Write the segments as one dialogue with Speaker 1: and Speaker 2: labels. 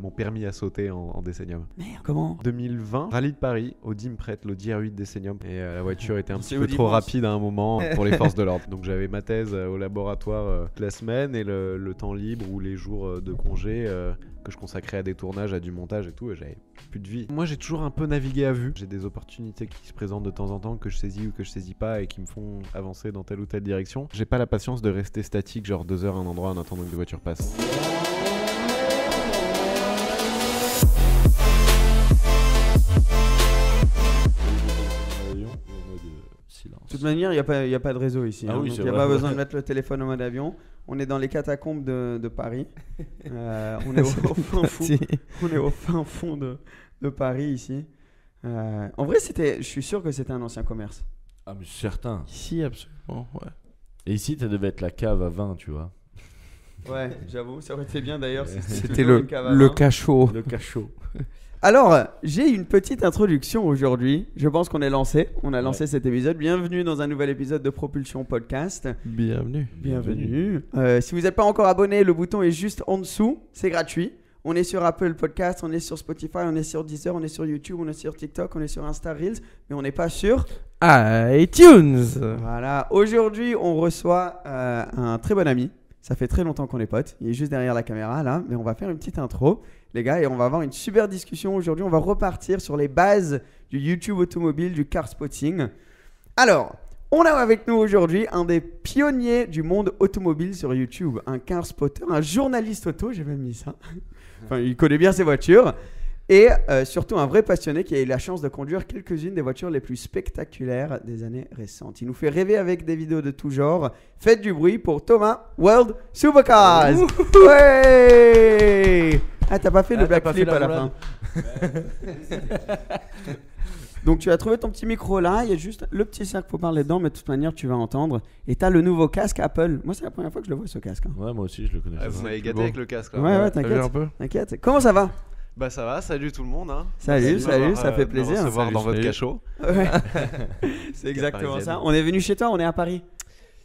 Speaker 1: mon permis à sauter en Decennium.
Speaker 2: Merde, comment?
Speaker 1: 2020, rallye de Paris, Audi me prête l'Audi R8 Decennium et la voiture était un petit
Speaker 2: C'est
Speaker 1: peu
Speaker 2: Audi
Speaker 1: trop
Speaker 2: France.
Speaker 1: rapide à un moment pour les forces de l'ordre. Donc j'avais ma thèse au laboratoire la semaine et le temps libre ou les jours de congé que je consacrais à des tournages, à du montage et tout, et j'avais plus de vie. Moi j'ai toujours un peu navigué à vue. J'ai des opportunités qui se présentent de temps en temps que je saisis ou que je saisis pas et qui me font avancer dans telle ou telle direction. J'ai pas la patience de rester statique genre 2 heures à un endroit en attendant que des voitures passent.
Speaker 2: De toute manière, il n'y a pas de réseau ici.
Speaker 3: Ah oui,
Speaker 2: donc
Speaker 3: c'est
Speaker 2: il n'y a
Speaker 3: vrai.
Speaker 2: pas besoin de mettre le téléphone en mode avion. On est dans les catacombes de Paris. On est au fin fond de Paris ici. En vrai, je suis sûr que c'était un ancien commerce.
Speaker 3: Ah, mais certain.
Speaker 4: Ici, absolument, ouais.
Speaker 3: Et ici, ça devait être la cave à vin, tu vois.
Speaker 2: Ouais, j'avoue, ça aurait été bien d'ailleurs. si
Speaker 4: C'était
Speaker 2: toujours une cave à
Speaker 4: le
Speaker 2: vin.
Speaker 4: cachot.
Speaker 3: Le cachot.
Speaker 2: Alors, j'ai une petite introduction aujourd'hui. Je pense qu'on est lancé. On a lancé cet épisode. Bienvenue dans un nouvel épisode de Propulsion Podcast.
Speaker 4: Bienvenue.
Speaker 2: Bienvenue. Si vous n'êtes pas encore abonné, le bouton est juste en dessous. C'est gratuit. On est sur Apple Podcast, on est sur Spotify, on est sur Deezer, on est sur YouTube, on est sur TikTok, on est sur Insta Reels, mais on n'est pas sur
Speaker 4: iTunes.
Speaker 2: Voilà. Aujourd'hui, on reçoit un très bon ami. Ça fait très longtemps qu'on est potes. Il est juste derrière la caméra là, mais on va faire une petite intro, les gars, et on va avoir une super discussion aujourd'hui. On va repartir sur les bases du YouTube automobile, du car spotting. Alors, on a avec nous aujourd'hui un des pionniers du monde automobile sur YouTube, un car spotter, un journaliste auto, j'ai même mis ça. Enfin, il connaît bien ses voitures. Et surtout un vrai passionné qui a eu la chance de conduire quelques-unes des voitures les plus spectaculaires des années récentes. Il nous fait rêver avec des vidéos de tout genre. Faites du bruit pour Thomas World Supercars. Ouais. Ah, t'as pas fait le backflip à la fin. Donc tu as trouvé ton petit micro là, il y a juste le petit sac pour parler dedans, mais de toute manière tu vas entendre. Et tu as le nouveau casque Apple. Moi c'est la première fois que je le vois ce casque.
Speaker 3: Ouais, moi aussi, je le connais.
Speaker 1: Vous m'avez gâté
Speaker 4: bon.
Speaker 1: avec le casque là.
Speaker 2: Ouais,
Speaker 4: T'as vu
Speaker 2: t'inquiète.
Speaker 4: un peu?
Speaker 2: T'inquiète. Comment ça va?
Speaker 1: Bah ça va, salut tout le monde hein.
Speaker 2: Salut,
Speaker 1: Merci de m'avoir,
Speaker 2: ça fait
Speaker 1: de me
Speaker 2: plaisir.
Speaker 1: recevoir
Speaker 4: Salut,
Speaker 1: dans votre
Speaker 4: salut.
Speaker 1: cachot.
Speaker 2: Ouais. C'est exactement
Speaker 1: parisienne.
Speaker 2: ça. On est venu chez toi, on est à Paris.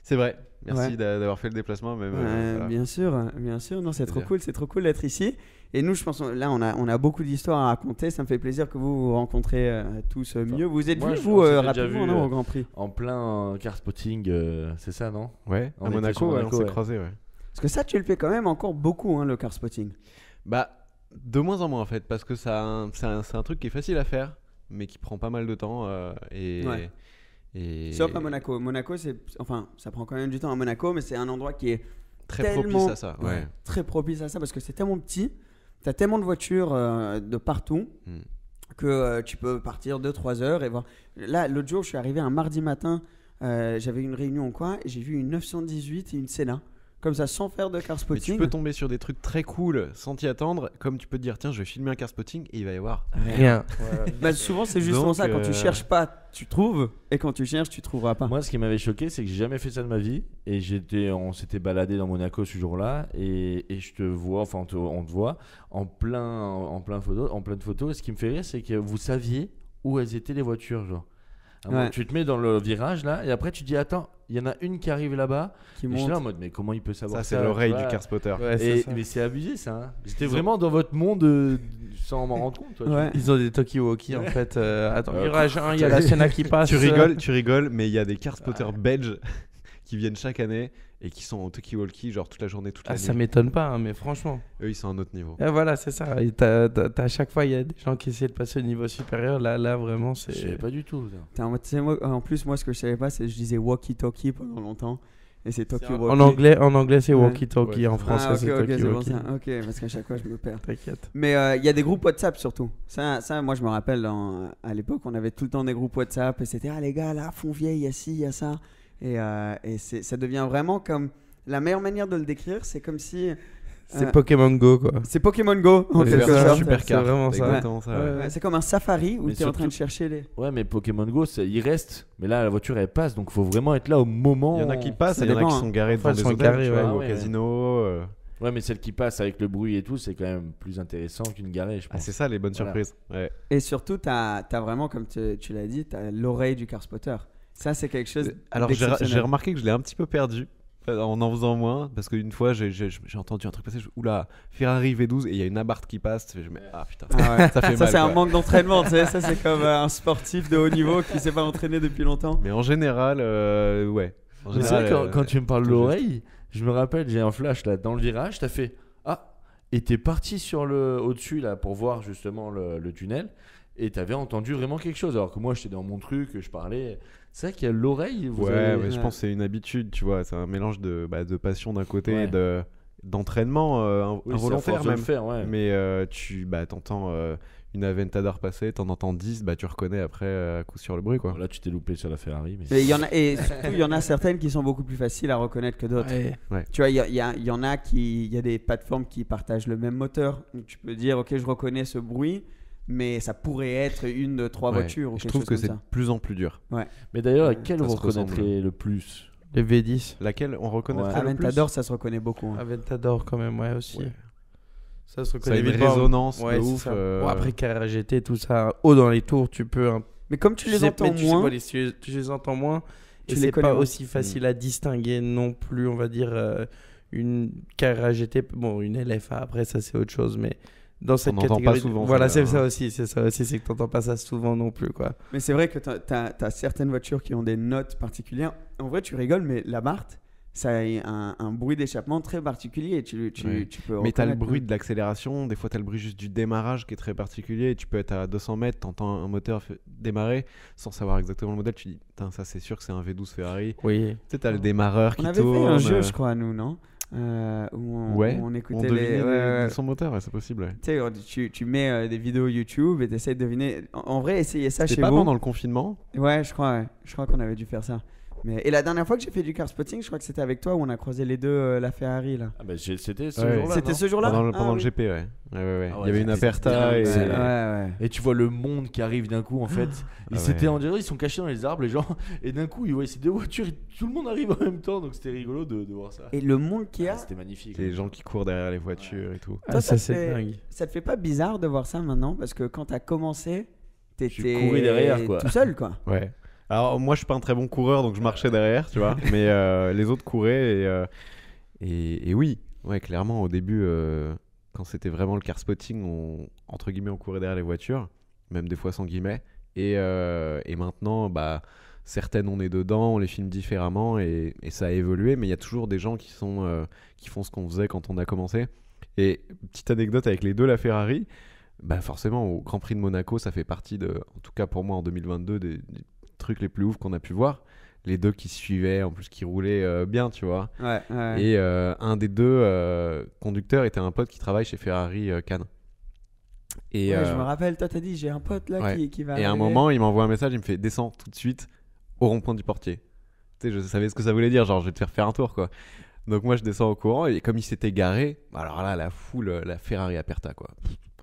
Speaker 1: C'est vrai. Merci
Speaker 2: Ouais.
Speaker 1: d'avoir fait le déplacement même. Voilà.
Speaker 2: Bien sûr. Non, c'est trop
Speaker 1: C'est-à-dire.
Speaker 2: cool d'être ici. Et nous, je pense, là, on a beaucoup d'histoires à raconter. Ça me fait plaisir que vous vous rencontrez tous mieux. Vous êtes
Speaker 3: moi,
Speaker 2: venus,
Speaker 3: je-
Speaker 2: vous,
Speaker 3: on s'était déjà
Speaker 2: rapidement,
Speaker 3: vu,
Speaker 2: non, au Grand Prix?
Speaker 3: En plein car spotting, c'est ça, non?
Speaker 1: Ouais,
Speaker 3: On
Speaker 1: à
Speaker 3: était
Speaker 1: Monaco,
Speaker 3: sur
Speaker 1: ouais,
Speaker 3: Monaco,
Speaker 1: on s'est
Speaker 3: ouais.
Speaker 1: croisés, ouais.
Speaker 2: Parce que ça, tu le fais quand même encore beaucoup, hein, le car spotting.
Speaker 1: Bah, de moins en moins en fait, parce que c'est un truc qui est facile à faire, mais qui prend pas mal de temps.
Speaker 2: Ouais.
Speaker 1: Et
Speaker 2: Sauf à Monaco. Monaco, ça prend quand même du temps à Monaco, mais c'est un endroit qui est
Speaker 1: très
Speaker 2: tellement
Speaker 1: propice à ça. Ouais.
Speaker 2: très propice à ça parce que c'est tellement petit, t'as tellement de voitures de partout que tu peux partir 2-3 heures et voir. Là, l'autre jour, je suis arrivé un mardi matin, j'avais une réunion ou quoi, et j'ai vu une 918 et une Senna. Comme ça, sans faire de car
Speaker 1: Mais
Speaker 2: spotting.
Speaker 1: tu peux tomber sur des trucs très cool sans t'y attendre, comme tu peux te dire tiens je vais filmer un car spotting et il va y avoir
Speaker 4: Rien.
Speaker 2: Bah, souvent, c'est justement
Speaker 1: Donc,
Speaker 2: ça. Quand tu cherches pas, tu trouves. Et quand tu cherches, tu trouveras pas.
Speaker 3: Moi, ce qui m'avait choqué, c'est que j'ai jamais fait ça de ma vie. Et on s'était baladé dans Monaco ce jour-là. Et je te vois, enfin, on te voit en pleine photo. Et ce qui me fait rire, c'est que vous saviez où elles étaient les voitures, genre. À un moment,
Speaker 2: Ouais.
Speaker 3: tu te mets dans le virage là, et après tu dis attends, il y en a une qui arrive là-bas.
Speaker 2: Qui
Speaker 3: Et je suis
Speaker 2: monte.
Speaker 3: là en mode mais comment il peut savoir
Speaker 1: ça
Speaker 3: ça?
Speaker 1: c'est l'oreille
Speaker 3: tu
Speaker 1: du
Speaker 3: vois.
Speaker 1: car spotter.
Speaker 4: Ouais, c'est
Speaker 3: Et,
Speaker 4: ça.
Speaker 3: mais c'est abusé ça. Hein. J'étais
Speaker 1: Ils ont-
Speaker 3: vraiment dans votre monde sans m'en rendre compte. Toi, tu
Speaker 2: Ouais.
Speaker 4: Ils ont des talkie-walkie en fait. Attends,
Speaker 3: Ouais.
Speaker 4: virage 1, il y a la Senna qui passe.
Speaker 1: Tu rigoles, mais il y a des car spotters belges qui viennent chaque année et qui sont en talkie-walkie genre toute la journée, toute
Speaker 4: Ah,
Speaker 1: la
Speaker 4: ça
Speaker 1: nuit.
Speaker 4: m'étonne pas, hein, mais franchement.
Speaker 1: Eux ils sont à un autre niveau.
Speaker 4: Et voilà, c'est ça. Et à chaque fois, il y a des gens qui essaient de passer au niveau supérieur. Là vraiment,
Speaker 3: Je savais
Speaker 4: c'est.
Speaker 3: pas du tout. Ça.
Speaker 2: T'es en mode, tu sais, en plus, moi, ce que je savais pas, c'est que je disais walkie-talkie pendant longtemps. Et c'est talkie walkie.
Speaker 4: En anglais, c'est
Speaker 2: Ouais.
Speaker 4: walkie-talkie.
Speaker 1: Ouais,
Speaker 4: En
Speaker 1: c'est
Speaker 4: français,
Speaker 2: Ah, ok,
Speaker 4: c'est
Speaker 2: ok, c'est bon
Speaker 4: talkie-walkie.
Speaker 2: ça. Ok, parce qu'à chaque fois, je me perds.
Speaker 4: T'inquiète.
Speaker 2: Mais il y a des groupes WhatsApp surtout. Ça moi, je me rappelle, à l'époque, on avait tout le temps des groupes WhatsApp. Et c'était, ah les gars, là, fond vieille, il y a ci, il y a ça. Et ça devient vraiment comme. La meilleure manière de le décrire, c'est comme si.
Speaker 4: C'est Pokémon Go, quoi.
Speaker 2: C'est Pokémon Go, en
Speaker 4: Ouais,
Speaker 2: quelque
Speaker 4: c'est ça,
Speaker 2: sorte.
Speaker 4: super car.
Speaker 1: vraiment
Speaker 4: c'est
Speaker 1: ça.
Speaker 4: ça.
Speaker 1: Exactement ça. ouais.
Speaker 2: Ouais, c'est comme un safari où
Speaker 3: Mais
Speaker 2: tu es en train de
Speaker 3: surtout-
Speaker 2: chercher les.
Speaker 3: Ouais, mais Pokémon Go, il reste. Mais là, la voiture elle passe, donc faut vraiment être là au moment.
Speaker 1: Il y en a qui passent
Speaker 2: Ça
Speaker 1: et il y en a
Speaker 2: dépend,
Speaker 1: qui
Speaker 2: hein.
Speaker 1: sont garés
Speaker 4: Parfois,
Speaker 1: devant
Speaker 4: elles
Speaker 1: des
Speaker 4: sont
Speaker 1: hôtels,
Speaker 4: garées,
Speaker 1: tu vois,
Speaker 3: ouais.
Speaker 1: ou au
Speaker 3: Ouais,
Speaker 1: casino.
Speaker 3: Ouais, mais celle qui passe avec le bruit et tout, c'est quand même plus intéressant qu'une garée, je
Speaker 1: Ah
Speaker 3: pense.
Speaker 1: c'est ça les bonnes
Speaker 3: Voilà.
Speaker 1: surprises. Ouais.
Speaker 2: Et surtout, tu as vraiment, comme tu l'as dit, tu as l'oreille du car spotter. Ça, c'est quelque chose.
Speaker 1: Alors j'ai
Speaker 2: d'exceptionnel.
Speaker 1: remarqué que je l'ai un petit peu perdu en faisant moins, parce qu'une fois j'ai entendu un truc passer, oula, Ferrari V12 et il y a une abarde qui passe, je me dis, ah putain,
Speaker 2: Ah ouais.
Speaker 1: ça fait
Speaker 2: Ça,
Speaker 1: mal.
Speaker 2: c'est un
Speaker 1: quoi.
Speaker 2: manque d'entraînement, tu sais. Ça, c'est comme un sportif de haut niveau qui s'est pas entraîné depuis longtemps.
Speaker 1: Mais en général, ouais. En
Speaker 3: Mais c'est vrai,
Speaker 1: général,
Speaker 3: quand tu me parles de
Speaker 1: tout
Speaker 3: l'oreille, je me rappelle, j'ai un flash là dans le virage, t'as fait ah, et t'es parti sur le au-dessus là pour voir justement le tunnel, et t'avais entendu vraiment quelque chose, alors que moi j'étais dans mon truc, je parlais. C'est vrai qu'il y a l'oreille.
Speaker 1: Ouais,
Speaker 3: avez-
Speaker 1: mais je pense que c'est une habitude, tu vois. C'est un mélange de passion d'un côté
Speaker 3: Ouais.
Speaker 1: et d'entraînement
Speaker 3: Oui, c'est à
Speaker 1: involontaire
Speaker 3: force de le
Speaker 1: même.
Speaker 3: faire, ouais.
Speaker 1: Mais tu t'entends une Aventador passer, t'en entends 10, tu reconnais après à coup sur le bruit, quoi.
Speaker 3: Là, tu t'es loupé sur la Ferrari, mais.
Speaker 2: Mais il y en a, et surtout, il y en a certaines qui sont beaucoup plus faciles à reconnaître que d'autres.
Speaker 4: Ouais.
Speaker 2: Tu vois, il y en a il y a des plateformes qui partagent le même moteur. Donc, tu peux dire, ok, je reconnais ce bruit, mais ça pourrait être une de 3
Speaker 1: Ouais.
Speaker 2: voitures ou
Speaker 1: Et je
Speaker 2: quelque
Speaker 1: trouve
Speaker 2: chose
Speaker 1: que
Speaker 2: comme
Speaker 1: c'est
Speaker 2: ça.
Speaker 1: de plus en plus dur.
Speaker 3: Mais d'ailleurs,
Speaker 2: Ouais,
Speaker 3: laquelle
Speaker 1: ça
Speaker 3: vous
Speaker 1: se ressemble.
Speaker 3: reconnaîtrez le plus?
Speaker 4: Les V10.
Speaker 1: Laquelle on reconnaîtrait
Speaker 3: Ouais.
Speaker 1: le plus
Speaker 2: Aventador, ça se reconnaît beaucoup. hein.
Speaker 4: Aventador quand même, ouais, aussi.
Speaker 1: Ouais.
Speaker 4: Ça se
Speaker 1: Ça a
Speaker 4: reconnaît
Speaker 1: une
Speaker 4: vite pas.
Speaker 1: résonance
Speaker 4: Ouais,
Speaker 1: de
Speaker 4: c'est
Speaker 1: ouf.
Speaker 4: ça. Bon, après, Carrera GT, tout ça, haut dans les tours, tu peux.
Speaker 2: Mais comme tu les entends moins,
Speaker 4: tu les entends moins.
Speaker 2: Tu
Speaker 4: Et
Speaker 2: les
Speaker 4: c'est
Speaker 2: connais
Speaker 4: pas
Speaker 2: moins.
Speaker 4: aussi facile à distinguer non plus, on va dire, une Carrera GT. Bon, une LFA, après, ça, c'est autre chose. Mais dans cette
Speaker 1: n'entend pas
Speaker 4: catégorie.
Speaker 1: souvent,
Speaker 4: Voilà,
Speaker 1: celle-là,
Speaker 4: c'est ça
Speaker 1: hein.
Speaker 4: aussi. C'est ça aussi, c'est que t'entends pas ça souvent non plus, quoi.
Speaker 2: mais c'est vrai que t'as certaines voitures qui ont des notes particulières. En vrai, tu rigoles, mais la Marthe, ça a un bruit d'échappement très particulier. Tu
Speaker 1: Ouais.
Speaker 2: peux
Speaker 1: Mais t'as le
Speaker 2: reconnaître,
Speaker 1: bruit
Speaker 2: hein.
Speaker 1: de l'accélération, des fois t'as le bruit juste du démarrage qui est très particulier. Tu peux être à 200 mètres, t'entends un moteur démarrer sans savoir exactement le modèle. Tu dis, putain, ça c'est sûr que c'est un V12 Ferrari.
Speaker 4: Oui.
Speaker 1: Tu sais, t'as le démarreur
Speaker 2: On
Speaker 1: qui
Speaker 2: avait
Speaker 1: tourne.
Speaker 2: fait un jeu, je crois, nous, non où on,
Speaker 1: Ouais,
Speaker 2: où on
Speaker 1: on
Speaker 2: écoutait
Speaker 1: devinait
Speaker 2: ouais.
Speaker 1: son moteur, ouais, c'est possible. Ouais.
Speaker 2: Tu sais, tu mets des vidéos YouTube et tu essaies de deviner. En vrai, essayez ça
Speaker 1: C'était
Speaker 2: chez
Speaker 1: pas
Speaker 2: vous.
Speaker 1: pendant le confinement.
Speaker 2: Ouais, je crois qu'on avait dû faire ça. Et la dernière fois que j'ai fait du car spotting, je crois que c'était avec toi où on a croisé les deux la Ferrari là.
Speaker 3: Ah, bah, c'était ce
Speaker 1: Ouais.
Speaker 3: jour-là.
Speaker 2: C'était
Speaker 3: non
Speaker 2: ce jour-là
Speaker 1: Pendant
Speaker 2: Ah
Speaker 1: le
Speaker 2: oui.
Speaker 1: GP, ouais. Ouais.
Speaker 3: Ah
Speaker 1: Il
Speaker 3: ouais,
Speaker 1: y avait une
Speaker 3: c'était
Speaker 1: Aperta et.
Speaker 3: dingue,
Speaker 2: Ouais.
Speaker 3: Et tu vois le monde qui arrive d'un coup en fait. Et
Speaker 1: Ah
Speaker 3: c'était
Speaker 1: ouais.
Speaker 3: on dirait ils sont cachés dans les arbres les gens. Et d'un coup ils voient ces deux voitures et tout le monde arrive en même temps. Donc c'était rigolo de voir ça.
Speaker 2: Et le monde qu'il y a,
Speaker 3: Ah, c'était magnifique.
Speaker 1: Les gens qui courent derrière les voitures et tout.
Speaker 4: Ah,
Speaker 2: Toi,
Speaker 4: ça,
Speaker 2: ça
Speaker 4: c'est
Speaker 2: fait-
Speaker 4: dingue.
Speaker 2: ça te fait pas bizarre de voir ça maintenant? Parce que quand t'as commencé, t'étais
Speaker 3: courais derrière, quoi.
Speaker 2: tout seul quoi.
Speaker 1: Ouais. Alors moi je suis pas un très bon coureur donc je marchais derrière, tu vois. Mais les autres couraient et oui, ouais clairement au début quand c'était vraiment le car spotting, entre guillemets on courait derrière les voitures, même des fois sans guillemets. Et maintenant certaines on est dedans, on les filme différemment et ça a évolué. Mais il y a toujours des gens qui font ce qu'on faisait quand on a commencé. Et petite anecdote avec les deux la Ferrari. Forcément au Grand Prix de Monaco ça fait partie en tout cas pour moi en 2022 des trucs les plus ouf qu'on a pu voir, les deux qui se suivaient en plus qui roulaient bien, tu vois.
Speaker 2: Ouais.
Speaker 1: Et un des deux conducteurs était un pote qui travaille chez Ferrari Cannes. Et
Speaker 2: Ouais, je me rappelle, toi t'as dit j'ai un pote là
Speaker 1: ouais.
Speaker 2: qui va
Speaker 1: et à un
Speaker 2: arriver.
Speaker 1: moment il m'envoie un message, il me fait descends tout de suite au rond-point du Portier. Tu sais, je savais ce que ça voulait dire, genre je vais te faire un tour quoi. Donc moi je descends au courant et comme il s'était garé, alors là la foule, la Ferrari Aperta quoi.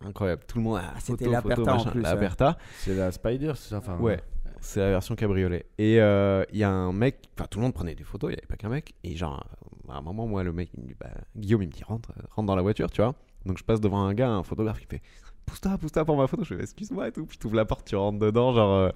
Speaker 1: Incroyable, tout le monde
Speaker 2: c'était
Speaker 1: photo,
Speaker 2: l'Aperta en
Speaker 1: machin.
Speaker 2: plus,
Speaker 1: La
Speaker 2: ouais.
Speaker 1: Aperta.
Speaker 3: C'est la Spider, c'est ça enfin,
Speaker 1: Ouais, c'est la version cabriolet. Et il y a un mec, enfin tout le monde prenait des photos, il n'y avait pas qu'un mec. Et genre, à un moment, moi, le mec, il me dit, Guillaume, il me dit, rentre dans la voiture, tu vois. Donc je passe devant un gars, un photographe qui fait, pousse-toi pour ma photo. Je fais, excuse-moi et tout. Puis tu ouvres la porte, tu rentres dedans, genre.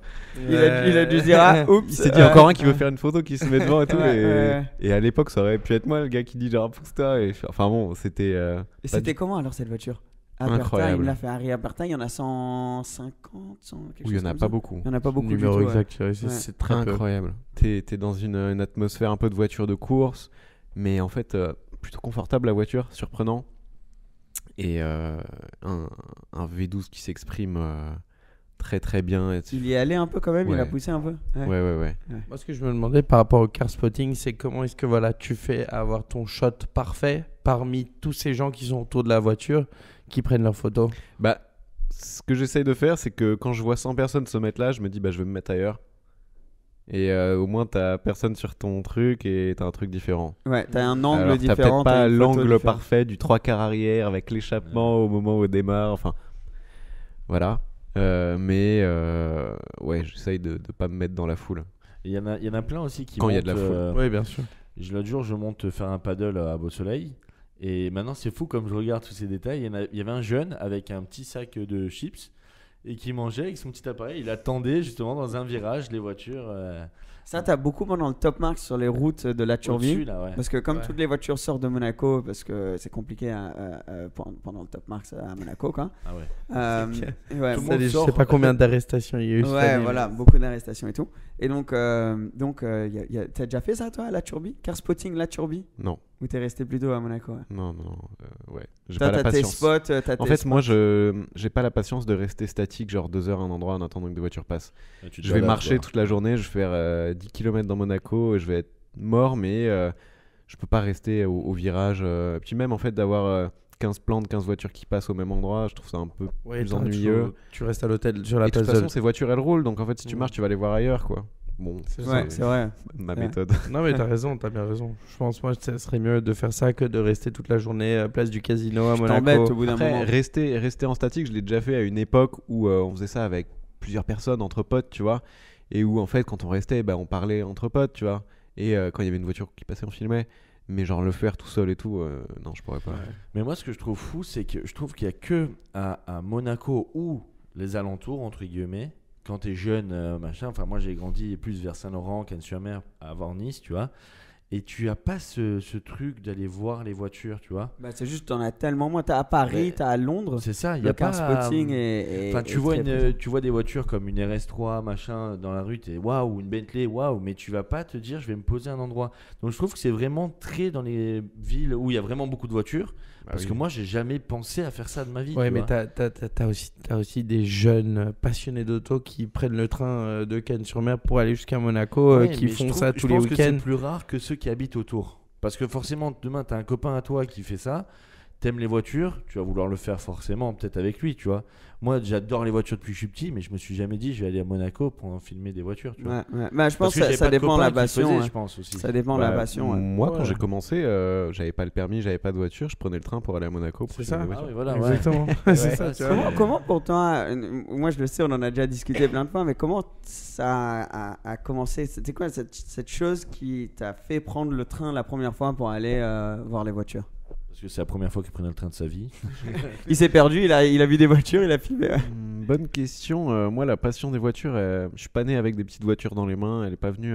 Speaker 2: Il a dû se dire ah, oups.
Speaker 1: Il s'est dit encore un qui veut faire une photo, qui se met devant et tout.
Speaker 2: Ouais.
Speaker 1: Et à l'époque, ça aurait pu être moi, le gars qui dit, genre, pousse-toi. Enfin bon, c'était.
Speaker 2: Et c'était comment alors cette voiture? Aperta,
Speaker 1: Incroyable.
Speaker 2: il me l'a Ferrari Aperta, il y en a 150, 100, quelque
Speaker 1: Oui, il
Speaker 2: chose
Speaker 1: n'y en a
Speaker 2: comme
Speaker 1: pas
Speaker 2: ça.
Speaker 1: beaucoup.
Speaker 2: Il y en a pas beaucoup
Speaker 4: Numéro
Speaker 2: du tout. Ouais.
Speaker 4: exact, c'est très peu.
Speaker 1: Incroyable. T'es dans une atmosphère un peu de voiture de course, mais en fait, plutôt confortable la voiture, surprenant. Et un V12 qui s'exprime très très bien.
Speaker 2: Il y est allé un peu quand même, il
Speaker 1: Ouais.
Speaker 2: a poussé un peu.
Speaker 1: Ouais.
Speaker 4: Moi, ce que je me demandais par rapport au car spotting, c'est comment est-ce que voilà, tu fais avoir ton shot parfait parmi tous ces gens qui sont autour de la voiture qui prennent leurs photos.
Speaker 1: Ce que j'essaye de faire, c'est que quand je vois 100 personnes se mettre là, je me dis, je vais me mettre ailleurs. Et au moins, t'as personne sur ton truc et t'as un truc différent.
Speaker 2: Ouais, t'as un angle
Speaker 1: Alors,
Speaker 2: différent.
Speaker 1: t'as peut-être pas
Speaker 2: une photo
Speaker 1: l'angle
Speaker 2: différente.
Speaker 1: parfait du 3 quarts arrière avec l'échappement au moment où on démarre. Enfin, voilà. Ouais, j'essaye de pas me mettre dans la foule.
Speaker 3: Il y en a plein aussi qui
Speaker 1: Quand il y a de la foule.
Speaker 4: Oui, bien sûr.
Speaker 3: L'autre jour, je monte faire un paddle à Beau Soleil. Et maintenant, c'est fou comme je regarde tous ces détails. Il y avait un jeune avec un petit sac de chips. et qui mangeait avec son petit appareil. Il attendait justement dans un virage les voitures
Speaker 2: Ça, t'as beaucoup pendant le Top Mark sur les routes de la
Speaker 3: au-dessus
Speaker 2: Turbie.
Speaker 3: là, ouais.
Speaker 2: Parce que comme
Speaker 4: Ouais.
Speaker 2: toutes les voitures sortent de Monaco, parce que c'est compliqué pendant le Top Mark à Monaco, quoi.
Speaker 3: Ah ouais.
Speaker 2: Ouais,
Speaker 3: Tout le
Speaker 2: bon,
Speaker 3: monde
Speaker 4: Je
Speaker 3: sort.
Speaker 4: sais pas combien d'arrestations il y a eu. cette
Speaker 2: ouais,
Speaker 4: année,
Speaker 2: voilà, beaucoup d'arrestations et tout. Et donc, t'as déjà fait ça, toi, à la Turbie? Car spotting la Turbie?
Speaker 1: Non,
Speaker 2: Ou t'es resté plutôt à Monaco? Ouais.
Speaker 1: non, ouais. J'ai
Speaker 2: Toi,
Speaker 1: pas la
Speaker 2: t'as tes
Speaker 1: patience.
Speaker 2: spots,
Speaker 1: En fait, moi, j'ai pas la patience de rester statique, genre 2 heures à un endroit en attendant que des voitures passent.
Speaker 3: Et tu te
Speaker 1: Je vais
Speaker 3: balades,
Speaker 1: marcher
Speaker 3: quoi.
Speaker 1: toute la journée, je vais faire 10 km dans Monaco, et je vais être mort, mais je peux pas rester au virage. Puis même, en fait, d'avoir 15 plantes, 15 voitures qui passent au même endroit, je trouve ça un peu
Speaker 4: Ouais,
Speaker 1: plus
Speaker 4: toi,
Speaker 1: ennuyeux.
Speaker 4: tu restes à l'hôtel sur la
Speaker 1: Et de toute
Speaker 4: place de...
Speaker 1: façon, ces voitures, elles roulent, donc en fait, si tu
Speaker 4: Ouais.
Speaker 1: marches, tu vas les voir ailleurs, quoi. Bon,
Speaker 2: Ouais, c'est vrai.
Speaker 1: ma
Speaker 2: Ouais.
Speaker 1: méthode.
Speaker 4: Non mais t'as raison, t'as bien raison. Je pense moi que ça serait mieux de faire ça que de rester toute la journée à place du casino à
Speaker 2: Tu t'embêtes
Speaker 4: Monaco.
Speaker 2: au bout d'un
Speaker 1: Après,
Speaker 2: moment.
Speaker 1: rester en statique, je l'ai déjà fait à une époque où on faisait ça avec plusieurs personnes, entre potes, tu vois. Et où, en fait, quand on restait, bah, on parlait entre potes, tu vois. Et quand il y avait une voiture qui passait, on filmait. Mais genre le faire tout seul et tout, non, je pourrais pas.
Speaker 3: Mais moi, ce que je trouve fou, c'est que je trouve qu'il y a que à Monaco ou les alentours, entre guillemets, quand t'es jeune, machin. Enfin, moi, j'ai grandi plus vers Saint-Laurent, Cannes-sur-Mer, avant Nice, tu vois. Et tu as pas ce truc d'aller voir les voitures, tu vois.
Speaker 2: Bah, c'est juste, t'en as tellement moins. T'as à Paris,
Speaker 3: Mais
Speaker 2: t'as à Londres.
Speaker 3: C'est ça, il y
Speaker 2: Le
Speaker 3: a pas.
Speaker 2: car spotting et
Speaker 3: Enfin, tu vois des voitures comme une RS3, machin, dans la rue, t'es waouh, ou une Bentley, waouh, mais tu vas pas te dire, je vais me poser à un endroit. Donc, je trouve que c'est vraiment très dans les villes où il y a vraiment beaucoup de voitures. Parce que moi, j'ai jamais pensé à faire ça de ma vie.
Speaker 4: Ouais,
Speaker 3: tu
Speaker 4: mais
Speaker 3: vois.
Speaker 4: t'as aussi des jeunes passionnés d'auto qui prennent le train de Cannes-sur-Mer pour aller jusqu'à Monaco,
Speaker 3: Ouais,
Speaker 4: qui
Speaker 3: mais
Speaker 4: font
Speaker 3: je
Speaker 4: ça
Speaker 3: trouve-
Speaker 4: tous
Speaker 3: je
Speaker 4: les
Speaker 3: pense que c'est
Speaker 4: week-ends.
Speaker 3: plus rare que ceux qui habitent autour. Parce que forcément, demain, tu as un copain à toi qui fait ça, t'aimes les voitures, tu vas vouloir le faire forcément, peut-être avec lui, tu vois. Moi, j'adore les voitures depuis que je suis petit, mais je me suis jamais dit, je vais aller à Monaco pour en filmer des voitures, tu vois.
Speaker 2: Ouais, ouais. Bah, je pense
Speaker 3: Parce
Speaker 2: que
Speaker 3: j'avais
Speaker 2: ça
Speaker 3: pas de
Speaker 2: dépend de la
Speaker 3: copains qui le
Speaker 2: passion.
Speaker 3: faisaient,
Speaker 2: Ouais.
Speaker 3: je pense aussi.
Speaker 2: Ça dépend de la
Speaker 1: Bah,
Speaker 2: passion. Ouais.
Speaker 1: Moi, quand
Speaker 4: Ouais.
Speaker 1: j'ai commencé, j'avais pas le permis, j'avais pas de voiture, je prenais le train pour aller à Monaco pour
Speaker 4: C'est
Speaker 1: filmer
Speaker 4: ça.
Speaker 1: des
Speaker 3: Ah
Speaker 1: voitures.
Speaker 3: oui, voilà, ouais.
Speaker 4: Exactement.
Speaker 3: Ouais,
Speaker 4: C'est ça, tu
Speaker 3: c'est-
Speaker 4: vois.
Speaker 2: Comment pour toi, moi je le sais, on en a déjà discuté plein de fois, mais comment ça a commencé? C'était quoi cette chose qui t'a fait prendre le train la première fois pour aller voir les voitures?
Speaker 3: Parce que c'est la première fois qu'il prenait le train de sa vie.
Speaker 2: Il s'est perdu, il a vu des voitures, il a filmé.
Speaker 1: Bonne question. Moi, la passion des voitures, je suis pas né avec des petites voitures dans les mains. Elle est pas venue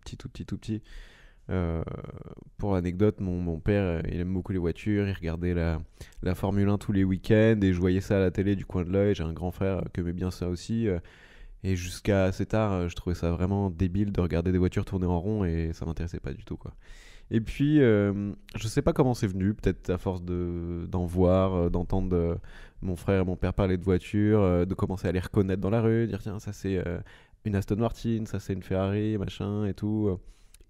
Speaker 1: tout petit. Pour l'anecdote, mon père, il aime beaucoup les voitures. Il regardait la Formule 1 tous les week-ends et je voyais ça à la télé du coin de l'œil. J'ai un grand frère qui aimait bien ça aussi. Et jusqu'à assez tard, je trouvais ça vraiment débile de regarder des voitures tourner en rond et ça m'intéressait pas du tout, quoi. Et puis, je sais pas comment c'est venu, peut-être à force d'en voir, d'entendre mon frère et mon père parler de voitures, de commencer à les reconnaître dans la rue, dire tiens, ça c'est une Aston Martin, ça c'est une Ferrari, machin et tout.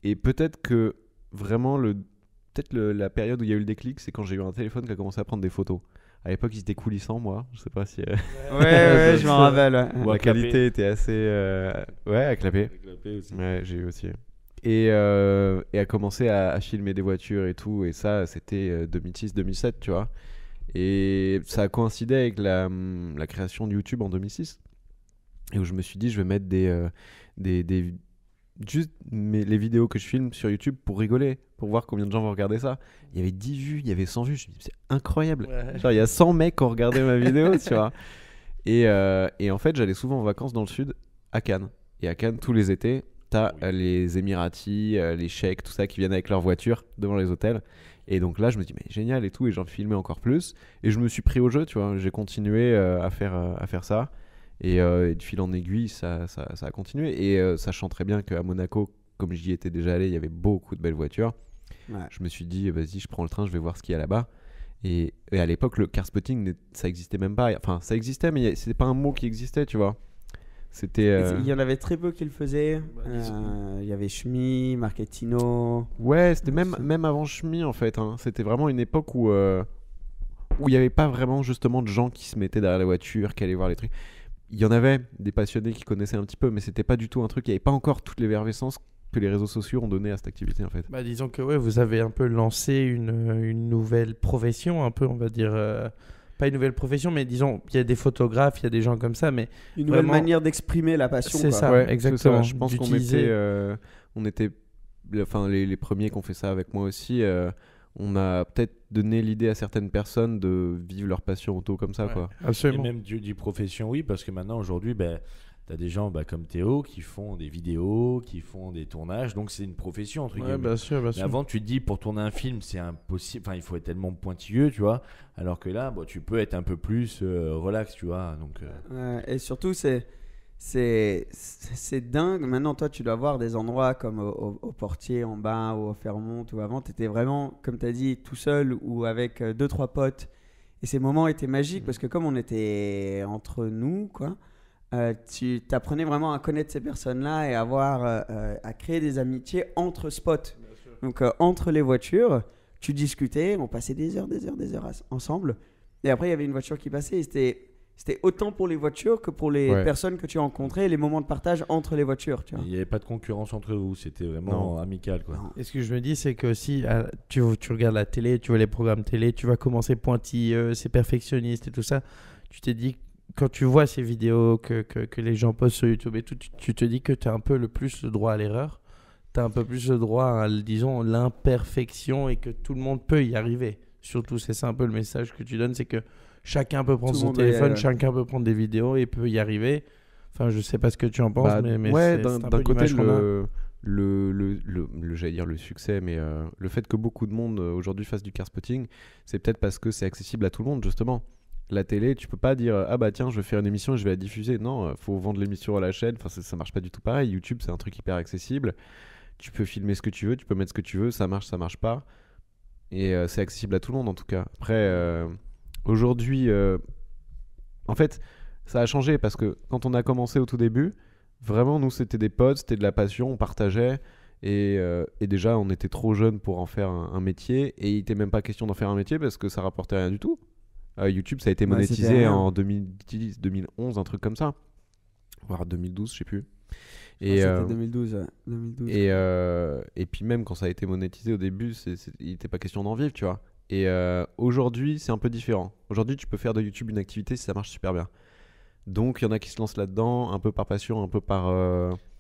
Speaker 1: Et peut-être que vraiment, la période où il y a eu le déclic, c'est quand j'ai eu un téléphone qui a commencé à prendre des photos. À l'époque, il était coulissant, moi. Je sais pas si
Speaker 2: Ouais, je m'en rappelle. Ouais.
Speaker 3: Ou à
Speaker 1: la
Speaker 3: clapper.
Speaker 1: qualité était assez. Ouais, à clapper. Ouais, j'ai eu aussi. Et à commencer à filmer des voitures et tout. Et ça, c'était 2006-2007, tu vois. Et ça a coïncidé avec la création de YouTube en 2006. Et où je me suis dit, je vais mettre juste les vidéos que je filme sur YouTube pour rigoler, pour voir combien de gens vont regarder ça. Il y avait 10 vues, il y avait 100 vues. Je me suis dit, c'est incroyable.
Speaker 4: Ouais.
Speaker 1: Genre, il y a 100 mecs qui ont regardé ma vidéo, tu vois. Et en fait, j'allais souvent en vacances dans le sud, à Cannes. Et à Cannes, tous les étés, t'as les Émiratis, les Cheikhs, tout ça, qui viennent avec leur voiture devant les hôtels. Et donc là, je me dis, mais génial et tout. Et j'en filmais encore plus. Et je me suis pris au jeu, tu vois. J'ai continué à faire ça. Et de fil en aiguille, ça a continué. Et sachant très bien qu'à Monaco, comme j'y étais déjà allé, il y avait beaucoup de belles voitures.
Speaker 2: Ouais.
Speaker 1: Je me suis dit, vas-y, je prends le train, je vais voir ce qu'il y a là-bas. Et à l'époque, le car spotting, ça existait même pas. Enfin, ça existait, mais c'était pas un mot qui existait, tu vois. C'était.
Speaker 2: Il y en avait très peu qui le faisaient.
Speaker 4: Bah,
Speaker 2: Il y avait Schmi, Marchettino.
Speaker 1: Ouais, c'était même avant Schmi, en fait. Hein. C'était vraiment une époque où il n'y avait pas vraiment justement de gens qui se mettaient derrière la voiture, qui allaient voir les trucs. Il y en avait des passionnés qui connaissaient un petit peu, mais c'était pas du tout un truc. Il n'y avait pas encore toute l'effervescence que les réseaux sociaux ont donné à cette activité, en fait.
Speaker 4: Bah, disons que ouais, vous avez un peu lancé une nouvelle profession, un peu, on va dire. Pas une nouvelle profession, mais disons, il y a des photographes, il y a des gens comme ça, mais
Speaker 2: Une nouvelle
Speaker 4: Vraiment.
Speaker 2: manière d'exprimer la passion.
Speaker 4: C'est
Speaker 2: quoi.
Speaker 4: ça.
Speaker 1: Ouais,
Speaker 4: exactement.
Speaker 1: c'est ça. Je pense qu'on
Speaker 4: D'utiliser-
Speaker 1: était les premiers qui ont fait ça avec moi aussi. On a peut-être donner l'idée à certaines personnes de vivre leur passion auto comme ça,
Speaker 3: Ouais.
Speaker 1: quoi.
Speaker 3: Et
Speaker 4: Absolument.
Speaker 3: même du profession, oui, parce que maintenant, aujourd'hui, tu as des gens comme Théo qui font des vidéos, qui font des tournages, donc c'est une profession, entre
Speaker 4: Ouais,
Speaker 3: guillemets.
Speaker 4: bien sûr, bien
Speaker 3: Mais
Speaker 4: sûr.
Speaker 3: avant, tu te dis, pour tourner un film, c'est impossible, enfin, il faut être tellement pointilleux, tu vois, alors que là, tu peux être un peu plus relax, tu vois, donc...
Speaker 2: Et surtout, c'est dingue. Maintenant, toi, tu dois voir des endroits comme au Portier en bas ou au Fermont ou avant. Tu étais vraiment, comme tu as dit, tout seul ou avec 2-3 potes. Et ces moments étaient magiques parce que comme on était entre nous, quoi, tu t'apprenais vraiment à connaître ces personnes-là et à créer des amitiés entre spots. Donc, entre les voitures, tu discutais, on passait des heures ensemble. Et après, il y avait une voiture qui passait et c'était autant pour les voitures que pour les
Speaker 1: Ouais.
Speaker 2: personnes que tu rencontrais, les moments de partage entre les voitures, tu vois.
Speaker 3: Il n'y avait pas de concurrence entre vous, c'était vraiment amical, quoi.
Speaker 2: Non.
Speaker 4: Et ce que je me dis, c'est que si tu regardes la télé, tu vois les programmes télé, tu vas commencer pointilleux, c'est perfectionniste et tout ça, tu t'es dit, quand tu vois ces vidéos que les gens postent sur YouTube et tout, tu te dis que tu as un peu le plus le droit à l'erreur, tu as un peu plus le droit à, disons, l'imperfection et que tout le monde peut y arriver. Surtout, c'est ça un peu le message que tu donnes, c'est que chacun peut prendre
Speaker 2: Tout le
Speaker 4: son
Speaker 2: monde
Speaker 4: téléphone,
Speaker 2: est-
Speaker 4: chacun peut prendre des vidéos et peut y arriver. Enfin, je sais pas ce que tu en penses,
Speaker 1: Bah,
Speaker 4: mais
Speaker 1: ouais,
Speaker 4: c'est un peu
Speaker 1: d'un côté,
Speaker 4: l'image qu'on a.
Speaker 1: j'allais dire le succès, mais le fait que beaucoup de monde aujourd'hui fasse du car spotting, c'est peut-être parce que c'est accessible à tout le monde, justement. La télé, tu peux pas dire ah bah tiens, je vais faire une émission et je vais la diffuser. Non, faut vendre l'émission à la chaîne. Enfin, ça marche pas du tout pareil. YouTube, c'est un truc hyper accessible. Tu peux filmer ce que tu veux, tu peux mettre ce que tu veux, ça marche pas. Et c'est accessible à tout le monde en tout cas. Après, aujourd'hui, en fait, ça a changé parce que quand on a commencé au tout début, vraiment, nous, c'était des potes, c'était de la passion, on partageait. Et déjà, on était trop jeunes pour en faire un métier. Et il n'était même pas question d'en faire un métier parce que ça rapportait rien du tout. YouTube, ça a été
Speaker 2: Bah, c'était
Speaker 1: monétisé
Speaker 2: rien.
Speaker 1: en 2010, 2011, un truc comme ça. Voire 2012, je sais plus. Et,
Speaker 2: C'était 2012. Ouais. 2012.
Speaker 1: et puis même quand ça a été monétisé au début, il n'était pas question d'en vivre, tu vois. Et aujourd'hui, c'est un peu différent. Aujourd'hui, tu peux faire de YouTube une activité si ça marche super bien. Donc, il y en a qui se lancent là-dedans, un peu par passion, un peu par...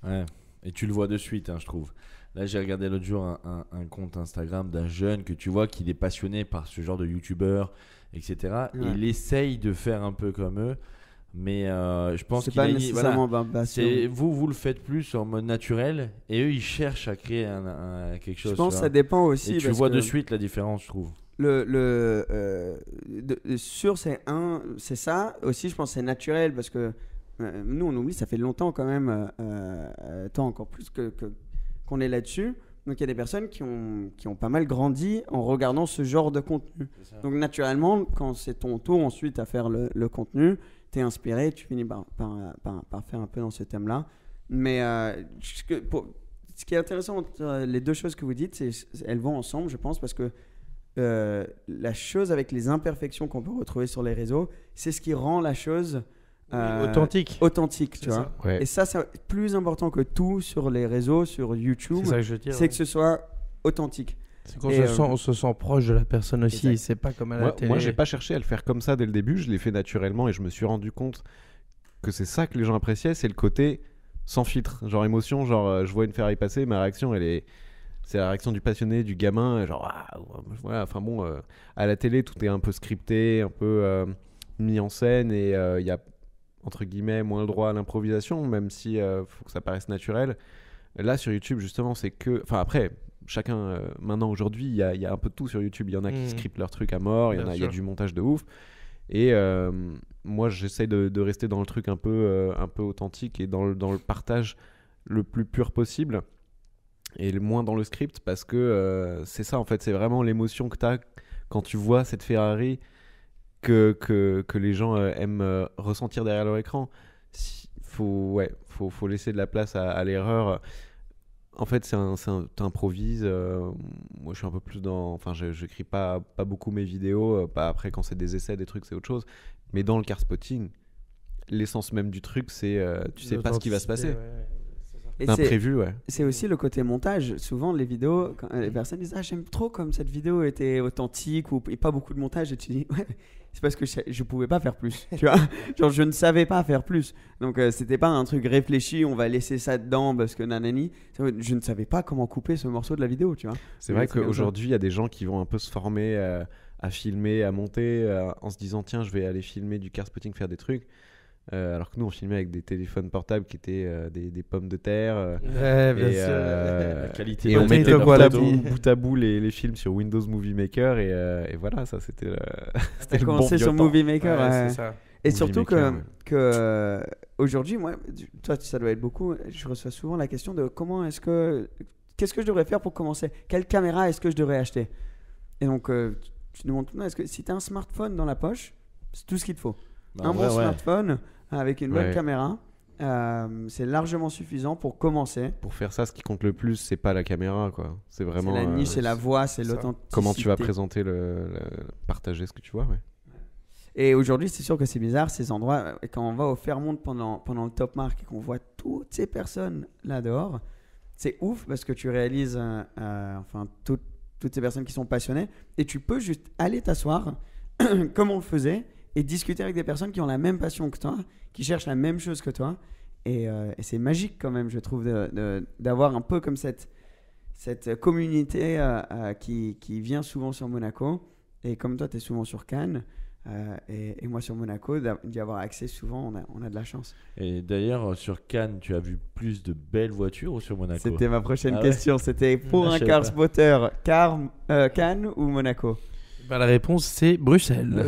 Speaker 3: Ouais. Et tu le vois de suite, hein, je trouve. Là, j'ai regardé l'autre jour un compte Instagram d'un jeune que tu vois qu'il est passionné par ce genre de youtubeurs, etc. Et
Speaker 2: Ouais.
Speaker 3: il essaye de faire un peu comme eux. Mais je pense
Speaker 2: c'est
Speaker 3: qu'il
Speaker 2: pas
Speaker 3: a
Speaker 2: nécessairement
Speaker 3: voilà,
Speaker 2: passion.
Speaker 3: vous le faites plus en mode naturel. Et eux, ils cherchent à créer quelque chose.
Speaker 2: Je pense
Speaker 3: tu
Speaker 2: que
Speaker 3: vois.
Speaker 2: ça dépend aussi.
Speaker 3: Et tu
Speaker 2: parce
Speaker 3: vois
Speaker 2: que
Speaker 3: de suite la différence, je trouve.
Speaker 2: Sûr, c'est ça. Aussi, je pense que c'est naturel parce que nous, on oublie, ça fait longtemps quand même, tant encore plus qu'on est là-dessus. Donc, il y a des personnes qui ont pas mal grandi en regardant ce genre de contenu. Donc, naturellement, quand c'est ton tour ensuite à faire le contenu, tu es inspiré, tu finis par faire un peu dans ce thème-là. Mais ce qui est intéressant entre les deux choses que vous dites, elles vont ensemble, je pense, parce que la chose avec les imperfections qu'on peut retrouver sur les réseaux, c'est ce qui rend la chose authentique, tu vois.
Speaker 1: Ouais.
Speaker 2: Et ça, c'est plus important que tout sur les réseaux, sur YouTube,
Speaker 4: C'est ça que je veux dire.
Speaker 2: c'est que ce soit authentique.
Speaker 4: C'est qu'on
Speaker 2: Et,
Speaker 4: on se sent proche de la personne aussi.
Speaker 2: Exact.
Speaker 4: C'est pas comme à la
Speaker 1: Moi,
Speaker 4: télé.
Speaker 1: j'ai pas cherché à le faire comme ça dès le début, je l'ai fait naturellement et je me suis rendu compte que c'est ça que les gens appréciaient, c'est le côté sans filtre, genre émotion, genre je vois une Ferrari passer, ma réaction c'est la réaction du passionné, du gamin, genre voilà, enfin bon, à la télé tout est un peu scripté, un peu mis en scène et il y a entre guillemets moins le droit à l'improvisation, même si faut que ça paraisse naturel. Là sur YouTube justement c'est que, enfin après chacun maintenant aujourd'hui il y a un peu de tout sur YouTube, il y en a qui scriptent leur truc à mort, il y a du montage de ouf. Et moi, j'essaye de rester dans le truc un peu authentique et dans le partage le plus pur possible et le moins dans le script parce que c'est ça en fait, c'est vraiment l'émotion que tu as quand tu vois cette Ferrari que les gens aiment ressentir derrière leur écran. Faut laisser de la place à l'erreur. En fait, t'improvises. Moi, je suis un peu plus dans. Enfin, j'écris pas beaucoup mes vidéos. Pas après, quand c'est des essais, des trucs, c'est autre chose. Mais dans le car spotting, l'essence même du truc, c'est tu sais pas ce qui va se passer.
Speaker 2: Et
Speaker 1: D'imprévu, ouais.
Speaker 2: c'est aussi le côté montage. Souvent, les vidéos, quand les personnes disent ah, j'aime trop comme cette vidéo était authentique et pas beaucoup de montage. Et tu dis ouais, c'est parce que je pouvais pas faire plus. Tu vois, genre je ne savais pas faire plus. Donc c'était pas un truc réfléchi. On va laisser ça dedans parce que nanani. Je ne savais pas comment couper ce morceau de la vidéo. Tu vois.
Speaker 1: C'est vrai qu'aujourd'hui, il y a des gens qui vont un peu se former à filmer, à monter, en se disant tiens, je vais aller filmer du car spotting, faire des trucs. Alors que nous, on filmait avec des téléphones portables qui étaient des pommes de terre.
Speaker 4: Ouais, bien
Speaker 1: Et,
Speaker 4: sûr.
Speaker 3: La qualité
Speaker 1: et
Speaker 3: de
Speaker 1: on
Speaker 3: la
Speaker 1: mettait
Speaker 3: photo.
Speaker 4: voilà,
Speaker 1: bout à bout les films sur Windows Movie Maker. Et voilà, ça c'était
Speaker 2: T'as
Speaker 1: le bon
Speaker 2: commencé
Speaker 1: vieux
Speaker 2: sur
Speaker 1: temps.
Speaker 2: Movie Maker.
Speaker 4: Ouais,
Speaker 2: ouais.
Speaker 4: c'est ça.
Speaker 2: Et
Speaker 1: Movie
Speaker 2: surtout
Speaker 1: Maker,
Speaker 2: que aujourd'hui, moi, toi, ça doit être beaucoup. Je reçois souvent la question de qu'est-ce que je devrais faire pour commencer? Quelle caméra est-ce que je devrais acheter? Et donc, tu demandes, est-ce que si tu as un smartphone dans la poche, c'est tout ce qu'il te faut.
Speaker 3: Bah,
Speaker 2: Un
Speaker 3: en vrai,
Speaker 2: bon
Speaker 3: ouais.
Speaker 2: smartphone avec une bonne
Speaker 1: Ouais.
Speaker 2: caméra, c'est largement suffisant pour commencer.
Speaker 1: Pour faire ça, ce qui compte le plus, c'est pas la caméra, quoi. C'est vraiment
Speaker 2: C'est la niche, c'est la voix, c'est
Speaker 4: ça.
Speaker 2: l'authenticité.
Speaker 1: comment tu vas présenter partager ce que tu vois, ouais.
Speaker 2: Et aujourd'hui, c'est sûr que c'est bizarre, ces endroits. Quand on va au Fairmont pendant le Top Mark et qu'on voit toutes ces personnes là dehors, c'est ouf parce que tu réalises toutes ces personnes qui sont passionnées et tu peux juste aller t'asseoir comme on le faisait et discuter avec des personnes qui ont la même passion que toi, qui cherchent la même chose que toi. Et c'est magique quand même, je trouve, d'avoir un peu comme cette communauté qui vient souvent sur Monaco. Et comme toi, tu es souvent sur Cannes. Et moi sur Monaco, d'y avoir accès souvent, on a de la chance.
Speaker 3: Et d'ailleurs, sur Cannes, tu as vu plus de belles voitures ou sur Monaco?
Speaker 2: C'était ma prochaine
Speaker 3: Ah ouais.
Speaker 2: question. C'était pour
Speaker 3: Ah, je
Speaker 2: un
Speaker 3: savais
Speaker 2: car
Speaker 3: pas.
Speaker 2: spotter, Cannes ou Monaco?
Speaker 4: Bah, la réponse, c'est Bruxelles.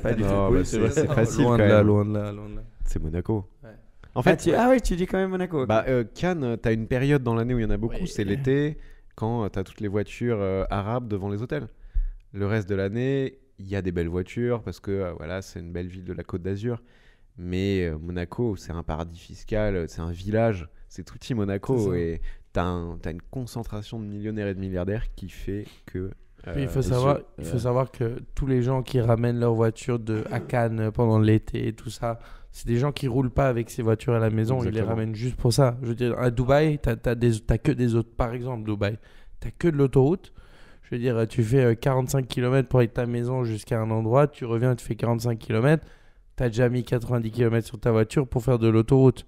Speaker 2: Pas du
Speaker 1: Non,
Speaker 2: tout.
Speaker 1: bah,
Speaker 2: Oui,
Speaker 1: c'est facile
Speaker 4: Loin
Speaker 1: quand
Speaker 4: de là,
Speaker 1: même.
Speaker 4: loin de là, loin de là.
Speaker 1: C'est Monaco.
Speaker 4: Ouais.
Speaker 1: En fait,
Speaker 2: oui, tu dis quand même Monaco. ok.
Speaker 1: bah, Cannes, t'as une période dans l'année où il y en a beaucoup,
Speaker 4: Oui.
Speaker 1: c'est l'été, quand t'as toutes les voitures arabes devant les hôtels. Le reste de l'année, il y a des belles voitures parce que voilà, c'est une belle ville de la Côte d'Azur. Mais Monaco, c'est un paradis fiscal, c'est un village, c'est tout petit Monaco.
Speaker 4: C'est ça.
Speaker 1: Et t'as une concentration de millionnaires et de milliardaires qui fait que.
Speaker 4: Puis il faut
Speaker 3: sûr,
Speaker 4: savoir que tous les gens qui ramènent leur voiture à Cannes pendant l'été et tout ça, c'est des gens qui roulent pas avec ces voitures à la maison, ils les
Speaker 1: Exactement.
Speaker 4: ramènent juste pour ça. Je veux dire, à Dubaï, t'as que des autres. Par exemple, Dubaï, t'as que de l'autoroute. Je veux dire, tu fais 45 km pour aller de ta maison jusqu'à un endroit, tu reviens, tu fais 45 km, t'as déjà mis 90 km sur ta voiture pour faire de l'autoroute.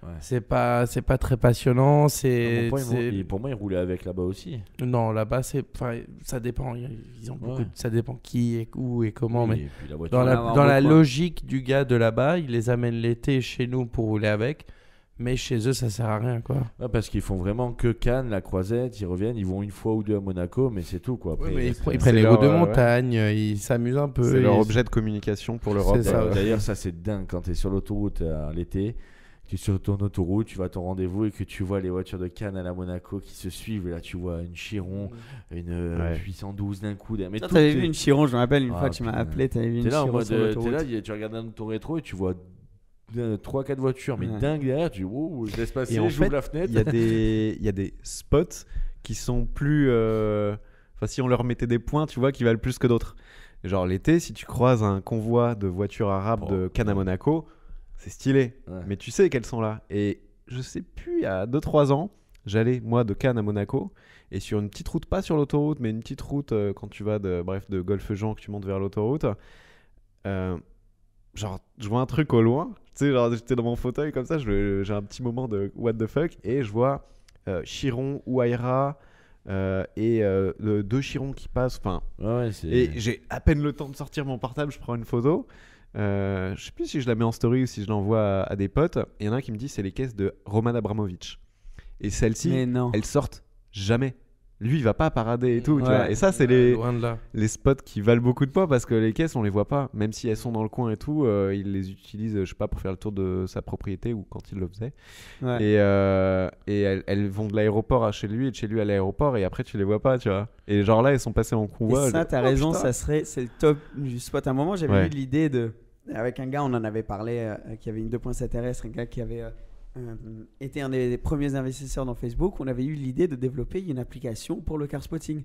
Speaker 3: Ouais.
Speaker 4: C'est pas très passionnant.
Speaker 3: Pour moi, ils roulaient avec là-bas aussi.
Speaker 4: Non, là-bas, ça dépend. Ils ont beaucoup
Speaker 3: Ouais.
Speaker 4: ça dépend qui et où et comment.
Speaker 3: Oui,
Speaker 4: Mais
Speaker 3: et puis la voiture,
Speaker 4: dans
Speaker 2: va
Speaker 4: la,
Speaker 2: avoir
Speaker 4: dans la
Speaker 2: beaucoup, hein.
Speaker 4: logique du gars de là-bas, ils les amènent l'été chez nous pour rouler avec. Mais chez eux, ça sert à rien, quoi.
Speaker 3: Ouais, parce qu'ils font vraiment que Cannes, la Croisette, ils reviennent, ils vont une fois ou deux à Monaco, mais c'est tout, quoi. Après,
Speaker 4: Mais
Speaker 3: c'est-
Speaker 4: ils prennent les
Speaker 1: leur,
Speaker 4: routes de
Speaker 1: ouais.
Speaker 4: montagne, ils s'amusent un peu.
Speaker 1: C'est leur
Speaker 4: ils-
Speaker 1: objet de communication pour l'Europe.
Speaker 4: C'est ça, ouais.
Speaker 3: D'ailleurs, ça c'est dingue quand tu es sur l'autoroute l'été, tu es sur ton autoroute, tu vas à ton rendez-vous et que tu vois les voitures de Cannes à la Monaco qui se suivent. Et là, tu vois une Chiron, une
Speaker 1: Ouais.
Speaker 3: 812 d'un coup. Mais
Speaker 2: Toi,
Speaker 3: tout
Speaker 2: t'avais
Speaker 3: est-
Speaker 2: vu une Chiron, je me rappelle une
Speaker 3: Ah,
Speaker 2: fois, tu m'as
Speaker 3: putain.
Speaker 2: appelé, t'avais vu une
Speaker 3: T'es là en
Speaker 2: Chiron
Speaker 3: mode,
Speaker 2: sur l'autoroute.
Speaker 3: tu regardes dans ton rétro et tu vois 3-4 voitures, mais
Speaker 2: Ouais.
Speaker 3: dingue derrière. Tu dis, wow, je laisse passer,
Speaker 1: Et en
Speaker 3: j'ouvre
Speaker 1: fait,
Speaker 3: la fenêtre.
Speaker 1: Il y a des spots qui sont plus. Enfin, si on leur mettait des points, tu vois, qui valent plus que d'autres. Genre l'été, si tu croises un convoi de voitures arabes de Cannes à Monaco, c'est stylé.
Speaker 3: Ouais.
Speaker 1: Mais tu sais qu'elles sont là. Et je sais plus, il y a 2-3 ans, j'allais, moi, de Cannes à Monaco. Et sur une petite route, pas sur l'autoroute, mais une petite route quand tu vas de Golfe-Jean, que tu montes vers l'autoroute. Genre, je vois un truc au loin. Tu sais, genre, j'étais dans mon fauteuil comme ça, j'ai un petit moment de what the fuck. Et je vois Chiron, Ouaira et deux Chirons qui passent. Enfin,
Speaker 3: Ouais, c'est...
Speaker 1: et j'ai à peine le temps de sortir mon portable, je prends une photo. Je sais plus si je la mets en story ou si je l'envoie à des potes. Et il y en a un qui me dit c'est les caisses de Roman Abramovich. Et celles-ci,
Speaker 2: Mais non.
Speaker 1: elles sortent jamais. Lui, il va pas parader et tout. Tu
Speaker 2: Ouais.
Speaker 1: vois. Et ça, c'est
Speaker 4: Loin de là.
Speaker 1: les spots qui valent beaucoup de poids parce que les caisses, on les voit pas. Même si elles sont dans le coin et tout, il les utilise, je sais pas, pour faire le tour de sa propriété ou quand il le faisait.
Speaker 2: Ouais.
Speaker 1: Et elles vont de l'aéroport à chez lui et de chez lui à l'aéroport et après, tu les vois pas, tu vois. Et genre là, elles sont passées en convoi.
Speaker 2: Et ça, t'as raison,
Speaker 1: putain.
Speaker 2: c'est le top du spot. À un moment, j'avais
Speaker 1: Ouais.
Speaker 2: eu l'idée de. Avec un gars, on en avait parlé, qui avait une 2.7 RS, un gars qui avait été un des premiers investisseurs dans Facebook. On avait eu l'idée de développer une application pour le car spotting.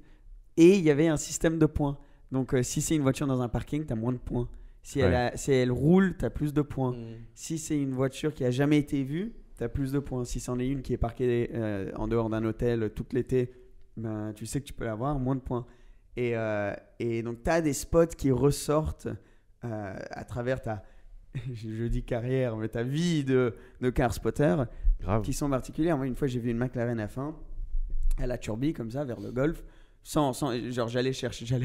Speaker 2: Et il y avait un système de points. Donc, si c'est une voiture dans un parking, tu as moins de points. Si elle roule, tu as plus de points. Si c'est une voiture qui a jamais été vue, tu as plus de points. Si c'en est une qui est parquée en dehors d'un hôtel tout l'été, ben, tu sais que tu peux l'avoir, moins de points. Et donc, tu as des spots qui ressortent à travers ta, je dis carrière, mais ta vie de car spotter,
Speaker 1: Grave.
Speaker 2: qui sont particulières. Moi, une fois, j'ai vu une McLaren F1 à la Turbie, comme ça, vers le golf. Genre, j'allais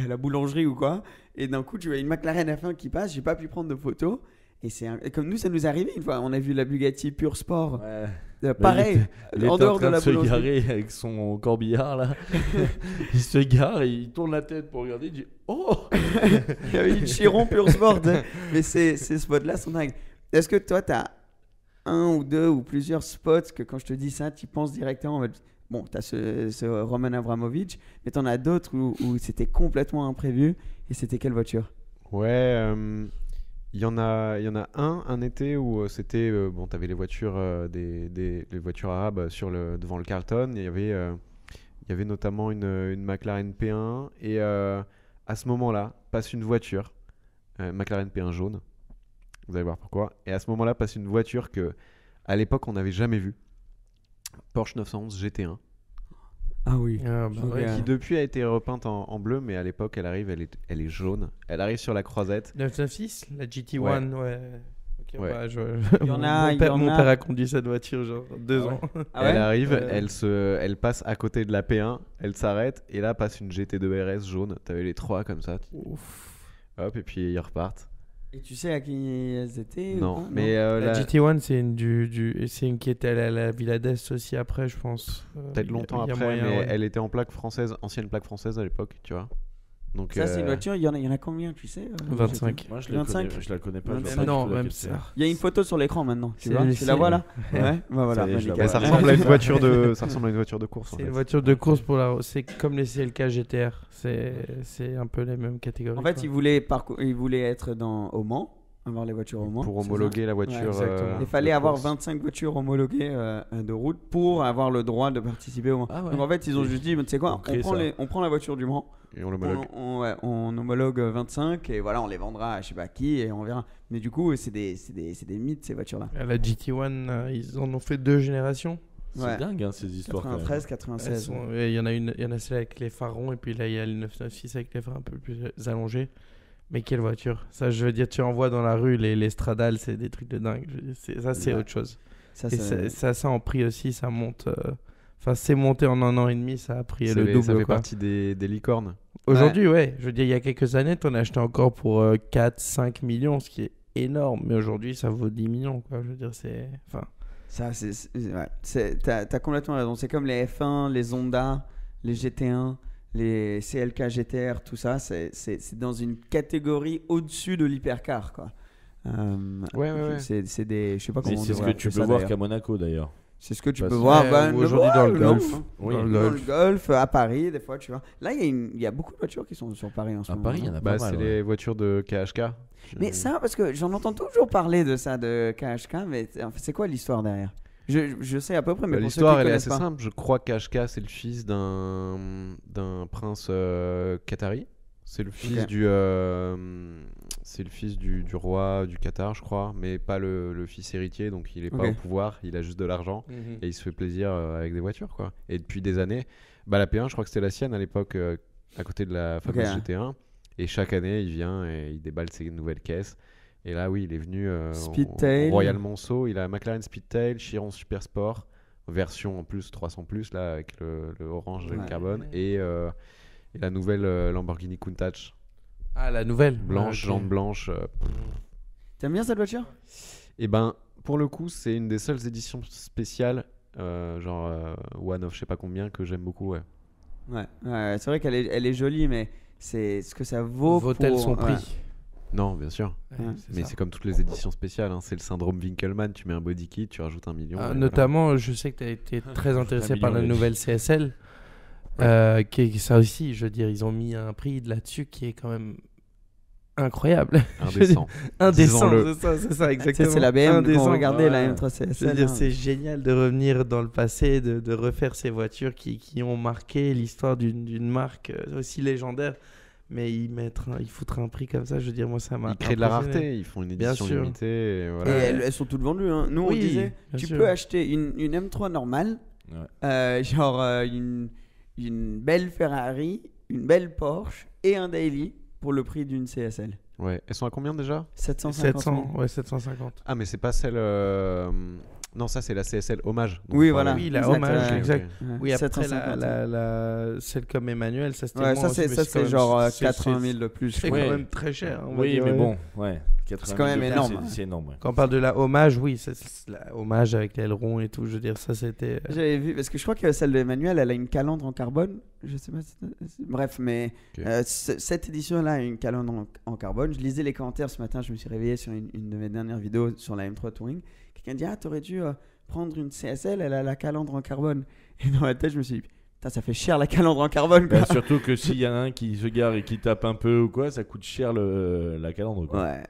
Speaker 2: à la boulangerie ou quoi, et d'un coup, tu vois une McLaren F1 qui passe, j'ai pas pu prendre de photos. Et comme nous, ça nous est arrivé une fois. On a vu la Bugatti Pure Sport.
Speaker 3: Ouais.
Speaker 2: Pareil,
Speaker 3: Il est
Speaker 2: en dehors de
Speaker 3: train
Speaker 2: la
Speaker 3: se
Speaker 2: boulangerie.
Speaker 3: garer avec son corbillard là. Il se gare et il tourne la tête pour regarder. Il dit oh.
Speaker 2: Il y avait une Chiron Pure Sport. Hein. Mais ces spots-là sont dingues. Est-ce que toi, tu as un ou deux ou plusieurs spots que quand je te dis ça, tu penses directement en mode, bon, tu as ce Roman Abramovich, mais tu en as d'autres où c'était complètement imprévu. Et c'était quelle voiture?
Speaker 1: Ouais, il y en a un été où c'était bon, t'avais les voitures les voitures arabes devant le Carlton. Il y avait notamment une McLaren P1 et à ce moment-là passe une voiture, McLaren P1 jaune. Vous allez voir pourquoi. Et à ce moment-là passe une voiture que à l'époque on n'avait jamais vue. Porsche 911 GT1.
Speaker 2: Ah oui.
Speaker 4: Ah, bah ouais.
Speaker 1: Qui depuis a été repeinte en bleu, mais à l'époque elle arrive, elle est jaune. Elle arrive sur la croisette.
Speaker 4: 996, la GT1, ouais. Ok,
Speaker 1: Ouais.
Speaker 4: bah,
Speaker 2: Il y en a,
Speaker 4: mon père a conduit cette voiture, genre 2 ans.
Speaker 2: Ah ouais.
Speaker 1: Elle arrive,
Speaker 4: Ouais.
Speaker 1: elle passe à côté de la P1, elle s'arrête et là passe une GT2 RS jaune. T'avais les trois comme ça.
Speaker 4: Ouf.
Speaker 1: Hop, et puis ils repartent.
Speaker 2: Et tu sais à qui elles étaient?
Speaker 1: Non,
Speaker 2: ou pas
Speaker 1: mais
Speaker 4: La GT1, c'est une qui était à la Villa d'Est aussi après, je pense.
Speaker 1: peut-être longtemps
Speaker 4: il y a
Speaker 1: après,
Speaker 4: moyen,
Speaker 1: mais
Speaker 4: ouais.
Speaker 1: elle était en plaque française, ancienne plaque française à l'époque, tu vois. Donc
Speaker 2: Ça, c'est une voiture, il y en a combien, tu sais
Speaker 4: 25.
Speaker 3: Moi je
Speaker 2: 25.
Speaker 3: la connais pas. je vois
Speaker 2: 25.
Speaker 3: pas du
Speaker 4: Non,
Speaker 3: tout
Speaker 4: même
Speaker 3: laquelle c'est.
Speaker 4: ça.
Speaker 2: Il y a une photo sur l'écran maintenant, tu
Speaker 4: C'est
Speaker 2: vois?
Speaker 4: le
Speaker 2: Tu la vois là?
Speaker 3: Ouais.
Speaker 2: Ouais, bah voilà.
Speaker 3: Ça y est, je la
Speaker 2: nickel.
Speaker 3: vois.
Speaker 1: ça ressemble à une voiture de course. En
Speaker 4: C'est
Speaker 1: fait.
Speaker 4: une voiture de course c'est comme les CLK GTR. C'est un peu les mêmes catégories.
Speaker 2: En fait,
Speaker 4: quoi.
Speaker 2: il voulait être au Mans, avoir les voitures au Mans.
Speaker 1: Pour
Speaker 2: c'est
Speaker 1: homologuer la voiture.
Speaker 2: Ouais,
Speaker 4: exactement.
Speaker 2: Il fallait
Speaker 1: de
Speaker 2: avoir
Speaker 1: course.
Speaker 2: 25 voitures homologuées de route pour avoir le droit de participer au Mans.
Speaker 3: Ah ouais.
Speaker 2: Donc en fait, ils ont juste dit, tu sais quoi,
Speaker 3: Ils ont créé ça.
Speaker 2: on prend la voiture du Mans,
Speaker 1: Et on l'homologue.
Speaker 2: on homologue 25 et voilà, on les vendra à je sais pas qui et on verra. Mais du coup, c'est des mythes ces voitures-là.
Speaker 4: La GT1, ils en ont fait 2 générations.
Speaker 3: C'est
Speaker 2: Ouais.
Speaker 3: dingue hein, ces histoires. quand même.
Speaker 2: 93,
Speaker 4: Elles
Speaker 2: 96.
Speaker 4: sont- Il y en a celle avec les phares ronds et puis là il y a le 996 avec les phares un peu plus allongés. Mais quelle voiture! Ça, je veux dire, tu en vois dans la rue, les Stradales, c'est des trucs de dingue. C'est
Speaker 2: Ouais.
Speaker 4: autre chose.
Speaker 2: Ça,
Speaker 4: Et
Speaker 2: c'est-
Speaker 4: ça en prix aussi, ça monte. Enfin, c'est monté en 1 an et demi, ça a pris le double.
Speaker 1: Ça fait
Speaker 4: quoi.
Speaker 1: partie des licornes.
Speaker 4: Aujourd'hui, ouais. Je veux dire, il y a quelques années, tu en as acheté encore pour 4-5 millions, ce qui est énorme. Mais aujourd'hui, ça vaut 10 millions, quoi. Je veux dire, c'est. Enfin.
Speaker 2: Ça, t'as complètement raison. C'est comme les F1, les Honda, les GT1, les CLK GTR, tout ça. C'est dans une catégorie au-dessus de l'hypercar, quoi.
Speaker 1: Ouais.
Speaker 2: C'est des, je sais pas
Speaker 3: Mais
Speaker 2: comment on
Speaker 3: c'est ce que
Speaker 2: devrait
Speaker 3: tu
Speaker 2: appeler
Speaker 3: peux
Speaker 2: ça,
Speaker 3: voir
Speaker 2: d'ailleurs.
Speaker 3: qu'à Monaco d'ailleurs.
Speaker 2: C'est ce que tu
Speaker 3: Parce-
Speaker 2: peux voir.
Speaker 4: Ouais,
Speaker 2: Bah,
Speaker 4: ou aujourd'hui dans le
Speaker 2: non,
Speaker 4: golf.
Speaker 2: hein.
Speaker 3: Oui.
Speaker 4: Dans le
Speaker 2: Dans le
Speaker 4: golf.
Speaker 2: golf, à Paris, des fois, tu vois. Là, il y a beaucoup de voitures qui sont sur Paris en ce
Speaker 3: À
Speaker 2: moment.
Speaker 3: Paris, il y en a
Speaker 1: Bah,
Speaker 3: pas mal.
Speaker 1: c'est
Speaker 3: ouais.
Speaker 1: les voitures de KHK.
Speaker 2: Mais ça, parce que j'en entends toujours parler de ça, de KHK, mais en fait, c'est quoi l'histoire derrière? Je sais à peu près, mais
Speaker 1: Bah,
Speaker 2: pour ceux
Speaker 1: l'histoire
Speaker 2: qui
Speaker 1: elle est
Speaker 2: connaissent
Speaker 1: assez
Speaker 2: pas.
Speaker 1: simple. Je crois que KHK c'est le fils d'un prince qatari. C'est le fils
Speaker 2: Ok.
Speaker 1: c'est le fils du roi du Qatar, je crois, mais pas le fils héritier, donc il est pas
Speaker 2: Ok.
Speaker 1: au pouvoir, il a juste de l'argent et il se fait plaisir avec des voitures, quoi. Et depuis des années, bah la P1, je crois que c'était la sienne à l'époque, à côté de la fameuse
Speaker 2: Ok.
Speaker 1: GT1. Et chaque année, il vient et il déballe ses nouvelles caisses. Et là, oui, il est venu
Speaker 2: Speedtail.
Speaker 1: au Royal Monceau. Il a McLaren Speedtail, Chiron Super Sport, version en plus 300+, là, avec le orange et le
Speaker 2: Ouais.
Speaker 1: carbone. Et la nouvelle Lamborghini Countach,
Speaker 4: Ah, la nouvelle.
Speaker 1: blanche,
Speaker 4: Ah, ok.
Speaker 1: jante blanche.
Speaker 2: T'aimes bien cette voiture?
Speaker 1: Et ben, pour le coup, c'est une des seules éditions spéciales, genre One of je sais pas combien, que j'aime beaucoup. Ouais.
Speaker 2: Ouais, c'est vrai elle est jolie, mais c'est ce que ça vaut
Speaker 4: Vaut-elle
Speaker 2: pour...
Speaker 4: son
Speaker 2: ouais.
Speaker 4: prix?
Speaker 1: Non, bien sûr.
Speaker 4: Ouais,
Speaker 2: Ouais.
Speaker 1: Mais
Speaker 4: ça.
Speaker 1: c'est comme toutes les éditions spéciales, hein. C'est le syndrome Winkelmann. Tu mets un body kit, tu rajoutes 1 million.
Speaker 4: Ah,
Speaker 1: et
Speaker 4: notamment, je sais que tu as été très intéressé
Speaker 3: Un
Speaker 4: par la
Speaker 3: million,
Speaker 4: nouvelle CSL. Ça aussi, je veux dire, ils ont mis un prix là-dessus qui est quand même incroyable.
Speaker 1: voilà. Indécent.
Speaker 4: Indécent,
Speaker 1: Disons-le.
Speaker 4: c'est ça,
Speaker 2: Tu
Speaker 4: exactement.
Speaker 2: sais, c'est la BM
Speaker 4: Indécent.
Speaker 2: qu'on regardait, la
Speaker 3: Ouais.
Speaker 2: M3
Speaker 4: Je veux
Speaker 2: CSL.
Speaker 4: dire,
Speaker 2: hein.
Speaker 4: c'est génial de revenir dans le passé, de refaire ces voitures qui ont marqué l'histoire d'une marque aussi légendaire. mais ils foutraient un prix comme ça, je veux dire, moi ça m'a
Speaker 1: Ils créent de la
Speaker 4: impressionné.
Speaker 1: rareté, ils font une
Speaker 4: Bien
Speaker 1: édition
Speaker 4: sûr.
Speaker 1: limitée. Et
Speaker 2: Et
Speaker 1: voilà.
Speaker 2: elles sont toutes vendues. Hein. Nous, on
Speaker 4: Oui,
Speaker 2: disait,
Speaker 4: bien
Speaker 2: tu
Speaker 4: sûr.
Speaker 2: peux acheter une M3 normale, genre une belle Ferrari, une belle Porsche et un Daily pour le prix d'une CSL.
Speaker 1: Ouais. Elles sont à combien déjà?
Speaker 2: 750 000.
Speaker 4: 700, ouais, 750.
Speaker 1: Ah, mais c'est pas celle. Non, ça c'est la CSL hommage. dont
Speaker 2: Oui,
Speaker 1: on
Speaker 2: voilà.
Speaker 1: parlait.
Speaker 4: Oui, la
Speaker 2: Exact,
Speaker 4: hommage,
Speaker 2: ouais.
Speaker 4: exact.
Speaker 2: Ouais,
Speaker 4: Oui, après
Speaker 2: 750
Speaker 4: celle comme Emmanuel, ça c'était
Speaker 2: Ouais,
Speaker 4: moins,
Speaker 2: ça
Speaker 4: mais
Speaker 2: c'est
Speaker 4: quand même-
Speaker 2: genre
Speaker 4: c'est-
Speaker 2: 80
Speaker 4: c'est-
Speaker 2: 000 de plus.
Speaker 4: C'est
Speaker 2: je crois.
Speaker 3: Ouais.
Speaker 4: quand même très cher. on va
Speaker 3: Oui,
Speaker 4: dire,
Speaker 3: mais
Speaker 4: ouais.
Speaker 3: bon, ouais. 80
Speaker 2: C'est quand même
Speaker 3: 000 de
Speaker 2: énorme,
Speaker 3: plus,
Speaker 2: hein.
Speaker 3: C'est énorme, ouais.
Speaker 4: Quand on parle de la hommage, oui, c'est la hommage avec l'aileron et tout, je veux dire, ça c'était.
Speaker 2: J'avais vu, parce que je crois que celle d'Emmanuel, elle a une calandre en carbone. Je sais pas bref, mais
Speaker 1: Ok.
Speaker 2: cette édition-là a une calandre en carbone. Je lisais les commentaires ce matin, je me suis réveillé sur une de mes dernières vidéos sur la M3 Touring. Quelqu'un dit: ah, t'aurais dû prendre une CSL, elle a la calandre en carbone. Et dans ma tête, je me suis dit: putain, ça fait cher la calandre en carbone, quoi.
Speaker 3: Bah, surtout que s'il y en a un qui se gare et qui tape un peu ou quoi, ça coûte cher la calandre. Quoi.
Speaker 2: Ouais.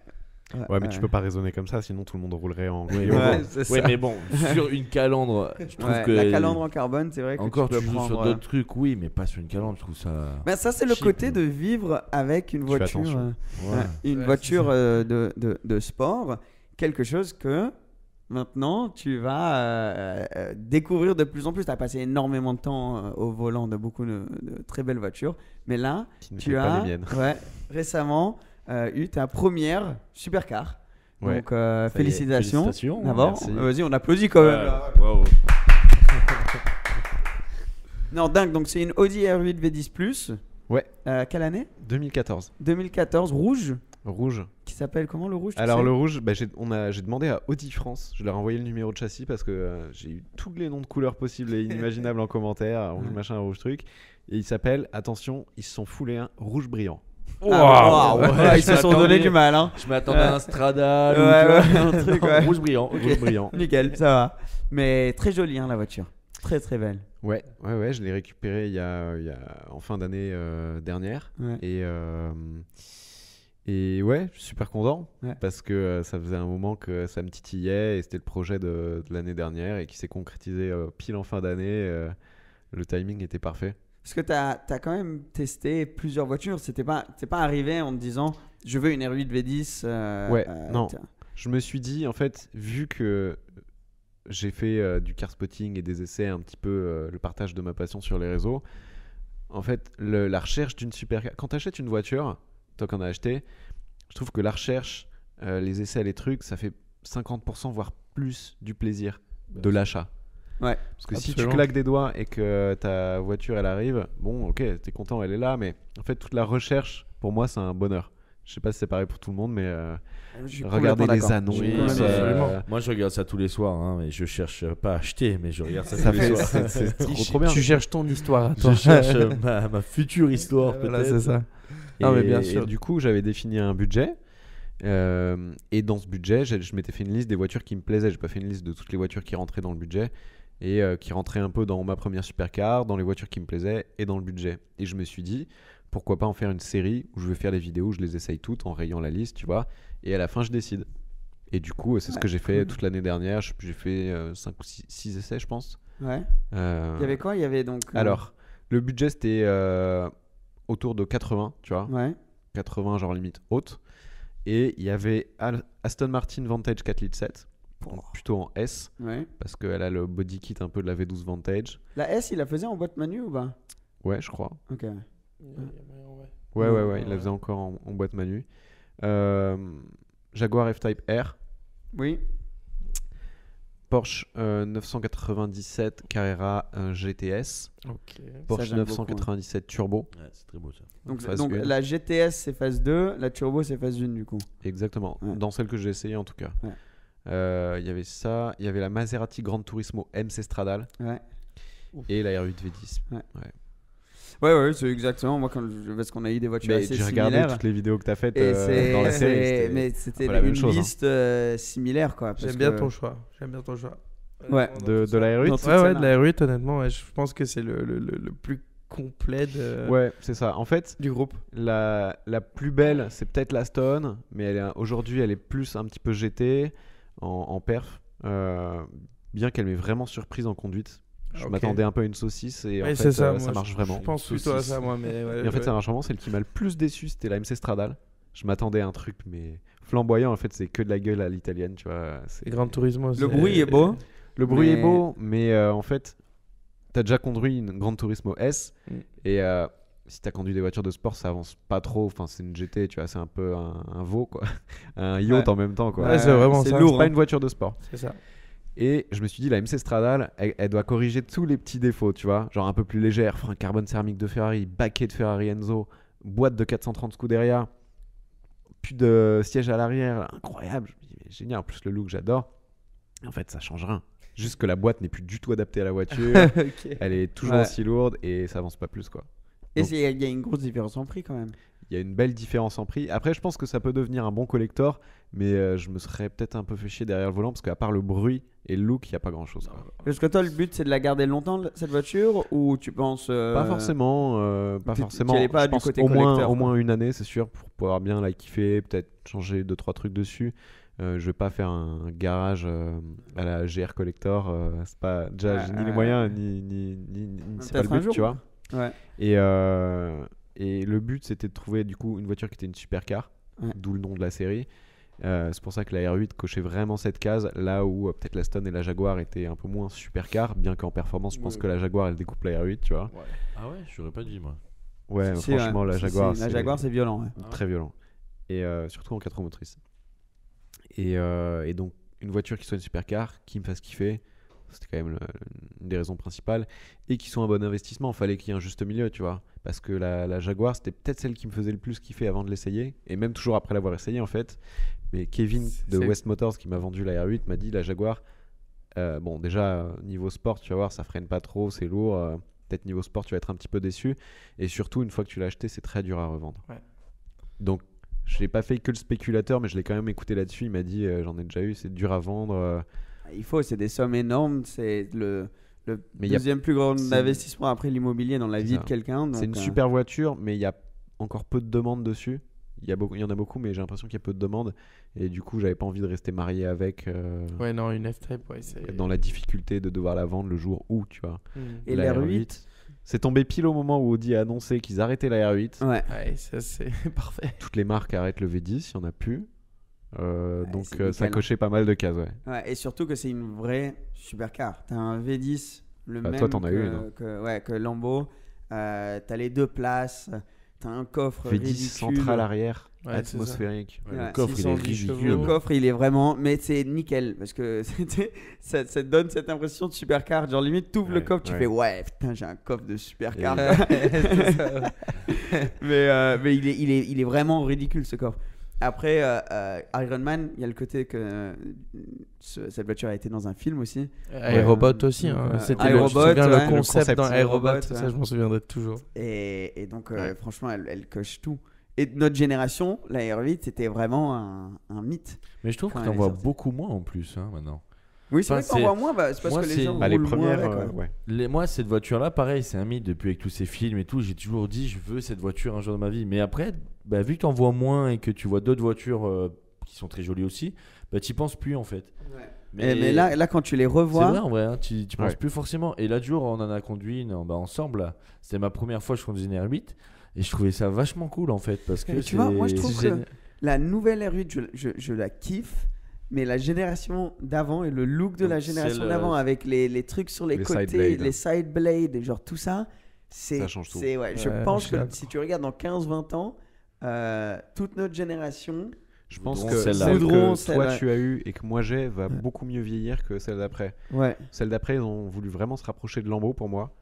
Speaker 1: Ouais, mais tu peux pas raisonner comme ça, sinon tout le monde roulerait en
Speaker 3: Oui,
Speaker 1: Clio.
Speaker 2: Ouais,
Speaker 3: bon.
Speaker 2: c'est
Speaker 3: Ouais,
Speaker 2: ça.
Speaker 3: mais bon, sur une calandre, je trouve
Speaker 2: Ouais,
Speaker 3: que.
Speaker 2: la calandre en carbone, c'est vrai que
Speaker 3: Encore,
Speaker 2: tu
Speaker 3: tu
Speaker 2: peux
Speaker 3: joues
Speaker 2: prendre.
Speaker 3: sur d'autres trucs, oui, mais pas sur une calandre, je trouve ça.
Speaker 2: Ben, ça, c'est le
Speaker 3: cheap.
Speaker 2: côté de vivre avec une
Speaker 1: Tu fais
Speaker 2: voiture.
Speaker 1: attention.
Speaker 3: Ouais.
Speaker 2: Une
Speaker 4: Ouais,
Speaker 2: voiture de sport, quelque chose que maintenant tu vas découvrir de plus en plus. Tu as passé énormément de temps au volant de beaucoup de très belles voitures, mais là,
Speaker 1: Qui ne
Speaker 2: tu
Speaker 1: fait pas
Speaker 2: as
Speaker 1: les miennes.
Speaker 2: récemment eu ta première supercar.
Speaker 1: Ouais.
Speaker 2: Donc
Speaker 3: Ça y est,
Speaker 2: félicitations.
Speaker 3: félicitations,
Speaker 2: D'abord,
Speaker 3: merci.
Speaker 2: vas-y, on applaudit quand même.
Speaker 3: Ouais, wow.
Speaker 2: Non, dingue. Donc c'est une Audi R8 V10 Plus.
Speaker 1: Ouais.
Speaker 2: Quelle année?
Speaker 1: 2014.
Speaker 2: 2014, rouge.
Speaker 1: Rouge.
Speaker 2: Qui s'appelle comment le rouge? tu
Speaker 1: Alors
Speaker 2: sais
Speaker 1: le rouge, bah, j'ai demandé à Audi France, je leur ai envoyé le numéro de châssis parce que j'ai eu tous les noms de couleurs possibles et inimaginables en commentaire, rouge machin, rouge truc. Et il s'appelle, attention, ils se sont foulés un rouge brillant.
Speaker 2: Ah,
Speaker 3: Waouh,
Speaker 2: ouais,
Speaker 3: ouais,
Speaker 2: ils se
Speaker 3: je
Speaker 2: sont donné
Speaker 3: m'attendais-
Speaker 2: du mal, hein.
Speaker 3: Je m'attendais à un Stradal
Speaker 2: Ouais,
Speaker 3: ou tu vois,
Speaker 2: un truc,
Speaker 3: non,
Speaker 2: ouais.
Speaker 3: rouge brillant.
Speaker 1: Rouge brillant.
Speaker 2: Nickel, ça va. Mais très jolie, hein, la voiture. Très très belle.
Speaker 1: Ouais, je l'ai récupéré il y a en fin d'année dernière.
Speaker 2: Ouais.
Speaker 1: Et ouais, je suis super content
Speaker 2: Ouais.
Speaker 1: parce que ça faisait un moment que ça me titillait et c'était le projet de l'année dernière et qui s'est concrétisé pile en fin d'année. Le timing était parfait.
Speaker 2: Parce que t'as quand même testé plusieurs voitures. T'es pas arrivé en te disant je veux une R8 V10.
Speaker 1: Ouais, non. Je me suis dit, en fait, vu que j'ai fait du car spotting et des essais, un petit peu le partage de ma passion sur les réseaux, en fait, la recherche d'une supercar. Quand tu achètes une voiture, toi qui en as acheté, je trouve que la recherche, les essais, les trucs, ça fait 50% voire plus du plaisir de l'achat.
Speaker 2: Ouais.
Speaker 1: Parce que si
Speaker 4: Absolument.
Speaker 1: tu claques des doigts et que ta voiture elle arrive, bon, ok, t'es content, elle est là, mais en fait, toute la recherche, pour moi, c'est un bonheur. Je sais pas si c'est pareil pour tout le monde, mais
Speaker 2: Je suis
Speaker 1: regardez
Speaker 2: complètement
Speaker 1: les
Speaker 2: d'accord.
Speaker 1: annonces.
Speaker 3: Oui,
Speaker 4: absolument.
Speaker 3: Moi, je regarde ça tous les soirs, hein, mais je cherche pas à acheter, mais je regarde ça,
Speaker 1: ça
Speaker 3: tous les
Speaker 1: fait,
Speaker 3: soirs.
Speaker 1: c'est trop bien.
Speaker 4: Tu cherches ton histoire à toi.
Speaker 3: Je cherche ma future histoire, peut-être.
Speaker 4: Voilà, c'est ça.
Speaker 1: Et,
Speaker 4: Non, mais bien
Speaker 1: et
Speaker 4: sûr.
Speaker 1: du coup, j'avais défini un budget. Et dans ce budget, je m'étais fait une liste des voitures qui me plaisaient. J'ai pas fait une liste de toutes les voitures qui rentraient dans le budget et qui rentraient un peu dans ma première supercar, dans les voitures qui me plaisaient et dans le budget. Et je me suis dit, pourquoi pas en faire une série où je vais faire des vidéos où je les essaye toutes en rayant la liste, tu vois. Et à la fin, je décide. Et du coup, c'est ce que j'ai fait toute l'année dernière. J'ai fait 5 ou 6 essais, je pense.
Speaker 2: Ouais.
Speaker 1: Euh,
Speaker 2: Il y avait quoi? Il y avait donc.
Speaker 1: Alors, le budget, c'était autour de 80, tu vois.
Speaker 2: Ouais.
Speaker 1: 80 genre limite haute. Et il y avait Aston Martin Vantage 4 litres 7, donc plutôt en S,
Speaker 2: Ouais.
Speaker 1: parce qu'elle a le body kit un peu de la V12 Vantage.
Speaker 2: La S, il la faisait en boîte manu ou pas?
Speaker 1: Ouais, je crois.
Speaker 2: Ok.
Speaker 1: Ouais, il la faisait encore en boîte manu. Jaguar F-Type R,
Speaker 2: Oui.
Speaker 1: Porsche 997 Carrera GTS,
Speaker 4: Ok.
Speaker 1: Porsche
Speaker 2: j'aime beaucoup,
Speaker 1: 997 Turbo.
Speaker 3: Ouais, c'est très beau ça.
Speaker 2: Donc,
Speaker 1: phase
Speaker 2: donc
Speaker 1: 1.
Speaker 2: la GTS c'est phase 2, la Turbo c'est phase 1 du coup.
Speaker 1: Exactement,
Speaker 2: Ouais.
Speaker 1: dans celle que j'ai essayé en tout cas.
Speaker 2: Ouais.
Speaker 1: Il y avait ça, il y avait la Maserati Gran Turismo MC Stradale
Speaker 2: Ouais.
Speaker 1: et la R8 V10.
Speaker 2: Ouais, c'est exactement. Moi, parce qu'on a eu des voitures
Speaker 1: Mais
Speaker 2: assez
Speaker 1: j'ai regardé
Speaker 2: similaires.
Speaker 1: toutes les vidéos que tu as faites
Speaker 2: Et
Speaker 1: dans la série.
Speaker 2: mais c'était
Speaker 1: un peu la même
Speaker 2: une
Speaker 1: chose, hein.
Speaker 2: liste similaire quoi. parce
Speaker 4: J'aime bien
Speaker 2: que-
Speaker 4: ton choix. J'aime bien ton choix.
Speaker 2: Ouais.
Speaker 1: De la R8.
Speaker 2: Dans
Speaker 4: Ouais,
Speaker 2: toute
Speaker 4: ouais,
Speaker 2: celle-là.
Speaker 4: de la R8, honnêtement, ouais, je pense que c'est le plus complet
Speaker 1: Ouais, c'est ça. En fait,
Speaker 4: du groupe.
Speaker 1: la plus belle, c'est peut-être la Stone, mais aujourd'hui, elle est plus un petit peu GT en perf. Bien qu'elle m'ait vraiment surprise en conduite. Je
Speaker 4: Ok.
Speaker 1: m'attendais un peu à une saucisse et en
Speaker 4: Ouais,
Speaker 1: fait
Speaker 4: c'est ça,
Speaker 1: ça
Speaker 4: moi,
Speaker 1: marche
Speaker 4: je
Speaker 1: vraiment.
Speaker 4: pense plutôt à ça, moi. Mais ouais,
Speaker 1: Et en fait
Speaker 4: ouais.
Speaker 1: ça marche vraiment, celle qui m'a le plus déçu c'était la MC Stradale. Je m'attendais à un truc mais flamboyant, en fait c'est que de la gueule à l'italienne, tu vois.
Speaker 4: Et Gran Turismo,
Speaker 2: Le bruit est beau.
Speaker 1: Le bruit
Speaker 2: Mais-
Speaker 1: est beau, mais en fait t'as déjà conduit une Gran Turismo S
Speaker 4: Mm.
Speaker 1: et si t'as conduit des voitures de sport ça avance pas trop, enfin c'est une GT, tu vois, c'est un peu un veau quoi. Un yacht
Speaker 2: Ouais.
Speaker 1: en même temps quoi.
Speaker 4: Ouais, c'est vraiment
Speaker 2: c'est
Speaker 4: ça.
Speaker 2: lourd.
Speaker 1: C'est pas
Speaker 2: hein.
Speaker 1: une voiture de sport.
Speaker 4: C'est ça.
Speaker 1: Et je me suis dit, la MC Stradale, elle doit corriger tous les petits défauts, tu vois. Genre un peu plus légère, frein carbone céramique de Ferrari, baquet de Ferrari Enzo, boîte de 430 Scuderia, plus de siège à l'arrière, incroyable. Je me dis, mais génial, en plus le look, j'adore. Et en fait, ça change rien. Juste que la boîte n'est plus du tout adaptée à la voiture,
Speaker 4: Ok.
Speaker 1: elle est toujours
Speaker 2: Ouais.
Speaker 1: aussi lourde et ça avance pas plus, quoi.
Speaker 2: Et
Speaker 1: Donc-
Speaker 2: il y a une grosse différence en prix quand même.
Speaker 1: Il y a une belle différence en prix. Après, je pense que ça peut devenir un bon collector, mais je me serais peut-être un peu fait chier derrière le volant parce qu'à part le bruit et le look, il n'y a pas grand chose.
Speaker 2: Parce que toi, le but, c'est de la garder longtemps, cette voiture, ou tu penses.
Speaker 1: Pas forcément, pas
Speaker 2: t'y-
Speaker 1: forcément.
Speaker 2: t'y allais pas
Speaker 1: Je
Speaker 2: du
Speaker 1: pense
Speaker 2: côté
Speaker 1: au moins,
Speaker 2: collecteur,
Speaker 1: au
Speaker 2: quoi.
Speaker 1: moins une année, c'est sûr, pour pouvoir bien la kiffer, peut-être changer 2-3 trucs dessus. Je vais pas faire un garage à la GR Collector. C'est pas déjà j'ai ni les moyens ni c'est pas
Speaker 2: Peut-être
Speaker 1: le
Speaker 2: un
Speaker 1: but,
Speaker 2: jour.
Speaker 1: tu vois.
Speaker 2: Ouais.
Speaker 1: Et le but c'était de trouver du coup une voiture qui était une supercar,
Speaker 2: Ouais.
Speaker 1: d'où le nom de la série. C'est pour ça que la R8 cochait vraiment cette case, là où peut-être la Stone et la Jaguar étaient un peu moins supercar, bien qu'en performance, je pense
Speaker 3: Ouais.
Speaker 1: que la Jaguar elle découpe la R8, tu vois.
Speaker 3: Ah ouais, j'aurais pas dit moi.
Speaker 1: Ouais,
Speaker 2: Si,
Speaker 1: franchement,
Speaker 2: ouais.
Speaker 1: la
Speaker 2: Si,
Speaker 1: Jaguar,
Speaker 2: si, la Jaguar, c'est violent. Ouais.
Speaker 1: très violent. Et surtout en 4 roues motrices. Et donc, une voiture qui soit une supercar, qui me fasse kiffer, c'était quand même une des raisons principales. Et qui soit un bon investissement, fallait qu'il y ait un juste milieu, tu vois. Parce que la Jaguar, c'était peut-être celle qui me faisait le plus kiffer avant de l'essayer. Et même toujours après l'avoir essayé, en fait. Mais Kevin de
Speaker 4: C'est-
Speaker 1: West Motors, qui m'a vendu la R8, m'a dit la Jaguar, bon, déjà, niveau sport, tu vas voir, ça freine pas trop, c'est lourd. Peut-être niveau sport, tu vas être un petit peu déçu. Et surtout, une fois que tu l'as acheté, c'est très dur à revendre.
Speaker 4: Ouais.
Speaker 1: Donc, je l'ai pas fait que le spéculateur, mais je l'ai quand même écouté là-dessus. Il m'a dit, j'en ai déjà eu, c'est dur à vendre.
Speaker 2: Il faut, c'est des sommes énormes. C'est le
Speaker 1: Mais il y a-
Speaker 2: deuxième plus grand
Speaker 1: c'est-
Speaker 2: investissement après l'immobilier dans la
Speaker 1: C'est
Speaker 2: vie
Speaker 1: ça.
Speaker 2: de quelqu'un.
Speaker 1: C'est une
Speaker 2: donc,
Speaker 1: super voiture, mais il y a encore peu de demandes dessus. Il y en a beaucoup, mais j'ai l'impression qu'il y a peu de demandes. Et du coup, j'avais pas envie de rester marié avec
Speaker 4: Ouais, non, une F-Type, ouais, c'est.
Speaker 1: dans la difficulté de devoir la vendre le jour où, tu vois.
Speaker 4: Mm.
Speaker 2: Et
Speaker 1: La
Speaker 2: l'R8,
Speaker 1: C'est tombé pile au moment où Audi a annoncé qu'ils arrêtaient la R8.
Speaker 2: ouais.
Speaker 4: Ouais, ça c'est parfait.
Speaker 1: Toutes les marques arrêtent le V10, il n'y en a plus. Donc
Speaker 2: c'est
Speaker 1: ça
Speaker 2: nickel.
Speaker 1: cochait pas mal de cases, ouais.
Speaker 2: Ouais, et surtout que c'est une vraie supercar. T'as un V10, le
Speaker 1: Bah,
Speaker 2: même
Speaker 1: toi, t'en as
Speaker 2: que,
Speaker 1: eu une, hein.
Speaker 2: que Lambo. T'as les deux places. T'as un coffre
Speaker 1: V10
Speaker 2: ridicule.
Speaker 1: central arrière,
Speaker 4: Ouais, c'est ça.
Speaker 1: atmosphérique.
Speaker 3: Ouais,
Speaker 2: Ouais,
Speaker 3: le coffre, il est
Speaker 4: 610 chevaux.
Speaker 3: ridicule.
Speaker 2: Le coffre, il est vraiment. Mais c'est nickel parce que ça te donne cette impression de supercar. Genre, limite, t'ouvres le
Speaker 1: Ouais,
Speaker 2: coffre, tu
Speaker 1: ouais.
Speaker 2: fais ouais, putain, j'ai un coffre de supercar.
Speaker 1: Et-
Speaker 4: C'est ça, ouais.
Speaker 2: mais il est vraiment ridicule ce coffre. Après, Iron Man, il y a le côté que cette voiture a été dans un film aussi.
Speaker 4: Aérobot aussi. Hein.
Speaker 2: Ouais.
Speaker 4: C'était
Speaker 2: Aérobot,
Speaker 4: je me souviens,
Speaker 2: ouais.
Speaker 4: le concept
Speaker 1: Le
Speaker 4: dans
Speaker 1: concept.
Speaker 4: Aérobot.
Speaker 2: Aérobot,
Speaker 4: Ça,
Speaker 2: ouais.
Speaker 4: je m'en souviendrai toujours.
Speaker 2: Et donc,
Speaker 1: Ouais.
Speaker 2: franchement, elle coche tout. Et de notre génération, la R8, c'était vraiment un mythe.
Speaker 3: Mais je trouve
Speaker 2: Quand
Speaker 3: que
Speaker 2: elle
Speaker 3: t'en
Speaker 2: est
Speaker 3: vois
Speaker 2: sortie.
Speaker 3: beaucoup moins en plus maintenant.
Speaker 2: Oui, c'est
Speaker 3: Enfin,
Speaker 2: vrai qu'on voit moins. C'est parce
Speaker 3: moi,
Speaker 2: que les
Speaker 3: c'est-
Speaker 2: gens
Speaker 1: Bah, les
Speaker 2: roulent
Speaker 1: premières,
Speaker 2: moins avec, ouais.
Speaker 1: ouais.
Speaker 3: Moi, cette voiture-là, pareil, c'est un mythe depuis avec tous ces films et tout. J'ai toujours dit, je veux cette voiture un jour de ma vie. Mais après, bah, vu que t'en vois moins et que tu vois d'autres voitures qui sont très jolies aussi, bah, t'y penses plus en fait.
Speaker 2: Mais là, quand tu les
Speaker 3: c'est
Speaker 2: revois,
Speaker 3: vrai en vrai, hein, tu penses
Speaker 1: Ouais.
Speaker 3: plus forcément. Et l'autre jour, on en a conduit une ensemble. Là. C'était ma première fois que je conduisais une R8 et je trouvais ça vachement cool en fait. Parce que
Speaker 2: Et tu vois, moi, je
Speaker 3: c'est
Speaker 2: trouve que la nouvelle R8, je la kiffe. Mais la génération d'avant et le look de
Speaker 3: Donc,
Speaker 2: la
Speaker 3: c'est
Speaker 2: génération
Speaker 3: le-
Speaker 2: d'avant avec les trucs sur les
Speaker 1: Les
Speaker 2: côtés,
Speaker 1: side blades.
Speaker 2: les side blades et genre tout ça,
Speaker 1: Ça change tout.
Speaker 2: ouais, je
Speaker 4: Ouais,
Speaker 2: pense
Speaker 4: je suis
Speaker 2: que
Speaker 4: d'accord.
Speaker 2: si tu regardes dans 15-20 ans, toute notre génération,
Speaker 1: Je pense
Speaker 3: Voudront
Speaker 1: que
Speaker 3: celle-là.
Speaker 1: celle
Speaker 2: Voudront
Speaker 1: que toi
Speaker 2: celle-là.
Speaker 1: tu as eu et que moi j'ai va
Speaker 2: Ouais.
Speaker 1: beaucoup mieux vieillir que celle d'après.
Speaker 2: ouais,
Speaker 1: Celle d'après, ils ont voulu vraiment se rapprocher de Lambo pour moi,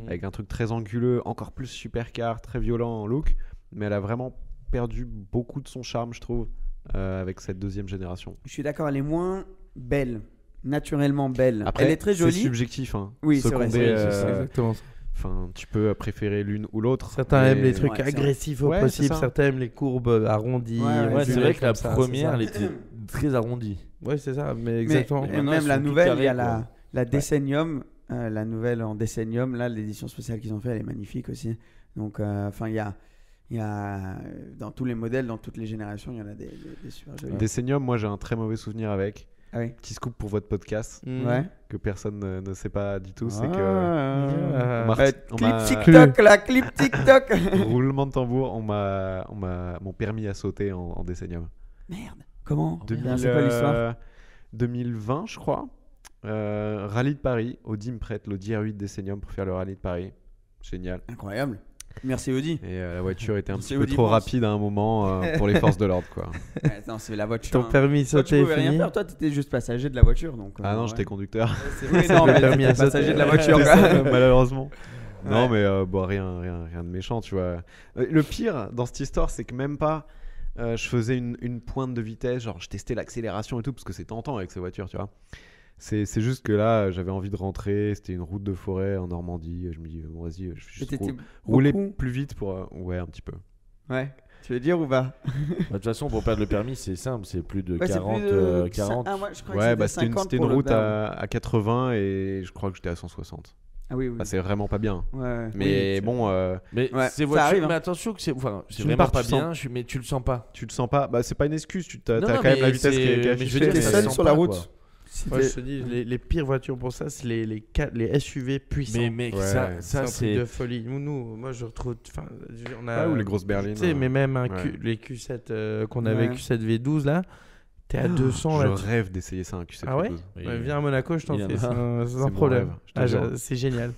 Speaker 1: avec un truc très anguleux, encore plus supercar, très violent en look, mais elle a vraiment perdu beaucoup de son charme, je trouve, avec cette deuxième génération.
Speaker 2: je suis d'accord, elle est moins belle, naturellement belle.
Speaker 1: Après,
Speaker 2: elle est très
Speaker 1: c'est
Speaker 2: jolie.
Speaker 1: subjectif. Hein.
Speaker 2: Oui, c'est vrai,
Speaker 1: Secondé,
Speaker 2: c'est
Speaker 4: C'est exactement ça.
Speaker 1: enfin, tu peux préférer l'une ou l'autre.
Speaker 4: Certains
Speaker 1: mais-
Speaker 4: aiment les trucs
Speaker 2: Ouais, c'est vrai.
Speaker 4: agressifs au
Speaker 1: Ouais,
Speaker 4: possible,
Speaker 1: c'est ça.
Speaker 4: certains aiment les courbes arrondies.
Speaker 2: Ouais, ouais,
Speaker 3: Ouais, c'est
Speaker 4: ondulées
Speaker 3: vrai que la
Speaker 4: comme ça, c'est
Speaker 3: première,
Speaker 4: ça.
Speaker 3: elle était très arrondie.
Speaker 4: Ouais, c'est ça, mais
Speaker 2: Mais
Speaker 4: exactement.
Speaker 2: et
Speaker 3: Maintenant,
Speaker 2: même
Speaker 3: elles
Speaker 2: la
Speaker 3: sont toutes
Speaker 2: nouvelle, il y a
Speaker 3: carrées, quoi.
Speaker 2: la Decennium, la nouvelle en Decennium, là, l'édition spéciale qu'ils ont fait, elle est magnifique aussi. Donc, enfin, il y a dans tous les modèles, dans toutes les générations, il y en a des super jolis.
Speaker 1: Decennium, moi j'ai un très mauvais souvenir avec.
Speaker 2: Ah oui.
Speaker 1: Petit scoop pour votre podcast
Speaker 2: Ouais.
Speaker 1: que personne ne sait pas du tout, c'est que
Speaker 2: Ah.
Speaker 1: on m'a- on
Speaker 2: Clip
Speaker 1: m'a-
Speaker 2: TikTok, là, clip TikTok.
Speaker 1: roulement de tambour, mon permis a sauté en Décenium.
Speaker 2: Merde. Comment
Speaker 1: 2000,
Speaker 2: C'est quoi l'histoire
Speaker 1: 2020, je crois. Rallye de Paris. Audi me prête l'Audi R8 Décenium pour faire le rallye de Paris. Génial.
Speaker 2: Incroyable. Merci Audi.
Speaker 1: Et la voiture était un
Speaker 2: C'est
Speaker 1: petit peu
Speaker 2: Audi
Speaker 1: trop
Speaker 2: France.
Speaker 1: rapide à un moment pour les forces de l'ordre, quoi.
Speaker 2: Non, c'est la voiture.
Speaker 4: Ton
Speaker 2: hein.
Speaker 4: permis
Speaker 2: Toi, tu
Speaker 4: sauté
Speaker 2: pouvais rien
Speaker 4: fini.
Speaker 2: faire. Toi, t'étais juste passager de la voiture, donc.
Speaker 1: Ah non,
Speaker 2: ouais.
Speaker 1: j'étais conducteur.
Speaker 2: Oui, non, mais
Speaker 4: permis à
Speaker 2: t'étais passager
Speaker 4: sauter.
Speaker 2: de la voiture.
Speaker 1: C'est
Speaker 2: quoi.
Speaker 1: ça, malheureusement. Non,
Speaker 2: Ouais.
Speaker 1: mais bon, rien de méchant, tu vois. Le pire dans cette histoire, c'est que même pas je faisais une pointe de vitesse, genre je testais l'accélération et tout, parce que c'est tentant avec ces voitures, tu vois. C'est juste que là, j'avais envie de rentrer, c'était une route de forêt en Normandie. Je me dis, bon, vas-y, je vais juste
Speaker 2: T'étais
Speaker 1: rouler
Speaker 2: beaucoup-
Speaker 1: plus vite pour. Ouais, un petit peu.
Speaker 2: Ouais. Tu veux dire ou pas
Speaker 3: Bah, de toute façon, pour perdre le permis, c'est simple, c'est plus de
Speaker 2: Ouais, c'est
Speaker 3: 40.
Speaker 2: plus de
Speaker 3: 40.
Speaker 2: Ah, moi, je crois que
Speaker 1: Ouais,
Speaker 2: c'était
Speaker 1: bah c'était
Speaker 2: 50
Speaker 1: une
Speaker 2: pour le
Speaker 1: route
Speaker 2: perdre.
Speaker 1: à 80 et je crois que j'étais à 160.
Speaker 2: Ah oui, oui.
Speaker 1: Bah, c'est vraiment pas bien.
Speaker 2: Ouais.
Speaker 1: Mais
Speaker 2: Oui,
Speaker 1: bon,
Speaker 3: Mais
Speaker 2: Ouais,
Speaker 3: ces
Speaker 2: ça
Speaker 3: voitures,
Speaker 2: arrive, hein.
Speaker 3: mais attention que c'est
Speaker 1: Sur une
Speaker 3: vraiment
Speaker 1: part,
Speaker 3: pas
Speaker 1: tu
Speaker 3: bien, mais tu le sens pas.
Speaker 1: tu le sens pas. Bah, c'est pas une excuse, t'as
Speaker 3: Non,
Speaker 1: quand
Speaker 3: non,
Speaker 1: même la
Speaker 3: mais
Speaker 1: vitesse qui
Speaker 3: c'est-
Speaker 1: est
Speaker 3: mais je veux
Speaker 1: affichée.
Speaker 3: dire,
Speaker 2: T'es
Speaker 3: ça
Speaker 2: seul
Speaker 3: sent
Speaker 2: sur la
Speaker 3: pas,
Speaker 2: route.
Speaker 3: quoi.
Speaker 2: Si
Speaker 4: Moi,
Speaker 2: t'es-
Speaker 4: je te dis, les pires voitures pour ça, c'est les SUV puissants.
Speaker 3: Mais mec,
Speaker 1: Ouais.
Speaker 3: ça
Speaker 4: C'est un truc
Speaker 3: c'est.
Speaker 4: de folie. Moi, je retrouve. Enfin, on a.
Speaker 1: Ouais, ou les grosses berlines.
Speaker 4: Tu sais, mais même
Speaker 1: Ouais.
Speaker 4: les Q7 qu'on avait,
Speaker 2: Ouais.
Speaker 4: Q7 V12 là, t'es à 200
Speaker 1: Je
Speaker 4: là.
Speaker 1: rêve d'essayer ça, un Q7
Speaker 4: Ah ouais
Speaker 1: V12.
Speaker 3: Oui.
Speaker 4: Ouais, viens à Monaco, je t'en
Speaker 3: Il y en
Speaker 4: fais,
Speaker 3: a un.
Speaker 4: sans
Speaker 1: mon
Speaker 4: problème.
Speaker 1: rêve, je te
Speaker 4: Ah,
Speaker 1: jure.
Speaker 4: c'est génial.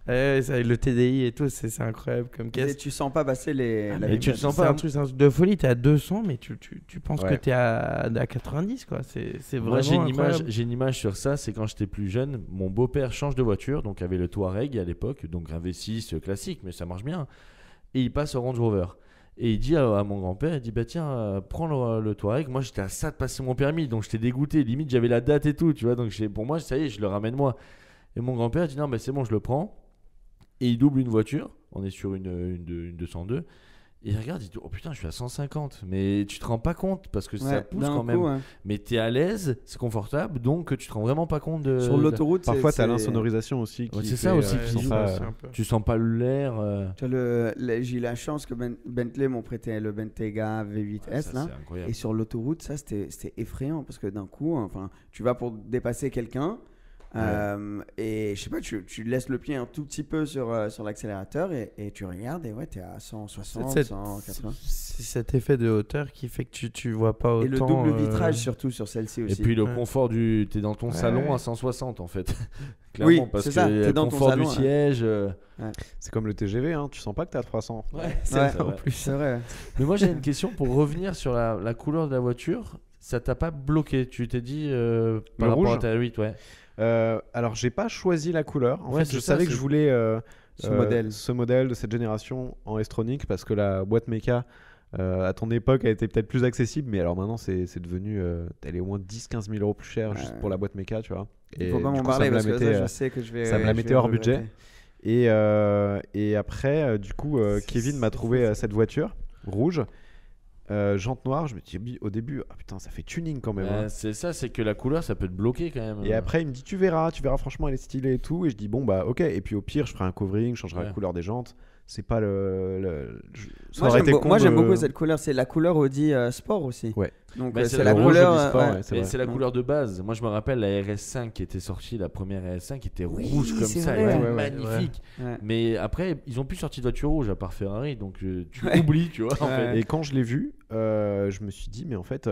Speaker 4: Le TDI et tout, c'est incroyable comme
Speaker 2: Et
Speaker 4: caisse.
Speaker 2: tu sens pas passer les.
Speaker 4: Ah,
Speaker 2: la
Speaker 4: mais
Speaker 3: tu le
Speaker 2: vitesse.
Speaker 3: sens
Speaker 4: c'est
Speaker 3: pas.
Speaker 4: un truc de folie, t'es à 200, mais tu penses
Speaker 1: Ouais.
Speaker 4: que t'es à 90, quoi. C'est
Speaker 3: Moi,
Speaker 4: vraiment incroyable.
Speaker 3: j'ai une image sur ça, c'est quand j'étais plus jeune, mon beau-père change de voiture, donc avait le Touareg à l'époque, donc un V6 classique, mais ça marche bien. Et il passe au Range Rover. Et il dit à mon grand-père, il dit bah tiens, prends le Touareg. Moi j'étais à ça de passer mon permis, donc j'étais dégoûté. Limite j'avais la date et tout, tu vois. Donc pour moi ça y est, je le ramène moi. Et mon grand-père dit non mais c'est bon, je le prends. Et il double une voiture. On est sur une 202. Et il regarde, il dit oh putain, je suis à 150. Mais tu te rends pas compte parce que ça
Speaker 2: Ouais,
Speaker 3: pousse
Speaker 2: d'un
Speaker 3: quand
Speaker 2: coup,
Speaker 3: même.
Speaker 2: ouais.
Speaker 3: Mais t'es à l'aise, c'est confortable, donc tu te rends vraiment pas compte de.
Speaker 2: Sur l'autoroute,
Speaker 1: Parfois, t'as
Speaker 2: c'est-
Speaker 1: l'insonorisation aussi.
Speaker 3: Ouais,
Speaker 1: qui
Speaker 3: c'est ça
Speaker 1: fait,
Speaker 3: aussi
Speaker 4: Ouais,
Speaker 3: qui
Speaker 1: sont
Speaker 3: joue,
Speaker 1: pas,
Speaker 4: c'est un peu.
Speaker 3: Tu sens pas l'air.
Speaker 2: Tu vois, j'ai eu la chance que Bentley m'ont prêté le Bentayga V8S
Speaker 3: ça,
Speaker 2: là.
Speaker 3: c'est incroyable.
Speaker 2: Et sur l'autoroute, ça c'était effrayant parce que d'un coup, enfin, tu vas pour dépasser quelqu'un et je sais pas, tu laisses le pied un tout petit peu sur l'accélérateur et tu regardes et ouais, t'es à 160,
Speaker 4: C'est
Speaker 2: 180.
Speaker 4: c'est cet effet de hauteur qui fait que tu vois pas autant.
Speaker 2: Et le double vitrage surtout sur celle-ci
Speaker 3: Et
Speaker 2: aussi.
Speaker 3: puis le
Speaker 4: Ouais.
Speaker 3: confort t'es dans ton
Speaker 1: Ouais.
Speaker 3: salon à 160 en fait. Clairement,
Speaker 2: Oui,
Speaker 3: parce
Speaker 2: c'est
Speaker 3: que
Speaker 2: ça,
Speaker 3: le
Speaker 2: t'es dans ton
Speaker 3: confort
Speaker 2: salon,
Speaker 3: du
Speaker 2: ouais.
Speaker 3: siège.
Speaker 1: C'est comme le TGV, hein, tu sens pas que t'es à 300.
Speaker 3: C'est
Speaker 2: Ouais,
Speaker 3: vrai.
Speaker 2: en plus, c'est vrai.
Speaker 3: Mais moi j'ai une question pour revenir sur la couleur de la voiture. Ça t'a pas bloqué? Tu t'es dit par
Speaker 1: Le
Speaker 3: rapport
Speaker 1: rouge
Speaker 3: à ta 8, ouais.
Speaker 1: Alors, j'ai pas choisi la couleur. En
Speaker 3: Ouais,
Speaker 1: fait,
Speaker 3: c'est
Speaker 1: je
Speaker 3: ça,
Speaker 1: savais que
Speaker 3: c'est-
Speaker 1: je voulais
Speaker 2: Ce modèle.
Speaker 1: de cette génération en S-Tronic parce que la boîte méca à ton époque a été peut-être plus accessible, mais alors maintenant c'est devenu elle est au moins 10-15 000 euros plus cher juste
Speaker 2: Ouais.
Speaker 1: pour la boîte méca, tu vois.
Speaker 2: Il faut pas
Speaker 1: du
Speaker 2: m'en
Speaker 1: coup, ça
Speaker 2: parler
Speaker 1: me la
Speaker 2: parce que
Speaker 1: mettait,
Speaker 2: ça, je sais que je vais.
Speaker 1: ça me la
Speaker 2: je
Speaker 1: mettait
Speaker 2: vais
Speaker 1: hors
Speaker 2: regretter.
Speaker 1: budget. Et après, du coup, Kevin m'a trouvé cette voiture rouge, jante noire. Je me dis au début, ah putain, ça fait tuning quand même. hein.
Speaker 3: C'est ça, c'est que la couleur ça peut te bloquer quand même.
Speaker 1: Et après, il me dit, tu verras, franchement, elle est stylée et tout. Et je dis, bon, bah, ok. Et puis au pire, je ferai un covering, je changerai la
Speaker 3: Ouais.
Speaker 1: couleur des jantes. C'est pas ça
Speaker 2: Moi
Speaker 1: aurait été
Speaker 2: j'aime
Speaker 1: con
Speaker 2: moi, j'aime
Speaker 1: de-
Speaker 2: beaucoup cette couleur, c'est la couleur Audi Sport aussi.
Speaker 1: Ouais.
Speaker 2: Donc
Speaker 3: Bah,
Speaker 2: c'est
Speaker 3: c'est
Speaker 2: la
Speaker 3: le rouge
Speaker 2: couleur.
Speaker 1: Audi Sport,
Speaker 2: ouais.
Speaker 1: ouais, c'est
Speaker 3: Mais
Speaker 1: vrai.
Speaker 3: c'est la
Speaker 2: Donc-
Speaker 3: couleur de base. Moi, je me rappelle la RS5 qui était sortie, la première RS5 qui était
Speaker 2: Oui,
Speaker 3: rouge comme
Speaker 2: c'est
Speaker 3: ça,
Speaker 2: vrai.
Speaker 3: elle était
Speaker 2: Ouais,
Speaker 1: ouais,
Speaker 3: magnifique.
Speaker 2: Ouais.
Speaker 3: Mais après, ils ont plus sorti de voiture rouge à part Ferrari, donc tu
Speaker 2: Ouais.
Speaker 3: oublies, tu vois. En
Speaker 2: Ouais.
Speaker 3: fait.
Speaker 1: Et quand je l'ai vu, je me suis dit, mais en fait,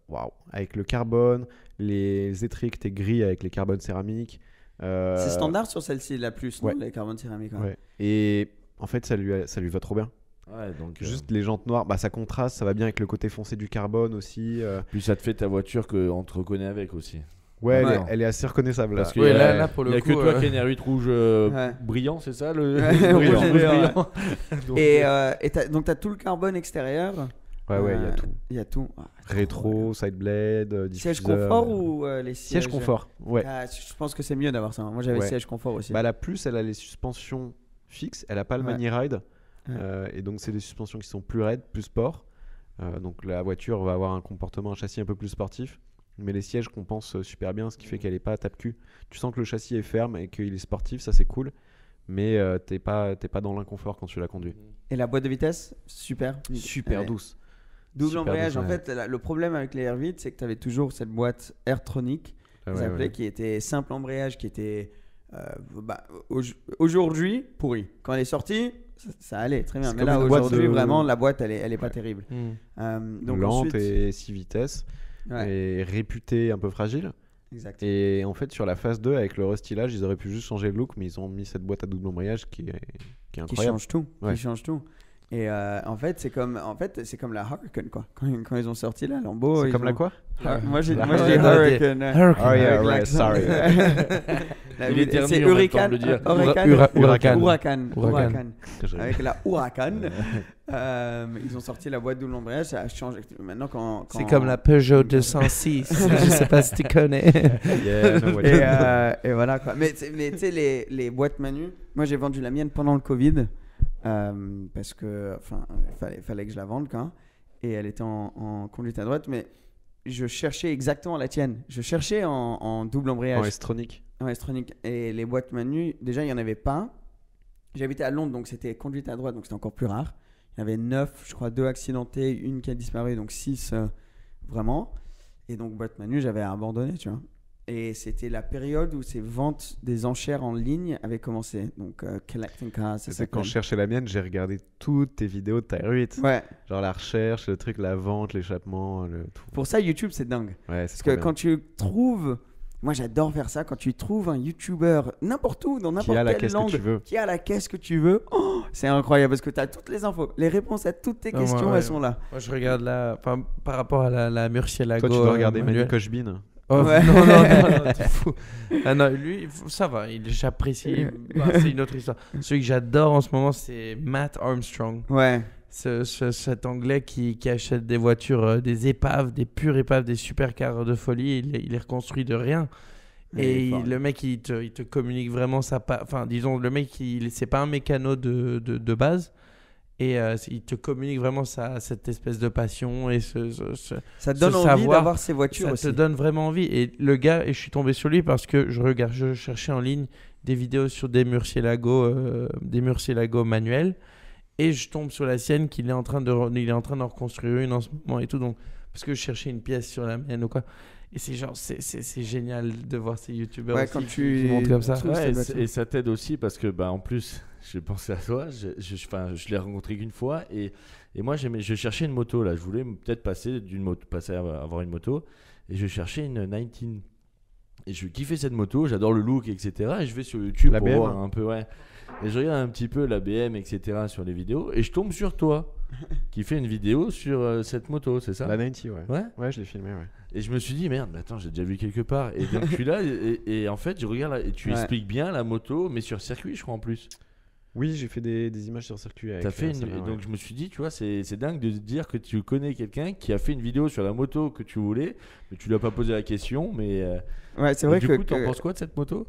Speaker 1: waouh, avec le carbone, les étriers qui étaient gris avec les carbones céramiques.
Speaker 2: C'est standard sur celle-ci, la plus, non,
Speaker 1: ouais.
Speaker 2: les carbones céramiques. Ouais.
Speaker 1: Ouais. Et en fait, ça lui va trop bien.
Speaker 3: Ouais, donc,
Speaker 1: Juste les jantes noires, bah, ça contraste, ça va bien avec le côté foncé du carbone aussi.
Speaker 3: puis ça te fait ta voiture qu'on te reconnaît avec aussi.
Speaker 1: Ouais,
Speaker 2: Ouais.
Speaker 1: elle est assez reconnaissable.
Speaker 3: Parce
Speaker 1: là.
Speaker 3: que
Speaker 4: Ouais,
Speaker 3: y a-
Speaker 4: là, pour
Speaker 3: Il
Speaker 4: le
Speaker 3: n'y a
Speaker 4: coup.
Speaker 3: que toi qui est une R8 rouge
Speaker 2: Ouais.
Speaker 3: brillant, c'est ça le
Speaker 2: Ouais,
Speaker 3: rouge
Speaker 2: rouge brillant,
Speaker 3: brillant. Donc,
Speaker 2: Donc tu as tout le carbone extérieur.
Speaker 1: Ouais, il y a tout.
Speaker 2: Il y a tout. Ah,
Speaker 1: Rétro, side blade,
Speaker 2: Siège
Speaker 1: diffuseur.
Speaker 2: confort ou les sièges
Speaker 1: Siège confort, ouais.
Speaker 2: Ah, je pense que c'est mieux d'avoir ça. Moi j'avais
Speaker 1: Ouais.
Speaker 2: siège confort aussi.
Speaker 1: Bah, la plus, elle a les suspensions fixes, elle a pas le
Speaker 2: Ouais.
Speaker 1: mani ride.
Speaker 2: Ouais.
Speaker 1: Et donc, c'est des suspensions qui sont plus raides, plus sport. Donc, la voiture va avoir un comportement, un châssis un peu plus sportif. Mais les sièges compensent super bien, ce qui fait qu'elle est pas tape-cul. Tu sens que le châssis est ferme et qu'il est sportif, ça c'est cool. Mais t'es pas dans l'inconfort quand tu la conduis.
Speaker 2: Et la boîte de vitesse, super.
Speaker 1: Super
Speaker 2: Ouais.
Speaker 1: douce.
Speaker 2: Double
Speaker 1: Super
Speaker 2: embrayage, en
Speaker 1: douce,
Speaker 2: fait, le problème avec les Airvid, c'est que tu avais toujours cette boîte Airtronic,
Speaker 1: Ah
Speaker 2: ils
Speaker 1: ouais,
Speaker 2: appelaient,
Speaker 1: ouais.
Speaker 2: qui était simple embrayage, qui était aujourd'hui pourrie. Quand elle est sortie, ça allait très bien.
Speaker 1: C'est
Speaker 2: Mais
Speaker 1: comme
Speaker 2: là,
Speaker 1: une boîte
Speaker 2: aujourd'hui,
Speaker 1: de-
Speaker 2: vraiment, la boîte, elle est pas
Speaker 1: Ouais.
Speaker 2: terrible.
Speaker 4: Hmm.
Speaker 1: Lente
Speaker 2: ensuite,
Speaker 1: et 6 vitesses,
Speaker 2: ouais,
Speaker 1: et réputée un peu fragile.
Speaker 2: exact.
Speaker 1: Et en fait, sur la phase 2, avec le restylage, ils auraient pu juste changer le look, mais ils ont mis cette boîte à double embrayage qui est
Speaker 2: Qui
Speaker 1: incroyable.
Speaker 2: change tout.
Speaker 1: Ouais.
Speaker 2: Qui change tout. Et en fait, c'est comme la Hurricane, quoi. Quand ils ont sorti la Lambo.
Speaker 1: C'est
Speaker 2: ils
Speaker 1: comme la
Speaker 2: ont-
Speaker 1: quoi
Speaker 2: Moi, je dis
Speaker 4: Hurricane.
Speaker 2: Hurricane.
Speaker 4: Hurricane.
Speaker 1: Oh yeah,
Speaker 2: Avec
Speaker 1: right,
Speaker 2: l'accent.
Speaker 1: sorry.
Speaker 3: Il éternue
Speaker 2: C'est
Speaker 3: en même temps de
Speaker 2: Hurricane.
Speaker 3: le dire.
Speaker 2: Huracan.
Speaker 4: Huracan.
Speaker 2: Avec la Huracan. Ils ont sorti la boîte double embrayage, ça a changé. Maintenant, quand...
Speaker 4: C'est comme la Peugeot 206. Je sais pas si tu connais.
Speaker 1: Yeah, no what you
Speaker 2: Et voilà, quoi. Mais tu sais, les boîtes Manu, moi j'ai vendu la mienne pendant le Covid parce que fallait que je la vende quand. Et elle était en conduite à droite, mais je cherchais exactement la tienne. Je cherchais en double
Speaker 1: en
Speaker 2: embrayage.
Speaker 1: S-Tronic.
Speaker 2: En S-Tronic. Et les boîtes Manu, déjà il n'y en avait pas. J'habitais à Londres, donc c'était conduite à droite, donc c'était encore plus rare. Il y en avait 9, je crois, 2 accidentés, une qui a disparu, donc 6 vraiment. Et donc boîte Manu, j'avais abandonné, tu vois. Et c'était la période où ces ventes des enchères en ligne avaient commencé. Donc Collecting Cars, ça
Speaker 1: C'est quand
Speaker 2: s'appelle.
Speaker 1: je cherchais la mienne, j'ai regardé toutes tes vidéos de Tire 8.
Speaker 2: Ouais.
Speaker 1: Genre la recherche, le truc, la vente, l'échappement, le tout.
Speaker 2: Pour ça, YouTube, c'est dingue.
Speaker 1: Ouais,
Speaker 2: Parce que quand tu trouves... Moi, j'adore faire ça. Quand tu trouves un YouTuber n'importe où, dans
Speaker 1: qui
Speaker 2: n'importe
Speaker 1: a la
Speaker 2: quelle
Speaker 1: caisse
Speaker 2: langue,
Speaker 1: que tu veux.
Speaker 2: qui a la caisse que tu veux, oh, c'est incroyable parce que tu as toutes les infos. Les réponses à toutes tes
Speaker 4: Non,
Speaker 2: questions,
Speaker 4: ouais.
Speaker 2: elles sont là.
Speaker 4: Moi, je regarde par rapport à la Murcielago.
Speaker 1: Toi, tu dois regarder Manu
Speaker 4: manuel.
Speaker 1: Kochbin.
Speaker 4: Oh,
Speaker 2: Ouais.
Speaker 4: non, t'es fou. Ah non, lui, ça va, j'apprécie. Bah, c'est une autre histoire. Celui que j'adore en ce moment, c'est Matt Armstrong.
Speaker 2: Ouais.
Speaker 4: Cet Anglais qui achète des voitures, des épaves, des pures épaves, des supercars de folie. Il les reconstruit de rien.
Speaker 2: Mais il est fort,
Speaker 4: Le mec, il te communique vraiment sa... Enfin, disons, le mec, c'est pas un mécano de base. Et il te communique vraiment cette espèce de passion et
Speaker 2: Ça te donne
Speaker 4: ce
Speaker 2: envie
Speaker 4: savoir,
Speaker 2: d'avoir ces voitures
Speaker 4: ça
Speaker 2: aussi.
Speaker 4: te donne vraiment envie. Et le gars, et je suis tombé sur lui parce que je cherchais en ligne des vidéos sur des Murcielago manuels. Et je tombe sur la sienne qu'il est en train d'en reconstruire une en ce moment et tout. Donc, parce que je cherchais une pièce sur la mienne ou quoi. Et c'est genre, c'est génial de voir ces youtubeurs
Speaker 2: Ouais,
Speaker 4: aussi
Speaker 2: quand
Speaker 4: qui montent comme ça.
Speaker 2: trouves
Speaker 3: Ouais,
Speaker 2: cette
Speaker 3: et
Speaker 2: voiture.
Speaker 3: et ça t'aide aussi parce que, bah, en plus, j'ai pensé à toi. Je l'ai rencontré qu'une fois et moi, je cherchais une moto là. Je voulais peut-être passer à avoir une moto et je cherchais une 19. Et je kiffais cette moto, j'adore le look, etc. Et je vais sur YouTube
Speaker 1: La
Speaker 3: pour
Speaker 1: BM.
Speaker 3: voir un peu, ouais. Et je regarde un petit peu la BM, etc. sur les vidéos et je tombe sur toi qui fait une vidéo sur cette moto, c'est ça?
Speaker 1: La 90, ouais.
Speaker 3: Ouais.
Speaker 1: Ouais, je l'ai filmé, ouais.
Speaker 3: Et je me suis dit, merde, mais attends, j'ai déjà vu quelque part. Et donc, je suis là, et en fait, je regarde, et tu
Speaker 2: Ouais.
Speaker 3: expliques bien la moto, mais sur circuit, je crois, en plus.
Speaker 1: Oui, j'ai fait des images sur circuit avec
Speaker 3: T'as fait
Speaker 1: celle-là,
Speaker 3: et
Speaker 1: ouais.
Speaker 3: donc, je me suis dit, tu vois, c'est dingue de dire que tu connais quelqu'un qui a fait une vidéo sur la moto que tu voulais, mais tu lui as pas posé la question, mais.
Speaker 2: Ouais, c'est
Speaker 3: et
Speaker 2: vrai
Speaker 3: du
Speaker 2: que.
Speaker 3: coup, t'en penses quoi de cette moto?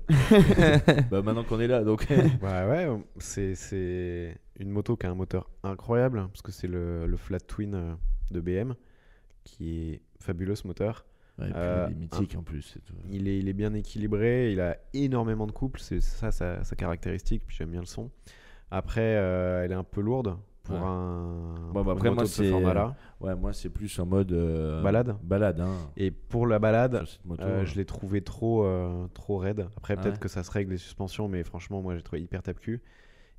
Speaker 3: Bah, maintenant qu'on est là, donc.
Speaker 1: Ouais, c'est une moto qui a un moteur incroyable, parce que c'est le Flat Twin de BM, qui est fabuleux ce moteur.
Speaker 3: Ouais, et puis, il est mythique en plus. c'est tout.
Speaker 1: Il est bien équilibré, il a énormément de couple, c'est ça sa caractéristique, puis j'aime bien le son. Après, elle est un peu lourde pour
Speaker 3: Ouais.
Speaker 1: un
Speaker 3: Bon, bah,
Speaker 1: pour
Speaker 3: après,
Speaker 1: une
Speaker 3: moi,
Speaker 1: moto de ce
Speaker 3: c'est.
Speaker 1: format-là.
Speaker 3: Ouais, moi, c'est plus en mode.
Speaker 1: Balade.
Speaker 3: Balade, hein.
Speaker 1: Et pour la balade,
Speaker 3: Sur cette moto.
Speaker 1: je l'ai trouvé trop raide. Après,
Speaker 3: Ah
Speaker 1: peut-être
Speaker 3: ouais.
Speaker 1: que ça se règle les suspensions, mais franchement, moi, j'ai trouvé hyper tape-cul.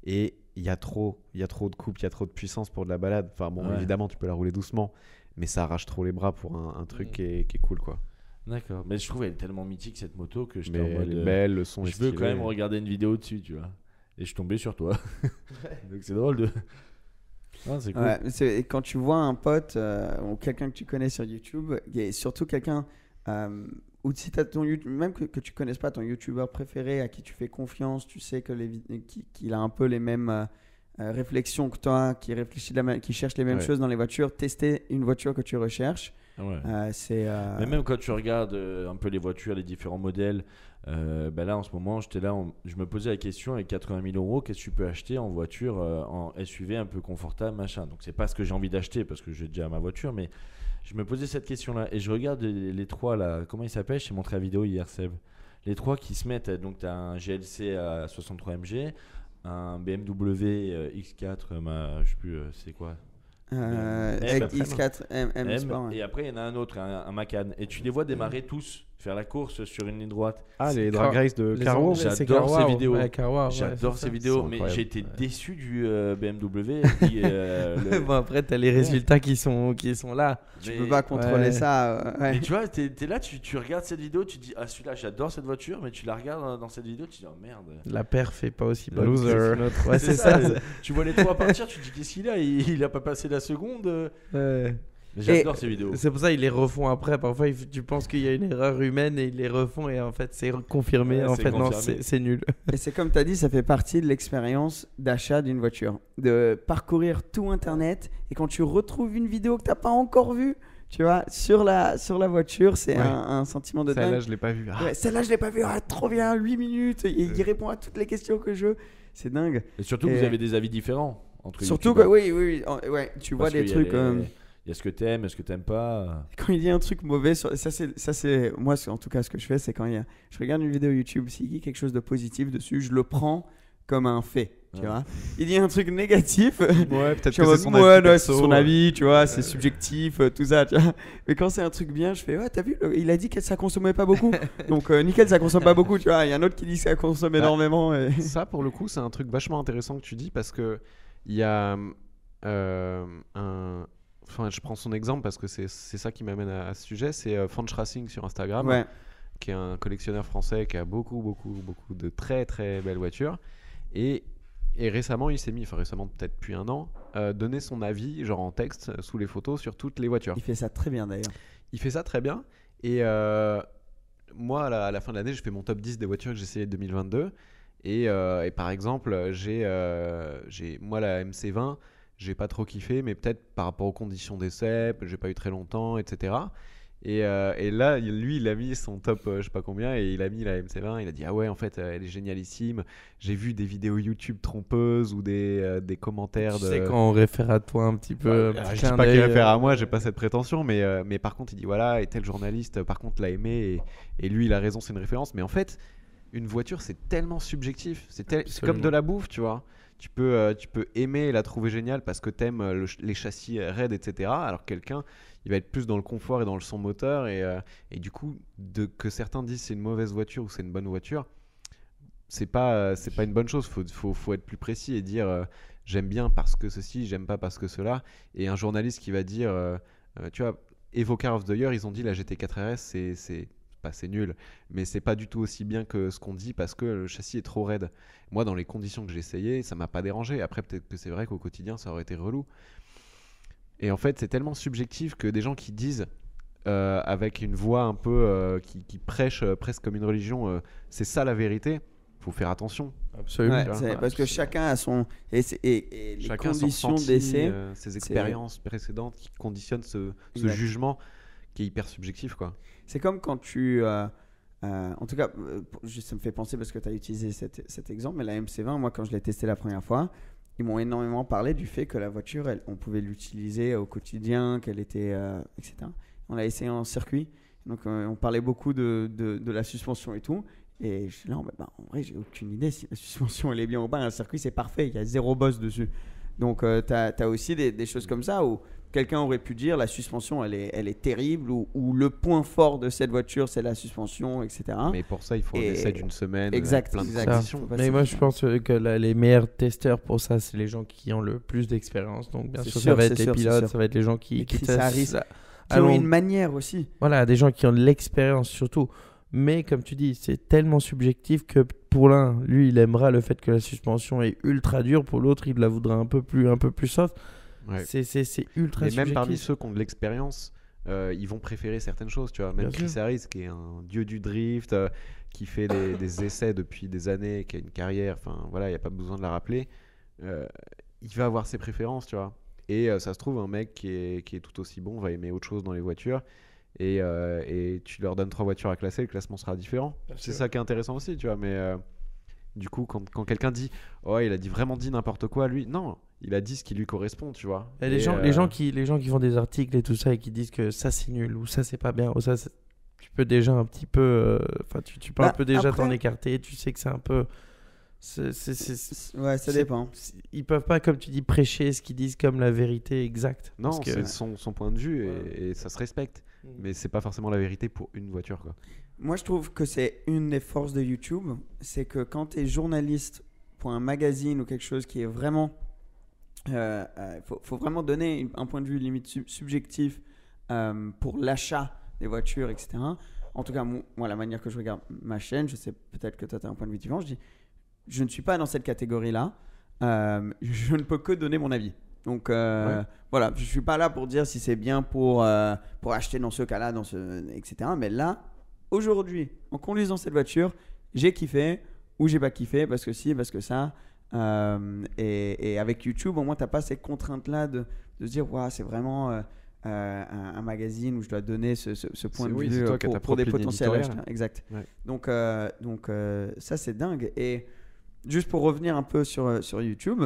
Speaker 1: Et il y a trop de couple, il y a trop de puissance pour de la balade. Enfin bon,
Speaker 3: Ouais.
Speaker 1: évidemment, tu peux la rouler doucement, mais ça arrache trop les bras pour un truc
Speaker 3: Mm.
Speaker 1: qui est cool, quoi.
Speaker 3: D'accord. Mais je trouve elle est tellement mythique cette moto que j'étais
Speaker 1: Mais
Speaker 3: en mode.
Speaker 1: elle est belle, le son est
Speaker 3: Je veux
Speaker 1: stylé.
Speaker 3: quand même regarder une vidéo dessus, tu vois. Et je suis tombé sur toi. Donc c'est drôle de. Ah, c'est cool.
Speaker 2: Ouais, et quand tu vois un pote ou quelqu'un que tu connais sur YouTube, et surtout quelqu'un ou si t'as ton même que tu connaisses pas ton YouTuber préféré à qui tu fais confiance, tu sais que qu'il a un peu les mêmes réflexions que toi, qui réfléchit qui cherche les mêmes
Speaker 3: Ouais.
Speaker 2: choses dans les voitures, tester une voiture que tu recherches,
Speaker 3: Ouais.
Speaker 2: c'est
Speaker 3: Mais même quand tu regardes un peu les voitures, les différents modèles, bah là en ce moment, j'étais là, je me posais la question avec 80 000 euros, qu'est-ce que tu peux acheter en voiture, en SUV un peu confortable, machin. Donc c'est pas ce que j'ai envie d'acheter parce que j'ai déjà ma voiture, mais je me posais cette question-là et je regarde les trois là, comment ils s'appellent? Je t'ai montré la vidéo hier, Seb. Les trois qui se mettent, donc tu as un GLC à 63 MG, un BMW X4, je sais plus, c'est quoi?
Speaker 2: X4 M Sport. Ouais.
Speaker 3: Et après, il y en a un autre, un Macan. Et tu les vois démarrer tous, faire la course sur une ligne droite.
Speaker 1: Ah, les drag race de
Speaker 4: Les
Speaker 1: Carwo.
Speaker 4: Anglais, c'est
Speaker 3: J'adore ces
Speaker 4: Carwow.
Speaker 3: vidéos.
Speaker 4: Ouais, Carwow, ouais,
Speaker 3: J'adore
Speaker 4: c'est
Speaker 3: ces
Speaker 4: ça.
Speaker 3: vidéos,
Speaker 1: C'est
Speaker 3: mais
Speaker 1: incroyable.
Speaker 3: j'ai été déçu du BMW. Puis,
Speaker 4: Bon, après, t'as les résultats qui sont là.
Speaker 2: Tu peux pas contrôler
Speaker 4: Ouais.
Speaker 2: ça. Ouais.
Speaker 3: Mais tu vois, t'es là, tu regardes cette vidéo, tu te dis, ah celui-là, j'adore cette voiture, mais tu la regardes dans cette vidéo, tu te dis, oh merde.
Speaker 4: La perf est pas aussi bonne.
Speaker 1: Loser.
Speaker 4: que notre. Ouais, c'est ça.
Speaker 3: Tu vois les trois partir, tu te dis, qu'est-ce qu'il a il a pas passé la seconde.
Speaker 4: Ouais.
Speaker 3: Mais j'adore ces vidéos.
Speaker 4: C'est pour ça qu'ils les refont après. Parfois, tu penses qu'il y a une erreur humaine et ils les refont et en fait, c'est confirmé.
Speaker 3: Ouais,
Speaker 4: en
Speaker 3: c'est
Speaker 4: fait, non,
Speaker 3: confirmé.
Speaker 4: c'est nul.
Speaker 2: Et c'est comme tu as dit, ça fait partie de l'expérience d'achat d'une voiture. De parcourir tout Internet et quand tu retrouves une vidéo que tu n'as pas encore vue, tu vois, sur la voiture, c'est
Speaker 1: Ouais.
Speaker 2: un sentiment de
Speaker 1: Celle-là,
Speaker 2: dingue.
Speaker 1: je l'ai pas vu. Ah,
Speaker 2: Ouais, celle-là, je l'ai pas vue. Ah, trop bien, 8 minutes. Il répond à toutes les questions que je veux. C'est dingue.
Speaker 3: Et surtout,
Speaker 2: Et-
Speaker 3: vous avez des avis différents entre
Speaker 2: Surtout que,
Speaker 3: youtubeurs.
Speaker 2: oui, ouais, tu vois
Speaker 3: Parce
Speaker 2: des
Speaker 3: qu'il y a
Speaker 2: trucs.
Speaker 3: Il y a ce que t'aimes et ce que t'aimes pas.
Speaker 2: Quand il dit un truc mauvais, ça c'est moi en tout cas ce que je fais, c'est quand je regarde une vidéo YouTube, s'il dit quelque chose de positif dessus, je le prends comme un fait, tu
Speaker 3: Ouais.
Speaker 2: vois. Il dit un truc négatif,
Speaker 1: ouais, peut-être
Speaker 2: je
Speaker 1: que
Speaker 2: suis en
Speaker 1: c'est
Speaker 2: mode,
Speaker 1: son
Speaker 2: ouais,
Speaker 1: avis.
Speaker 2: non, c'est
Speaker 1: perso.
Speaker 2: son avis, tu vois, c'est subjectif, tout ça, tu vois. Mais quand c'est un truc bien, je fais, ouais, t'as vu, il a dit que ça consommait pas beaucoup, donc nickel, ça consomme pas beaucoup, tu vois. Il y a un autre qui dit que ça consomme énormément. Et...
Speaker 1: Ça, pour le coup, c'est un truc vachement intéressant que tu dis parce que il y a Enfin, je prends son exemple parce que c'est ça qui m'amène à ce sujet. C'est Fanch Racing sur Instagram,
Speaker 2: Ouais.
Speaker 1: qui est un collectionneur français qui a beaucoup de très très belles voitures. Et récemment, il s'est mis, enfin récemment peut-être depuis un an, donner son avis, genre en texte, sous les photos, sur toutes les voitures.
Speaker 2: Il fait ça très bien d'ailleurs.
Speaker 1: Il fait ça très bien. Et moi, à la fin de l'année, je fais mon top 10 des voitures que j'ai essayées de 2022. Et par exemple, j'ai moi la MC20, j'ai pas trop kiffé, mais peut-être par rapport aux conditions d'essai, j'ai pas eu très longtemps, etc. Et là, lui, il a mis son top, je sais pas combien, et il a mis la MC20. Il a dit ah ouais, en fait, elle est génialissime. J'ai vu des vidéos YouTube trompeuses ou des commentaires
Speaker 4: Tu
Speaker 1: de.
Speaker 4: sais, quand on réfère à toi un petit peu.
Speaker 1: Je dis pas qu'il réfère à moi, j'ai pas cette prétention, mais par contre, il dit voilà, et tel journaliste, par contre, l'a aimé, et lui, il a raison, c'est une référence. Mais en fait, une voiture, c'est tellement subjectif. C'est comme
Speaker 4: Absolument.
Speaker 1: de la bouffe, tu vois. Tu peux aimer et la trouver géniale parce que t'aimes les châssis raides, etc. Alors que quelqu'un, il va être plus dans le confort et dans le son moteur. Et du coup, que certains disent c'est une mauvaise voiture ou c'est une bonne voiture, c'est pas une bonne chose. Faut être plus précis et dire j'aime bien parce que ceci, j'aime pas parce que cela. Et un journaliste qui va dire, tu vois, Evo Car of the Year, ils ont dit la GT4 RS, c'est nul, mais c'est pas du tout aussi bien que ce qu'on dit parce que le châssis est trop raide. Moi, dans les conditions que j'ai essayé, ça m'a pas dérangé. Après, peut-être que c'est vrai qu'au quotidien, ça aurait été relou. Et en fait, c'est tellement subjectif que des gens qui disent avec une voix un peu qui prêche presque comme une religion, c'est ça la vérité. Faut faire attention.
Speaker 4: Absolument.
Speaker 2: Ouais,
Speaker 1: tu vois.
Speaker 2: c'est parce que chacun a son et les
Speaker 1: Chacun a son
Speaker 2: conditions
Speaker 1: ressenti,
Speaker 2: d'essai.
Speaker 1: ses expériences précédentes qui conditionnent ce
Speaker 2: Exact.
Speaker 1: jugement qui est hyper subjectif, quoi.
Speaker 2: C'est comme quand tu. En tout cas, ça me fait penser parce que tu as utilisé cet exemple, mais la MC20, moi, quand je l'ai testée la première fois, ils m'ont énormément parlé du fait que la voiture, on pouvait l'utiliser au quotidien, qu'elle était. Etc. On l'a essayé en circuit, donc on parlait beaucoup de la suspension et tout. Et je suis là, en vrai, j'ai aucune idée si la suspension elle est bien ou pas. Un circuit, c'est parfait, il y a zéro bosse dessus. Donc, tu as aussi des choses comme ça où quelqu'un aurait pu dire la suspension elle est terrible ou le point fort de cette voiture c'est la suspension, etc.
Speaker 1: Mais pour ça, il faut un
Speaker 2: Et-
Speaker 1: essai d'une semaine,
Speaker 2: Exact,
Speaker 1: avec plein de
Speaker 2: exact.
Speaker 1: conditions.
Speaker 2: Faut pas
Speaker 4: Mais
Speaker 2: se-
Speaker 4: moi, je pense que les meilleurs testeurs pour ça, c'est les gens qui ont le plus d'expérience. Donc, bien
Speaker 2: C'est
Speaker 4: sûr,
Speaker 2: sûr,
Speaker 4: ça va
Speaker 2: c'est
Speaker 4: être les
Speaker 2: sûr, c'est
Speaker 4: pilotes,
Speaker 2: sûr.
Speaker 4: ça va être les gens qui
Speaker 2: Les Chris
Speaker 4: testent
Speaker 2: Harris,
Speaker 4: ça
Speaker 2: qui
Speaker 4: à
Speaker 2: ont
Speaker 4: long-
Speaker 2: une manière aussi.
Speaker 4: Voilà, des gens qui ont de l'expérience surtout. Mais comme tu dis, c'est tellement subjectif que pour l'un, lui, il aimera le fait que la suspension est ultra dure. Pour l'autre, il la voudra un peu plus soft.
Speaker 1: Ouais.
Speaker 4: C'est ultra
Speaker 1: Mais
Speaker 4: subjectif.
Speaker 1: même parmi ceux qui ont de l'expérience, ils vont préférer certaines choses, tu vois. Même
Speaker 4: Bien
Speaker 1: Chris
Speaker 4: sûr.
Speaker 1: Harris, qui est un dieu du drift, qui fait des essais depuis des années, qui a une carrière, enfin voilà, il n'y a pas besoin de la rappeler. Il va avoir ses préférences, tu vois. Et ça se trouve, un mec qui est tout aussi bon va aimer autre chose dans les voitures. Et tu leur donnes 3 voitures à classer, le classement sera différent.
Speaker 4: Bien
Speaker 1: C'est
Speaker 4: sûr.
Speaker 1: ça qui est intéressant aussi, tu vois. Mais du coup, quand quelqu'un dit oh, il a vraiment dit n'importe quoi, lui, non, il a dit ce qui lui correspond, tu vois.
Speaker 4: Et les gens qui font des articles et tout ça et qui disent que ça c'est nul ou ça c'est pas bien ou ça tu peux déjà un petit peu enfin tu peux un
Speaker 2: Bah,
Speaker 4: peu déjà
Speaker 2: après-
Speaker 4: t'en écarter, tu sais que c'est un peu
Speaker 2: Ouais, ça dépend.
Speaker 4: Ils peuvent pas, comme tu dis, prêcher ce qu'ils disent comme la vérité exacte.
Speaker 1: Non,
Speaker 4: Parce que-
Speaker 1: c'est son point de vue et ça se respecte.
Speaker 4: Mm.
Speaker 1: Mais c'est pas forcément la vérité pour une voiture, quoi.
Speaker 2: Moi, je trouve que c'est une des forces de YouTube, c'est que quand tu es journaliste pour un magazine ou quelque chose qui est vraiment... faut vraiment donner un point de vue limite subjectif pour l'achat des voitures, etc. En tout cas, moi, la manière que je regarde ma chaîne, je sais peut-être que toi, tu as un point de vue différent, je dis, je ne suis pas dans cette catégorie-là, je ne peux que donner mon avis. Donc voilà, je ne suis pas là pour dire si c'est bien pour acheter dans ce cas-là, etc. Mais là, aujourd'hui, en conduisant cette voiture, j'ai kiffé ou j'ai pas kiffé parce que si, parce que ça. Et avec YouTube, au moins, tu n'as pas ces contraintes-là de se dire, wow, c'est vraiment un magazine où je dois donner ce point de
Speaker 1: Oui,
Speaker 2: vue
Speaker 1: c'est toi qui as ta
Speaker 2: pour des
Speaker 1: propre ligne
Speaker 2: potentiels
Speaker 1: éditoriale.
Speaker 2: acheteurs. Exact.
Speaker 1: Ouais.
Speaker 2: Donc ça, c'est dingue. Et juste pour revenir un peu sur YouTube,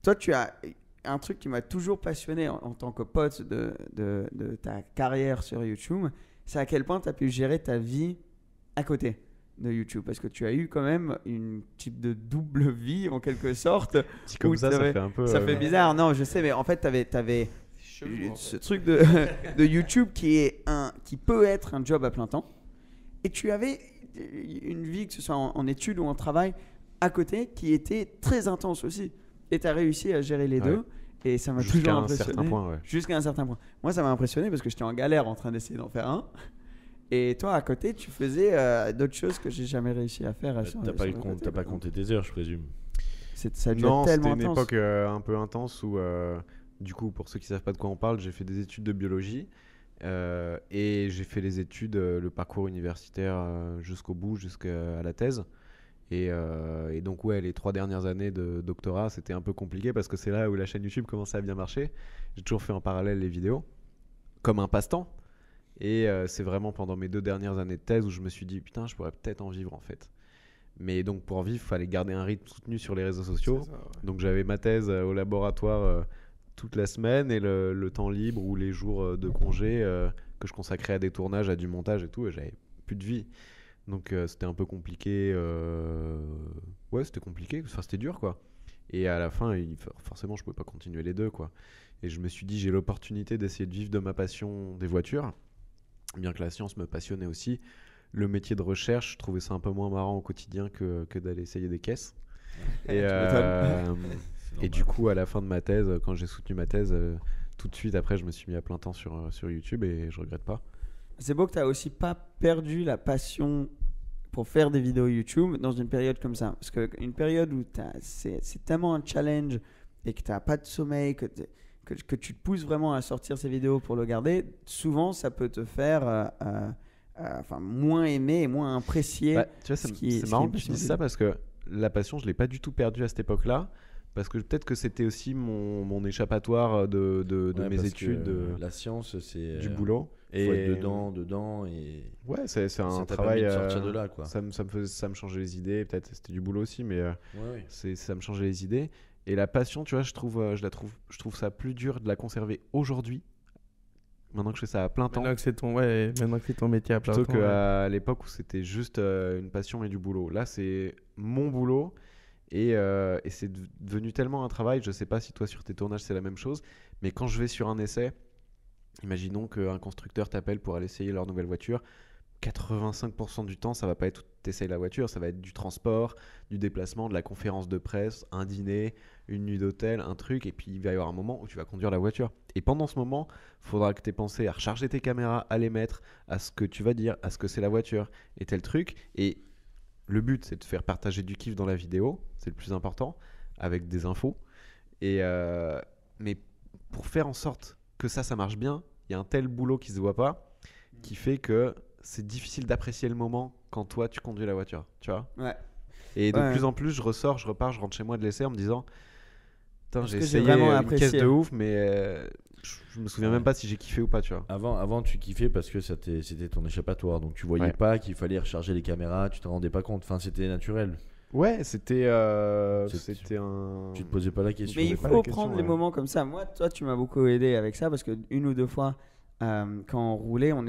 Speaker 2: toi, tu as un truc qui m'a toujours passionné en tant que pote de ta carrière sur YouTube, c'est à quel point tu as pu gérer ta vie à côté de YouTube, parce que tu as eu quand même une type de double vie en quelque sorte.
Speaker 1: Dit comme
Speaker 2: Où
Speaker 1: ça
Speaker 2: t'avais-
Speaker 1: fait un peu.
Speaker 2: Ça fait bizarre, non, je sais, mais en fait, tu avais ce truc de YouTube qui peut être un job à plein temps, et tu avais une vie, que ce soit en études ou en travail, à côté, qui était très intense aussi. Et tu as réussi à gérer les
Speaker 1: Ouais.
Speaker 2: deux, et ça m'a toujours
Speaker 1: Jusqu'à un
Speaker 2: impressionné.
Speaker 1: certain point, ouais.
Speaker 2: Jusqu'à un certain point. Moi, ça m'a impressionné parce que j'étais en galère en train d'essayer d'en faire un. Et toi, à côté, tu faisais d'autres choses que j'ai jamais réussi à faire.
Speaker 3: T'as pas compté tes heures, je présume.
Speaker 2: Ça a dû
Speaker 1: Non,
Speaker 2: être tellement
Speaker 1: c'était une
Speaker 2: intense.
Speaker 1: époque un peu intense où, du coup, pour ceux qui savent pas de quoi on parle, j'ai fait des études de biologie et j'ai fait les études, le parcours universitaire jusqu'au bout, jusqu'à la thèse. Et donc, ouais, les 3 dernières années de doctorat, c'était un peu compliqué parce que c'est là où la chaîne YouTube commençait à bien marcher. J'ai toujours fait en parallèle les vidéos, comme un passe-temps. Et c'est vraiment pendant mes 2 dernières années de thèse où je me suis dit, putain, je pourrais peut-être en vivre en fait. Mais donc, pour en vivre, il fallait garder un rythme soutenu sur les réseaux sociaux. Donc, j'avais ma thèse au laboratoire toute la semaine et le temps libre ou les jours de congé que je consacrais à des tournages, à du montage et tout. Et j'avais plus de vie. Donc c'était un peu compliqué. Ouais, c'était compliqué. Enfin, c'était dur, quoi. Et à la fin, forcément, je pouvais pas continuer les deux, quoi. Et je me suis dit, j'ai l'opportunité d'essayer de vivre de ma passion des voitures. Bien que la science me passionnait aussi. Le métier de recherche, je trouvais ça un peu moins marrant au quotidien que d'aller essayer des caisses. Et du coup, à la fin de ma thèse, quand j'ai soutenu ma thèse, tout de suite après, je me suis mis à plein temps sur YouTube et je regrette pas.
Speaker 2: C'est beau que tu n'as aussi pas perdu la passion pour faire des vidéos YouTube dans une période comme ça. Parce qu'une période où c'est tellement un challenge et que tu n'as pas de sommeil, que tu te pousses vraiment à sortir ces vidéos pour le garder, souvent ça peut te faire moins aimer et moins apprécier.
Speaker 1: Bah, tu vois, c'est marrant que tu dises ça parce que la passion, je l'ai pas du tout perdue à cette époque-là. Parce que peut-être que c'était aussi mon échappatoire de
Speaker 3: Ouais,
Speaker 1: mes
Speaker 3: parce
Speaker 1: études,
Speaker 3: que la science, c'est
Speaker 1: du boulot.
Speaker 3: Faut être dedans et
Speaker 1: ouais, c'est
Speaker 3: ça
Speaker 1: un
Speaker 3: t'a
Speaker 1: travail.
Speaker 3: permis de sortir de là, quoi.
Speaker 1: Ça me changeait les idées. Peut-être c'était du boulot aussi, mais
Speaker 3: Ouais.
Speaker 1: ça me changeait les idées. Et la passion, tu vois, je trouve ça plus dur de la conserver aujourd'hui. Maintenant que je fais ça à plein temps.
Speaker 4: Maintenant que c'est ton métier à plein
Speaker 1: Plutôt
Speaker 4: temps. ouais.
Speaker 1: qu'à l'époque où c'était juste une passion et du boulot. Là, c'est mon boulot et c'est devenu tellement un travail. Je sais pas si toi, sur tes tournages, c'est la même chose. Mais quand je vais sur un essai, imaginons qu'un constructeur t'appelle pour aller essayer leur nouvelle voiture. 85% du temps, ça va pas être t'essayes la voiture, ça va être du transport, du déplacement, de la conférence de presse, un dîner, une nuit d'hôtel, un truc, et puis il va y avoir un moment où tu vas conduire la voiture. Et pendant ce moment, il faudra que tu aies pensé à recharger tes caméras, à les mettre, à ce que tu vas dire, à ce que c'est la voiture, et tel truc. Et le but, c'est de faire partager du kiff dans la vidéo, c'est le plus important, avec des infos. Mais pour faire en sorte que ça marche bien, il y a un tel boulot qui se voit pas, qui fait que c'est difficile d'apprécier le moment quand toi tu conduis la voiture, tu vois.
Speaker 2: Ouais.
Speaker 1: Et de
Speaker 2: Ouais.
Speaker 1: plus en plus, je repars, je rentre chez moi de l'essai en me disant, putain,
Speaker 2: Est-ce
Speaker 1: j'ai
Speaker 2: que j'ai
Speaker 1: essayé
Speaker 2: vraiment
Speaker 1: une
Speaker 2: apprécié
Speaker 1: caisse de ouf, mais je me souviens même pas si j'ai kiffé ou pas, tu vois.
Speaker 3: Avant, tu kiffais parce que c'était ton échappatoire, donc tu voyais
Speaker 1: Ouais.
Speaker 3: pas qu'il fallait recharger les caméras, tu te rendais pas compte. Enfin, c'était naturel.
Speaker 1: Ouais, c'était un.
Speaker 3: Tu te posais pas la question.
Speaker 2: Mais il
Speaker 1: pas
Speaker 2: faut
Speaker 1: la question,
Speaker 2: prendre les
Speaker 1: ouais.
Speaker 2: moments comme ça. Moi, toi, tu m'as beaucoup aidé avec ça parce que une ou deux fois, quand on roulait, on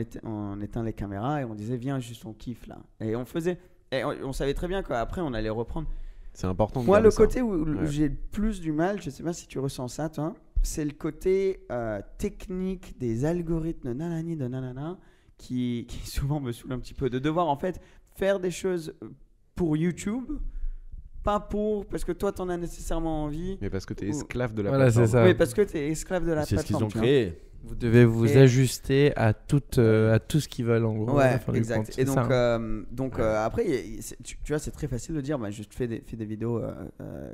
Speaker 2: éteint les caméras et on disait viens juste on kiffe là. Et on faisait. Et on savait très bien qu'après, on allait reprendre.
Speaker 1: C'est important de
Speaker 2: Moi,
Speaker 1: garder
Speaker 2: le
Speaker 1: ça.
Speaker 2: côté où
Speaker 1: Ouais.
Speaker 2: j'ai le plus du mal, je sais pas si tu ressens ça, toi, c'est le côté technique des algorithmes de nanani, de nanana, qui souvent me saoule un petit peu. De devoir, en fait, faire des choses pour YouTube, pas parce que toi, t'en as nécessairement envie.
Speaker 1: Mais parce que t'es
Speaker 2: Ou-
Speaker 1: esclave de la
Speaker 4: Voilà,
Speaker 1: plateforme.
Speaker 4: c'est ça.
Speaker 2: Oui, parce que t'es esclave de la
Speaker 3: C'est ce qu'ils
Speaker 2: plateforme.
Speaker 3: ont
Speaker 2: tu vois.
Speaker 3: créé.
Speaker 4: Vous devez vous
Speaker 2: Et-
Speaker 4: ajuster à tout ce qu'ils veulent en gros. à la
Speaker 2: Ouais,
Speaker 4: fin du
Speaker 2: exact.
Speaker 4: compte,
Speaker 2: Et
Speaker 4: c'est
Speaker 2: donc,
Speaker 4: ça, hein.
Speaker 2: après, tu vois, c'est très facile de dire, bah, juste fais des vidéos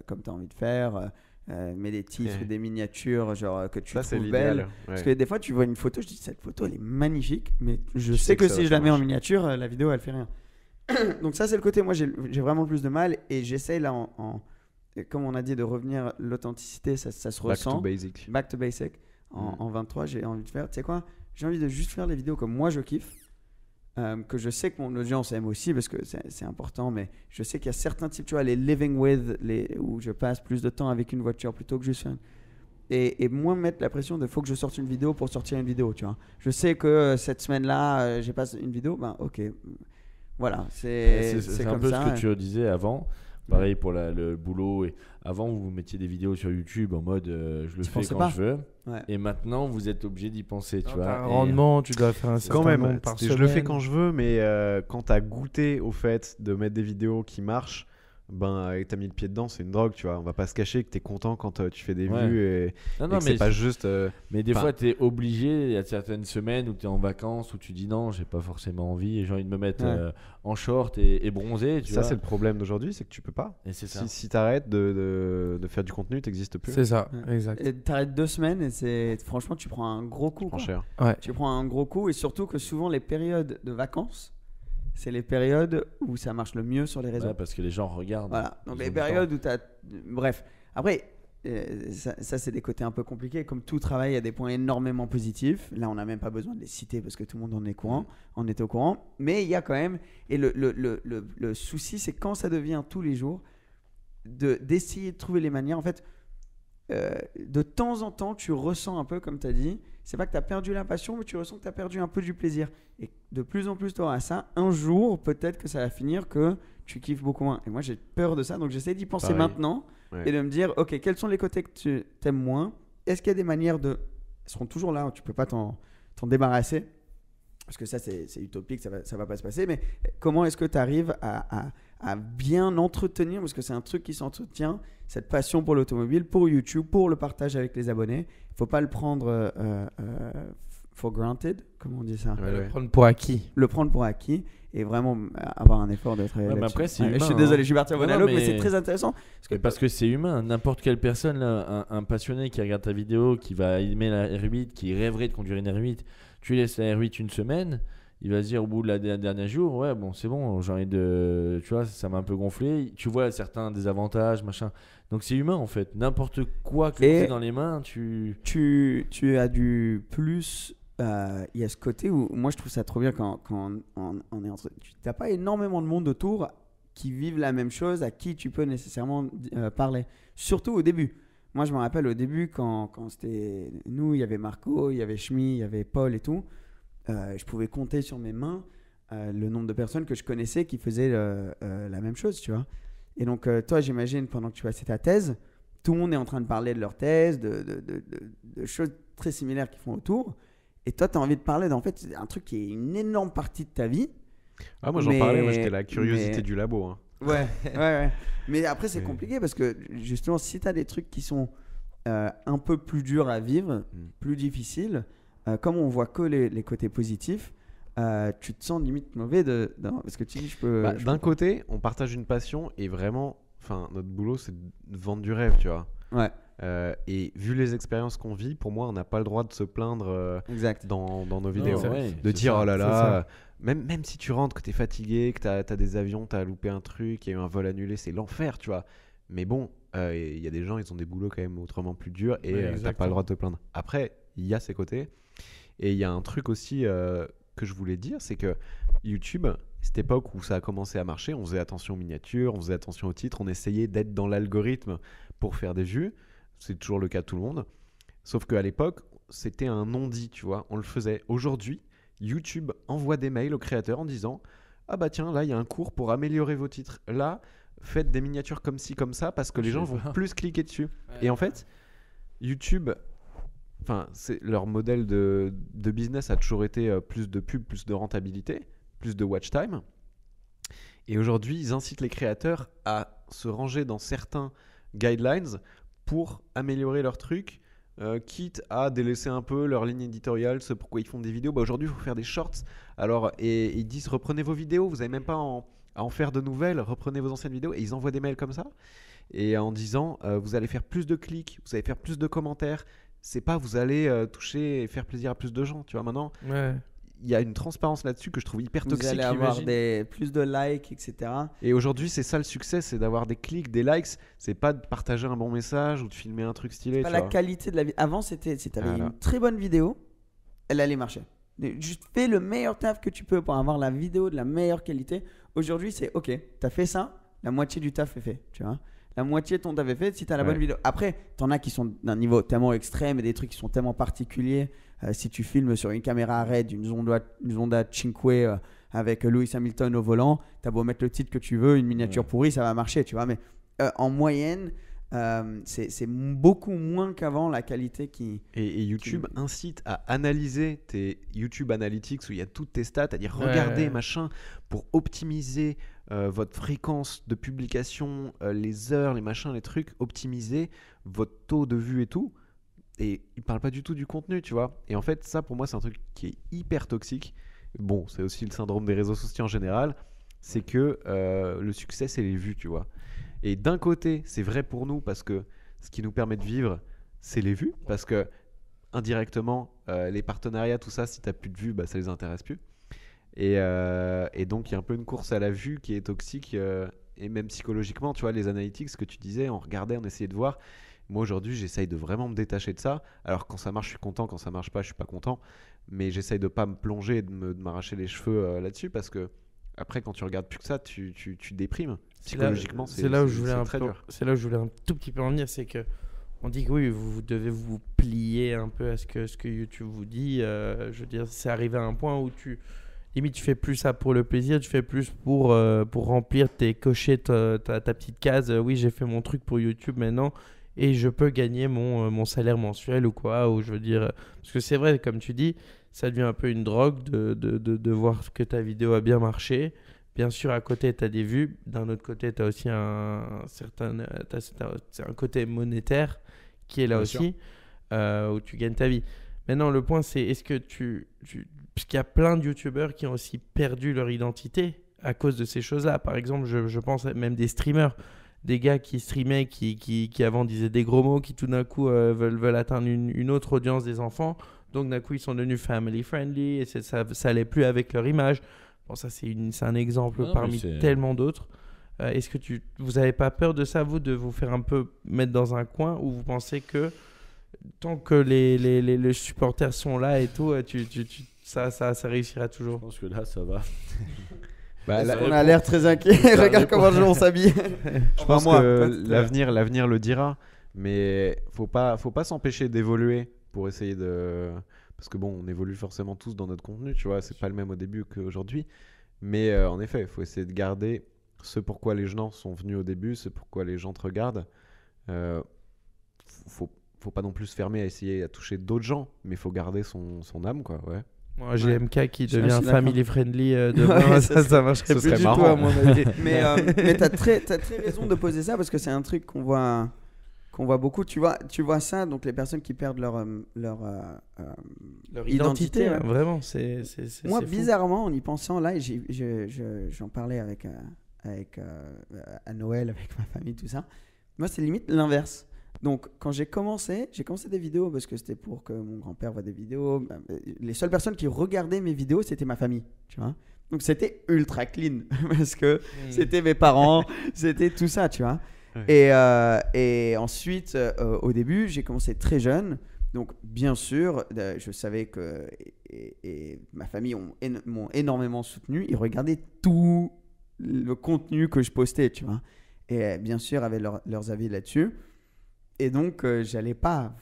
Speaker 2: comme tu as envie de faire, mets des titres,
Speaker 1: Ouais.
Speaker 2: des miniatures, genre que tu
Speaker 1: Ça, c'est
Speaker 2: trouves
Speaker 1: l'idéal.
Speaker 2: belles.
Speaker 1: Ouais.
Speaker 2: Parce que des fois, tu vois une photo, je dis, cette photo, elle est magnifique, mais je
Speaker 1: Tu
Speaker 2: sais
Speaker 1: sais
Speaker 2: que
Speaker 1: que ça
Speaker 2: si
Speaker 1: va
Speaker 2: je la
Speaker 1: pas
Speaker 2: mets en
Speaker 1: marcher.
Speaker 2: miniature, la vidéo, elle fait rien. Donc ça, c'est le côté, moi, j'ai vraiment le plus de mal, et j'essaie là, comme on a dit, de revenir l'authenticité, ça se
Speaker 1: Back to
Speaker 2: ressent.
Speaker 1: basic.
Speaker 2: Back to basic. En 23, j'ai envie de faire, tu sais quoi, j'ai envie de juste faire les vidéos comme moi je kiffe, que je sais que mon audience aime aussi parce que c'est important, mais je sais qu'il y a certains types, tu vois, les living with, où je passe plus de temps avec une voiture plutôt que juste faire. Et moins me mettre la pression de faut que je sorte une vidéo pour sortir une vidéo, tu vois. Je sais que cette semaine-là, j'ai pas une vidéo, ben ok. Voilà, c'est
Speaker 3: C'est un
Speaker 2: comme
Speaker 3: peu
Speaker 2: ça.
Speaker 3: ce que tu disais avant. Pareil pour le boulot. Et avant, vous mettiez des vidéos sur YouTube en mode je le
Speaker 2: Tu
Speaker 3: fais
Speaker 2: pensais
Speaker 3: quand
Speaker 2: pas.
Speaker 3: je veux.
Speaker 2: Ouais.
Speaker 3: Et maintenant, vous êtes obligé d'y penser. Tu
Speaker 4: Quand
Speaker 3: vois.
Speaker 4: t'as un
Speaker 3: Et-
Speaker 4: rendement, tu dois faire un certain
Speaker 1: Quand même,
Speaker 4: nombre par
Speaker 1: je
Speaker 4: semaine.
Speaker 1: le fais quand je veux, mais quand t'as goûté au fait de mettre des vidéos qui marchent, ben, et que t'as mis le pied dedans, c'est une drogue, tu vois. On va pas se cacher que t'es content quand tu fais des
Speaker 3: Ouais.
Speaker 1: vues et,
Speaker 3: Non,
Speaker 1: et
Speaker 3: non,
Speaker 1: que c'est
Speaker 3: mais,
Speaker 1: pas juste.
Speaker 3: mais des
Speaker 1: enfin-
Speaker 3: fois, tu es obligé. Il y a certaines semaines où tu es en vacances, où tu dis non, j'ai pas forcément envie et j'ai envie de me mettre
Speaker 2: Ouais.
Speaker 3: en short et bronzer. Tu
Speaker 1: Ça,
Speaker 3: vois.
Speaker 1: c'est le problème d'aujourd'hui, c'est que tu peux pas.
Speaker 3: Et c'est ça.
Speaker 1: Si t'arrêtes de faire du contenu, t'existes plus.
Speaker 4: C'est ça,
Speaker 2: Ouais.
Speaker 4: exact.
Speaker 2: Et t'arrêtes 2 semaines et franchement, tu prends un gros coup.
Speaker 1: Prends
Speaker 2: quoi.
Speaker 1: cher.
Speaker 4: Ouais.
Speaker 2: Tu prends un gros coup et surtout que souvent les périodes de vacances, c'est les périodes où ça marche le mieux sur les réseaux.
Speaker 3: Ouais, parce que les gens regardent.
Speaker 2: Voilà, donc
Speaker 3: Ils
Speaker 2: les
Speaker 3: ont du
Speaker 2: périodes où tu as... Bref, après, ça c'est des côtés un peu compliqués. Comme tout travail, il y a des points énormément positifs. Là, on n'a même pas besoin de les citer parce que tout le monde en est courant, on est au courant. Mais il y a quand même... Et le souci, c'est quand ça devient tous les jours, d'essayer de trouver les manières. En fait, de temps en temps, tu ressens un peu, comme tu as dit, c'est pas que tu as perdu la passion, mais tu ressens que tu as perdu un peu du plaisir. Et de plus en plus, tu auras ça. Un jour, peut-être que ça va finir que tu kiffes beaucoup moins. Et moi, j'ai peur de ça, donc j'essaie d'y penser
Speaker 1: Pareil.
Speaker 2: maintenant
Speaker 1: Ouais.
Speaker 2: et de me dire, ok, quels sont les côtés que tu aimes moins? Est-ce qu'il y a des manières de... Elles seront toujours là, tu peux pas t'en débarrasser. Parce que ça, c'est utopique, ça va pas se passer. Mais comment est-ce que tu arrives à bien entretenir, parce que c'est un truc qui s'entretient, cette passion pour l'automobile, pour YouTube, pour le partage avec les abonnés. Il faut pas le prendre for granted, comment on dit ça?
Speaker 1: Ouais, ouais.
Speaker 4: Prendre pour acquis.
Speaker 2: Le prendre pour acquis et vraiment avoir un effort de travailler
Speaker 3: Ouais, mais
Speaker 2: là-dessus.
Speaker 3: après, c'est
Speaker 2: Je
Speaker 3: humain,
Speaker 2: suis
Speaker 3: hein.
Speaker 2: désolé, je suis parti à
Speaker 3: Non, non,
Speaker 2: monologue, mais
Speaker 3: mais-
Speaker 2: c'est très intéressant.
Speaker 3: Parce que c'est humain. N'importe quelle personne, là, un passionné qui regarde ta vidéo, qui va aimer la R8, qui rêverait de conduire une R8, tu laisses la R8 une semaine, il va se dire au bout de la dernier jour, ouais, bon, c'est bon, j'ai envie de. Tu vois, ça m'a un peu gonflé. Tu vois certains désavantages, machin. Donc c'est humain en fait. N'importe quoi que tu
Speaker 2: Et-
Speaker 3: as dans les mains, tu.
Speaker 2: Tu as du plus. Il y a ce côté où moi je trouve ça trop bien quand on est entre. Tu n'as pas énormément de monde autour qui vivent la même chose, à qui tu peux nécessairement parler. Surtout au début. Moi je me rappelle au début quand c'était nous, il y avait Marco, il y avait Shmi, il y avait Paul et tout. Je pouvais compter sur mes mains le nombre de personnes que je connaissais qui faisaient la même chose, tu vois. Et donc toi j'imagine pendant que tu passais ta thèse, tout le monde est en train de parler de leur thèse, de choses très similaires qu'ils font autour. Et toi, tu as envie de parler d'en fait, c'est un truc qui est une énorme partie de ta vie.
Speaker 1: Ah, moi, j'en
Speaker 2: Mais-
Speaker 1: parlais, moi, j'étais la curiosité
Speaker 2: mais-
Speaker 1: du labo. Hein.
Speaker 2: Ouais. Mais après, c'est
Speaker 1: Mais-
Speaker 2: compliqué parce que justement, si tu as des trucs qui sont un peu plus durs à vivre, plus difficiles, comme on voit que les côtés positifs, tu te sens limite mauvais parce que tu dis, je peux.
Speaker 1: Bah, d'un côté, on partage une passion et vraiment, enfin, notre boulot, c'est de vendre du rêve, tu vois.
Speaker 2: Ouais,
Speaker 1: Et vu les expériences qu'on vit, pour moi, on n'a pas le droit de se plaindre
Speaker 2: exact.
Speaker 1: dans nos
Speaker 3: Non,
Speaker 1: vidéos.
Speaker 3: ouais,
Speaker 1: De
Speaker 3: c'est
Speaker 1: dire,
Speaker 3: ça.
Speaker 1: oh là
Speaker 4: c'est
Speaker 1: là,
Speaker 4: ça.
Speaker 1: même si tu rentres, que t'es fatigué, que t'as des avions, t'as loupé un truc, il y a eu un vol annulé, c'est l'enfer, tu vois. Mais bon, il y a des gens, ils ont des boulots quand même autrement plus durs et
Speaker 4: Ouais,
Speaker 1: t'as pas
Speaker 4: exactement.
Speaker 1: le droit de te plaindre. Après, il y a ces côtés. Et il y a un truc aussi que je voulais dire, c'est que YouTube, cette époque où ça a commencé à marcher, on faisait attention aux miniatures, on faisait attention aux titres, on essayait d'être dans l'algorithme pour faire des vues. C'est toujours le cas de tout le monde. Sauf qu'à l'époque, c'était un non-dit, tu vois. On le faisait. Aujourd'hui, YouTube envoie des mails aux créateurs en disant ah bah tiens, là il y a un cours pour améliorer vos titres. Là, faites des miniatures comme ci, comme ça, parce que les gens vont plus cliquer dessus. Et en fait, YouTube, leur modèle de business a toujours été plus de pub, plus de rentabilité, plus de watch time. Et aujourd'hui, ils incitent les créateurs à se ranger dans certains guidelines pour améliorer leur truc, quitte à délaisser un peu leur ligne éditoriale, ce pourquoi ils font des vidéos. Bah aujourd'hui, il faut faire des shorts. Alors, et ils disent reprenez vos vidéos, vous n'avez même pas à en faire de nouvelles, reprenez vos anciennes vidéos. Et ils envoient des mails comme ça, et en disant vous allez faire plus de clics, vous allez faire plus de commentaires. C'est pas vous allez toucher et faire plaisir à plus de gens. Tu vois, maintenant, il y a une transparence là-dessus que je trouve hyper toxique.
Speaker 2: Vous allez avoir plus de likes, etc.
Speaker 1: Et aujourd'hui, c'est ça le succès, c'est d'avoir des clics, des likes. C'est pas de partager un bon message ou de filmer un truc stylé.
Speaker 2: C'est pas la qualité de la vidéo. Avant, c'était si tu avais une très bonne vidéo, elle allait marcher. Juste fais le meilleur taf que tu peux pour avoir la vidéo de la meilleure qualité. Aujourd'hui, c'est OK, tu as fait ça, la moitié du taf est fait. Tu vois, la moitié de ton taf est fait si tu as la bonne vidéo. Après, tu en as qui sont d'un niveau tellement extrême et des trucs qui sont tellement particuliers. Si tu filmes sur une caméra RED, une Zonda 5 avec Lewis Hamilton au volant, tu as beau mettre le titre que tu veux, une miniature pourrie, ça va marcher. Tu vois, mais en moyenne, c'est beaucoup moins qu'avant la qualité qui...
Speaker 1: Et YouTube incite à analyser tes YouTube Analytics où il y a toutes tes stats, à dire regardez machin pour optimiser votre fréquence de publication, les heures, les machins, les trucs, optimiser votre taux de vue et tout. Et il parle pas du tout du contenu, tu vois. Et en fait, ça pour moi c'est un truc qui est hyper toxique. Bon, c'est aussi le syndrome des réseaux sociaux en général. C'est que le succès c'est les vues, tu vois. Et d'un côté, c'est vrai pour nous parce que ce qui nous permet de vivre, c'est les vues. Parce que indirectement, les partenariats, tout ça, si tu n'as plus de vues, bah, ça les intéresse plus. Et donc, il y a un peu une course à la vue qui est toxique. Et même psychologiquement, tu vois, les analytics, ce que tu disais, on regardait, on essayait de voir. Moi, aujourd'hui, j'essaye de vraiment me détacher de ça. Alors, quand ça marche, je suis content. Quand ça marche pas, je suis pas content. Mais j'essaye de pas me plonger et de m'arracher les cheveux là-dessus parce que après, quand tu regardes plus que ça, tu déprimes. Psychologiquement, c'est
Speaker 4: là où je voulais
Speaker 1: très dur.
Speaker 4: C'est là où je voulais un tout petit peu en venir, c'est que on dit que oui, vous devez vous plier un peu à ce que YouTube vous dit. Je veux dire, c'est arrivé à un point où limite tu fais plus ça pour le plaisir, tu fais plus pour remplir cocher ta petite case. Oui, j'ai fait mon truc pour YouTube maintenant et je peux gagner mon salaire mensuel ou quoi. Ou je veux dire, parce que c'est vrai, comme tu dis, ça devient un peu une drogue de voir que ta vidéo a bien marché. Bien sûr, à côté, tu as des vues. D'un autre côté, tu as aussi un côté monétaire qui est là aussi, où tu gagnes ta vie. Maintenant, le point, c'est est-ce que parce qu'il y a plein de youtubeurs qui ont aussi perdu leur identité à cause de ces choses-là. Par exemple, je pense même des streamers, des gars qui streamaient, qui avant disaient des gros mots, qui tout d'un coup veulent atteindre une autre audience des enfants. Donc, d'un coup, ils sont devenus family friendly et ça allait plus avec leur image. Bon, ça, c'est un exemple parmi tellement d'autres. Est-ce que vous n'avez pas peur de ça, vous, de vous faire un peu mettre dans un coin où vous pensez que tant que les supporters sont là et tout, ça réussira toujours?
Speaker 3: Je pense que là, ça va.
Speaker 2: On a l'air très inquiet. Regarde comment on s'habille.
Speaker 1: Je pense que l'avenir le dira. Mais faut pas s'empêcher d'évoluer pour essayer de... Parce que bon, on évolue forcément tous dans notre contenu, tu vois, c'est pas le même au début qu'aujourd'hui. Mais en effet, il faut essayer de garder ce pourquoi les gens sont venus au début, ce pourquoi les gens te regardent. Faut pas non plus se fermer à essayer à toucher d'autres gens, mais il faut garder son âme, quoi, ouais.
Speaker 4: Moi, j'ai MK qui devient family friendly demain, ça marcherait plus du
Speaker 1: marrant.
Speaker 4: tout à mon avis.
Speaker 2: mais t'as très raison de poser ça parce que c'est un truc qu'on voit beaucoup. Tu vois ça, donc les personnes qui perdent leur identité.
Speaker 4: Ouais. Vraiment, c'est
Speaker 2: moi,
Speaker 4: fou.
Speaker 2: bizarrement, en y pensant, là, j'en parlais avec à Noël, avec ma famille, tout ça. Moi, c'est limite l'inverse. Donc, quand j'ai commencé des vidéos parce que c'était pour que mon grand-père voit des vidéos. Les seules personnes qui regardaient mes vidéos, c'était ma famille, tu vois. Donc, c'était ultra clean parce que c'était mes parents, c'était tout ça, tu vois. Ouais. Et ensuite, au début, j'ai commencé très jeune. Donc, bien sûr, je savais que et ma famille m'ont énormément soutenu. Ils regardaient tout le contenu que je postais, tu vois. Et bien sûr, avaient leurs avis là-dessus. Et donc, j'allais pas,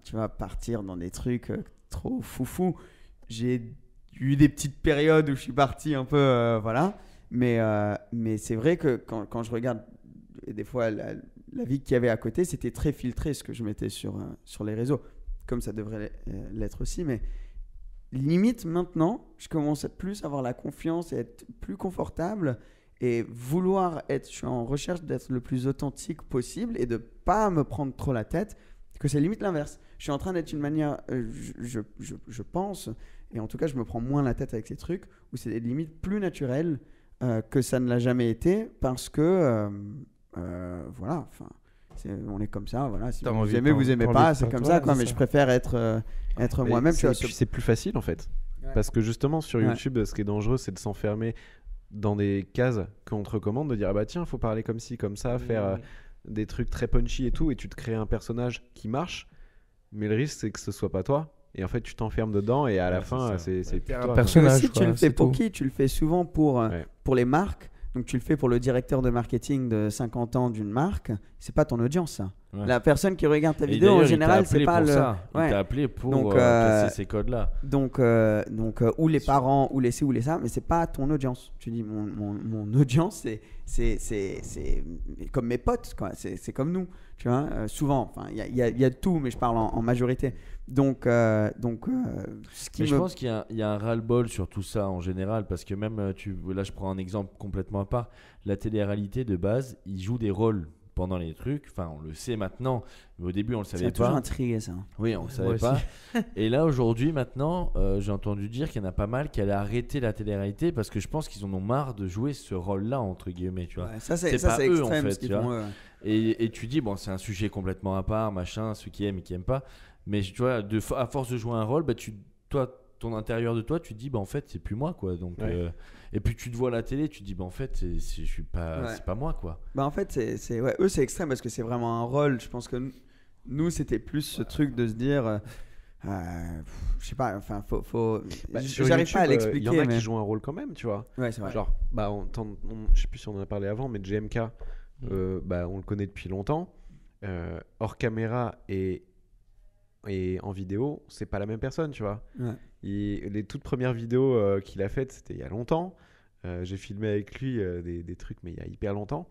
Speaker 2: tu vois, partir dans des trucs trop foufou. J'ai eu des petites périodes où je suis parti un peu, voilà. Mais c'est vrai que quand je regarde des fois la vie qu'il y avait à côté, c'était très filtré ce que je mettais sur les réseaux, comme ça devrait l'être aussi. Mais limite maintenant, je commence à plus avoir la confiance et être plus confortable et vouloir être, je suis en recherche d'être le plus authentique possible et de pas me prendre trop la tête, que c'est limite l'inverse. Je suis en train d'être une manière, je pense, et en tout cas je me prends moins la tête avec ces trucs, où c'est des limites plus naturelles que ça ne l'a jamais été, parce que voilà, enfin, on est comme ça, voilà. Si vous aimez, vous aimez pas, c'est comme ça, quoi. Mais je préfère être moi-même.
Speaker 1: Puis c'est plus facile en fait, parce que justement sur YouTube, ce qui est dangereux, c'est de s'enfermer dans des cases qu'on te recommande, de dire ah bah tiens, faut parler comme ci, comme ça, faire des trucs très punchy et tout, et tu te crées un personnage qui marche, mais le risque c'est que ce soit pas toi. Et en fait, tu t'enfermes dedans et à la fin, c'est plus
Speaker 4: un
Speaker 1: toi.
Speaker 4: personnage.
Speaker 2: Si tu le fais pour qui ? Tu le fais souvent pour les marques. Donc tu le fais pour le directeur de marketing de 50 ans d'une marque. C'est pas ton audience, ça.
Speaker 3: Ouais.
Speaker 2: La personne qui regarde ta vidéo, en général, c'est pas le.
Speaker 3: Ça. Il t'a appelé pour casser ces codes-là.
Speaker 2: Donc ou les parents, ou les ci, ou les ça, mais c'est pas ton audience. Tu dis mon audience, c'est comme mes potes, quoi. C'est comme nous, tu vois. Souvent, enfin, il y a de tout, mais je parle en majorité. Donc, ce qui
Speaker 3: je pense qu'il y a un ras-le-bol sur tout ça en général, parce que même, là je prends un exemple complètement à part, la télé-réalité de base, ils jouent des rôles pendant les trucs, enfin on le sait maintenant, mais au début on le savait pas.
Speaker 2: Ça a toujours intrigué ça.
Speaker 3: Oui, on le savait pas. Et là aujourd'hui maintenant, j'ai entendu dire qu'il y en a pas mal qui allaient arrêter la télé-réalité parce que je pense qu'ils en ont marre de jouer ce rôle-là entre guillemets, tu vois.
Speaker 2: Ouais, ça c'est
Speaker 3: eux en
Speaker 2: extrême,
Speaker 3: fait,
Speaker 2: ce qu'ils
Speaker 3: tu vois.
Speaker 2: font,
Speaker 3: Et tu dis bon c'est un sujet complètement à part, machin, ceux qui aiment et qui aiment pas. Mais tu vois, à force de jouer un rôle, bah, toi, ton intérieur de toi, tu te dis, bah, en fait, c'est plus moi, quoi. Donc, et puis tu te vois à la télé, tu te dis, bah, en fait, je suis pas, c'est pas moi, quoi.
Speaker 2: Bah, en fait, eux, c'est extrême parce que c'est vraiment un rôle. Je pense que nous, c'était plus ce truc de se dire, je sais pas, enfin, j'arrive pas à l'expliquer.
Speaker 1: Il y en a qui jouent un rôle quand même, tu vois.
Speaker 2: Ouais, c'est vrai.
Speaker 1: Genre, bah, je sais plus si on en a parlé avant, mais JMK, bah, on le connaît depuis longtemps. Hors caméra et en vidéo, c'est pas la même personne, tu vois.
Speaker 2: Ouais.
Speaker 1: Les toutes premières vidéos qu'il a faites, c'était il y a longtemps. J'ai filmé avec lui des trucs, mais il y a hyper longtemps.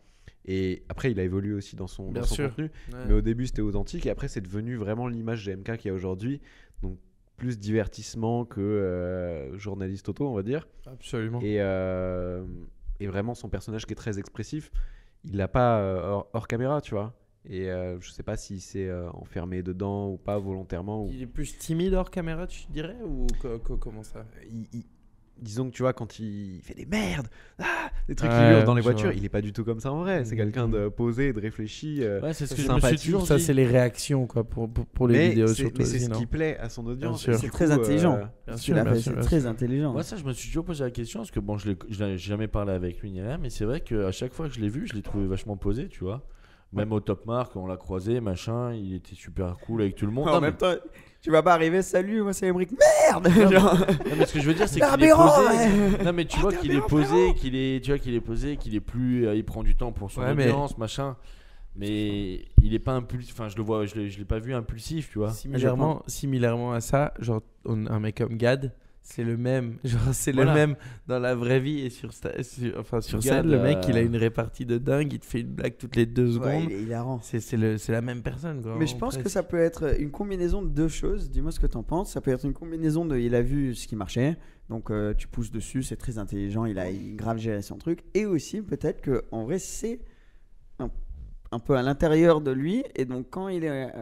Speaker 1: Et après, il a évolué aussi dans son contenu. Ouais. Mais au début, c'était authentique. Et après, c'est devenu vraiment l'image GMK qu'il y a aujourd'hui. Donc, plus divertissement que journaliste auto, on va dire.
Speaker 4: Absolument.
Speaker 1: Et vraiment, son personnage qui est très expressif, il l'a pas hors caméra, tu vois. Et je sais pas s'il s'est enfermé dedans ou pas volontairement.
Speaker 4: Il est plus timide hors caméra, tu dirais, ou comment ça
Speaker 1: disons que tu vois, quand il fait des merdes, des trucs qui hurlent dans les voitures, il est pas du tout comme ça en vrai. C'est quelqu'un de posé, de réfléchi,
Speaker 3: c'est ce que
Speaker 1: sympathique.
Speaker 4: Ça, c'est les réactions, quoi, pour les vidéos surtout.
Speaker 1: Mais c'est ce qui plaît à son audience.
Speaker 2: C'est très intelligent.
Speaker 4: C'est
Speaker 2: très intelligent.
Speaker 3: Moi, ça, je me suis toujours posé la question parce que bon, je n'ai jamais parlé avec lui ni rien, mais c'est vrai qu'à chaque fois que je l'ai vu, je l'ai trouvé vachement posé, tu vois. Même au Top Mark, on l'a croisé, machin, il était super cool avec tout le monde.
Speaker 2: En même temps, tu vas pas arriver, salut, moi c'est Emric, merde.
Speaker 3: Non, mais ce que je veux dire, c'est qu'il est posé. Non, mais tu vois qu'il est posé, qu'il est plus, il prend du temps pour son audience, machin. Mais il est pas impulsif. Enfin, je l'ai pas vu impulsif, tu vois.
Speaker 4: Similairement à ça, genre un mec comme Gad. C'est le même, le même dans la vraie vie et sur scène, le mec il a une répartie de dingue, il te fait une blague toutes les 2 secondes.
Speaker 2: Il est hilarant.
Speaker 4: C'est la même personne, quoi.
Speaker 2: Mais je pense que ça peut être une combinaison de 2 choses. Dis-moi ce que t'en penses. Ça peut être une combinaison de, il a vu ce qui marchait, donc tu pousses dessus, c'est très intelligent, il a grave géré son truc, et aussi peut-être que en vrai c'est un peu à l'intérieur de lui, et donc quand il est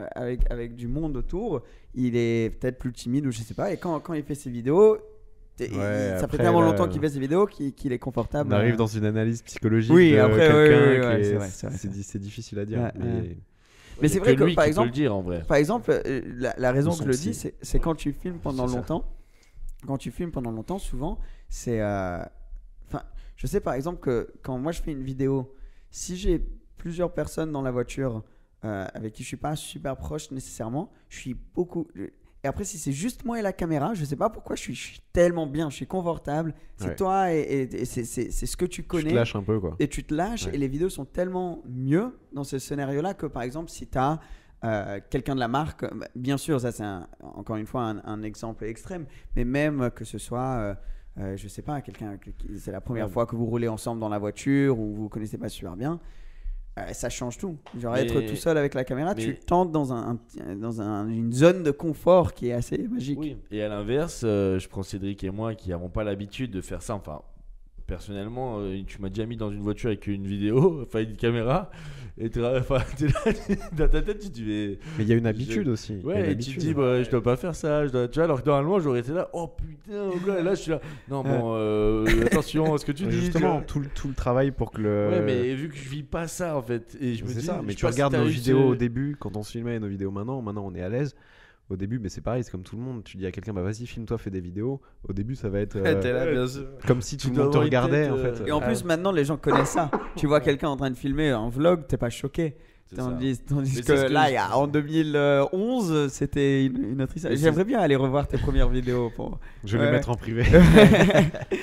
Speaker 2: avec du monde autour, il est peut-être plus timide ou je sais pas, et quand il fait ses vidéos, ça fait tellement longtemps qu'il fait ses vidéos qu'il est confortable.
Speaker 1: On arrive dans une analyse psychologique c'est difficile à dire.
Speaker 2: Mais c'est vrai que par exemple,
Speaker 3: le dire, en vrai.
Speaker 2: Par exemple, la raison que je le dis, c'est quand tu filmes pendant longtemps. Quand tu filmes pendant longtemps, souvent, c'est je sais par exemple que quand moi je fais une vidéo, si j'ai plusieurs personnes dans la voiture avec qui je suis pas super proche nécessairement, je suis beaucoup. Et après, si c'est juste moi et la caméra, je sais pas pourquoi je suis tellement bien, je suis confortable. C'est toi et c'est ce que tu connais.
Speaker 1: Tu te lâches un peu, quoi.
Speaker 2: Et tu te lâches et les vidéos sont tellement mieux dans ce scénario-là que par exemple, si tu as quelqu'un de la marque, bien sûr, ça c'est encore une fois un exemple extrême, mais même que ce soit, je sais pas, c'est la première fois que vous roulez ensemble dans la voiture ou vous vous connaissez pas super bien, ça change tout. Genre être tout seul avec la caméra, tu tentes dans une zone de confort qui est assez magique.
Speaker 3: Oui, et à l'inverse, je prends Cédric et moi qui n'avons pas l'habitude de faire ça, enfin. Personnellement, tu m'as déjà mis dans une voiture avec une vidéo, enfin une caméra, et t'es là, dans ta tête, tu te dis mais
Speaker 1: il y a une habitude aussi.
Speaker 3: Ouais, et tu te dis je dois pas faire ça, tu vois, alors que normalement j'aurais été là, oh putain, et là je suis là, non bon, attention à ce que tu dis.
Speaker 1: Justement, tout le travail pour que le.
Speaker 3: Ouais, mais vu que je vis pas ça en fait, et je me dis.
Speaker 1: Ça, mais tu regardes nos vidéos au début, quand on se filmait, et nos vidéos maintenant on est à l'aise. Au début, mais c'est pareil, c'est comme tout le monde. Tu dis à quelqu'un, bah vas-y, filme-toi, fais des vidéos. Au début, ça va être
Speaker 4: t'es là, bien sûr.
Speaker 1: comme si tout le monde te regardait en fait.
Speaker 2: Et en plus, maintenant, les gens connaissent ça. Tu vois quelqu'un en train de filmer un vlog, t'es pas choqué. Tandis que là, en 2011, c'était une autre histoire. J'aimerais bien aller revoir tes premières vidéos.
Speaker 1: Je vais les mettre en privé.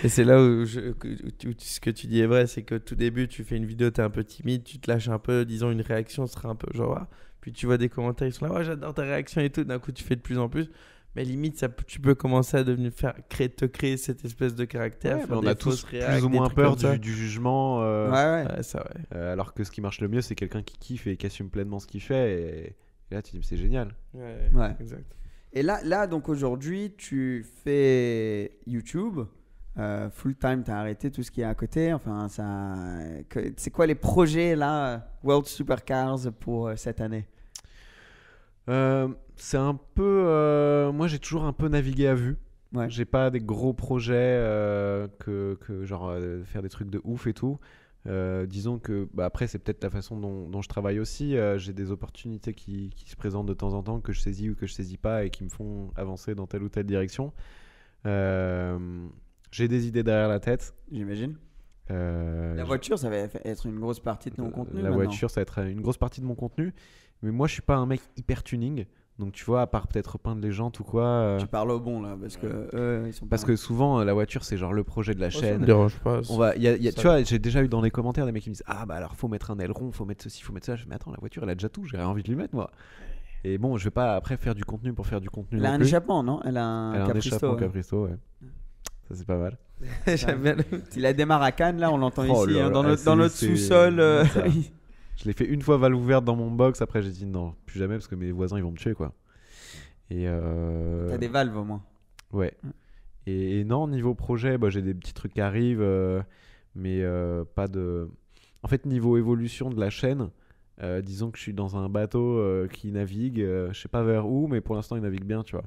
Speaker 4: Et c'est là où ce que tu dis est vrai, c'est que tout début, tu fais une vidéo, t'es un peu timide, tu te lâches un peu, disons une réaction sera un peu genre... Puis tu vois des commentaires, ils sont là, ouais, j'adore ta réaction et tout. D'un coup, tu fais de plus en plus. Mais limite, tu peux commencer à te créer cette espèce de caractère.
Speaker 1: On a tous plus ou moins peur du jugement.
Speaker 4: Ça,
Speaker 1: alors que ce qui marche le mieux, c'est quelqu'un qui kiffe et qui assume pleinement ce qu'il fait. Et là, tu dis, c'est génial.
Speaker 2: Ouais, exact. Et là, donc aujourd'hui, tu fais YouTube. Full time, tu as arrêté tout ce qui est à côté. Enfin, c'est quoi les projets là, World Supercars pour cette année?
Speaker 1: C'est un peu. Moi, j'ai toujours un peu navigué à vue.
Speaker 2: Ouais.
Speaker 1: J'ai pas des gros projets que genre faire des trucs de ouf et tout. Disons que après, c'est peut-être la façon dont je travaille aussi. J'ai des opportunités qui se présentent de temps en temps que je saisis ou que je saisis pas et qui me font avancer dans telle ou telle direction. J'ai des idées derrière la tête.
Speaker 2: J'imagine. La voiture, ça va être une grosse partie de ton contenu.
Speaker 1: La voiture, ça va être une grosse partie de mon contenu. Mais moi, je suis pas un mec hyper tuning. Donc, tu vois, à part peut-être peindre les jantes ou quoi.
Speaker 2: Tu parles au bon là, parce que ils sont pas...
Speaker 1: Parce que souvent, la voiture, c'est genre le projet de la chaîne.
Speaker 4: Ça me dérange pas.
Speaker 1: Tu vois, j'ai déjà eu dans les commentaires des mecs qui me disent, ah bah alors faut mettre un aileron, faut mettre ceci, faut mettre ça. Je me dis, mais attends, la voiture, elle a déjà tout. J'ai rien envie de lui mettre moi. Et bon, je vais pas après faire du contenu pour faire du contenu.
Speaker 2: Elle a un échappement, non? Elle a un
Speaker 1: échappement Capristo, ouais. Ça, c'est pas mal.
Speaker 2: J'aime bien. Il a démarré à Cannes, là, on l'entend ici, dans notre sous-sol.
Speaker 1: Je l'ai fait une fois valve ouverte dans mon box. Après, j'ai dit non, plus jamais parce que mes voisins ils vont me tuer quoi. Et
Speaker 2: t'as des valves au moins.
Speaker 1: Ouais. Et non, niveau projet, j'ai des petits trucs qui arrivent, mais pas de. En fait, niveau évolution de la chaîne, disons que je suis dans un bateau qui navigue, je sais pas vers où, mais pour l'instant il navigue bien, tu vois.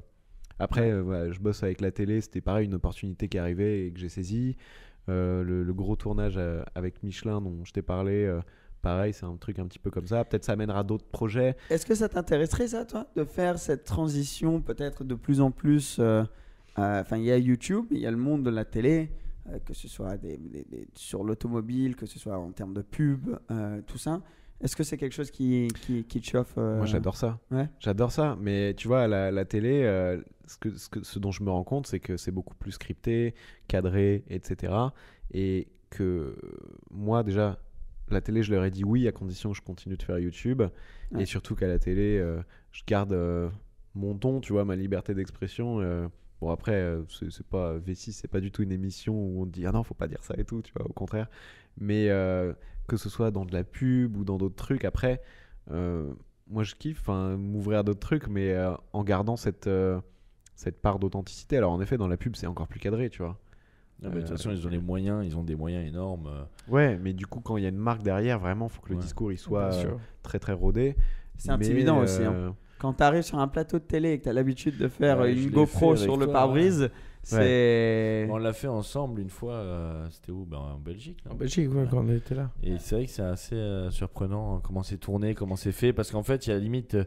Speaker 1: Après, je bosse avec la télé, c'était pareil, une opportunité qui arrivait et que j'ai saisie. Le gros tournage avec Michelin dont je t'ai parlé, pareil, c'est un truc un petit peu comme ça. Peut-être ça amènera d'autres projets.
Speaker 2: Est-ce que ça t'intéresserait, ça, toi, de faire cette transition peut-être de plus en plus il y a YouTube, il y a le monde de la télé, que ce soit sur l'automobile, que ce soit en termes de pub, tout ça. Est-ce que c'est quelque chose qui te chauffe
Speaker 1: Moi, j'adore ça.
Speaker 2: Ouais.
Speaker 1: J'adore ça. Mais tu vois, la télé, ce dont je me rends compte, c'est que c'est beaucoup plus scripté, cadré, etc. Et que moi, déjà, la télé, je leur ai dit oui à condition que je continue de faire YouTube. Ouais. Et surtout qu'à la télé, je garde mon ton, tu vois, ma liberté d'expression. Bon, après, c'est pas V6, c'est pas du tout une émission où on te dit ah non, faut pas dire ça et tout, tu vois, au contraire. Mais que ce soit dans de la pub ou dans d'autres trucs, après, moi je kiffe m'ouvrir à d'autres trucs, mais en gardant cette part d'authenticité. Alors en effet, dans la pub, c'est encore plus cadré, tu vois.
Speaker 3: Non, mais de toute façon, ils ont les moyens, ils ont des moyens énormes.
Speaker 1: Ouais, mais du coup, quand il y a une marque derrière, vraiment, faut que le discours il soit très très rodé.
Speaker 2: C'est intimidant aussi. Quand tu arrives sur un plateau de télé et que tu as l'habitude de faire une GoPro sur le pare-brise, c'est...
Speaker 3: On l'a fait ensemble une fois, c'était où? En Belgique.
Speaker 4: En Belgique, quand on était là.
Speaker 3: Et c'est vrai que c'est assez surprenant comment c'est tourné, comment c'est fait, parce qu'en fait, il y a limite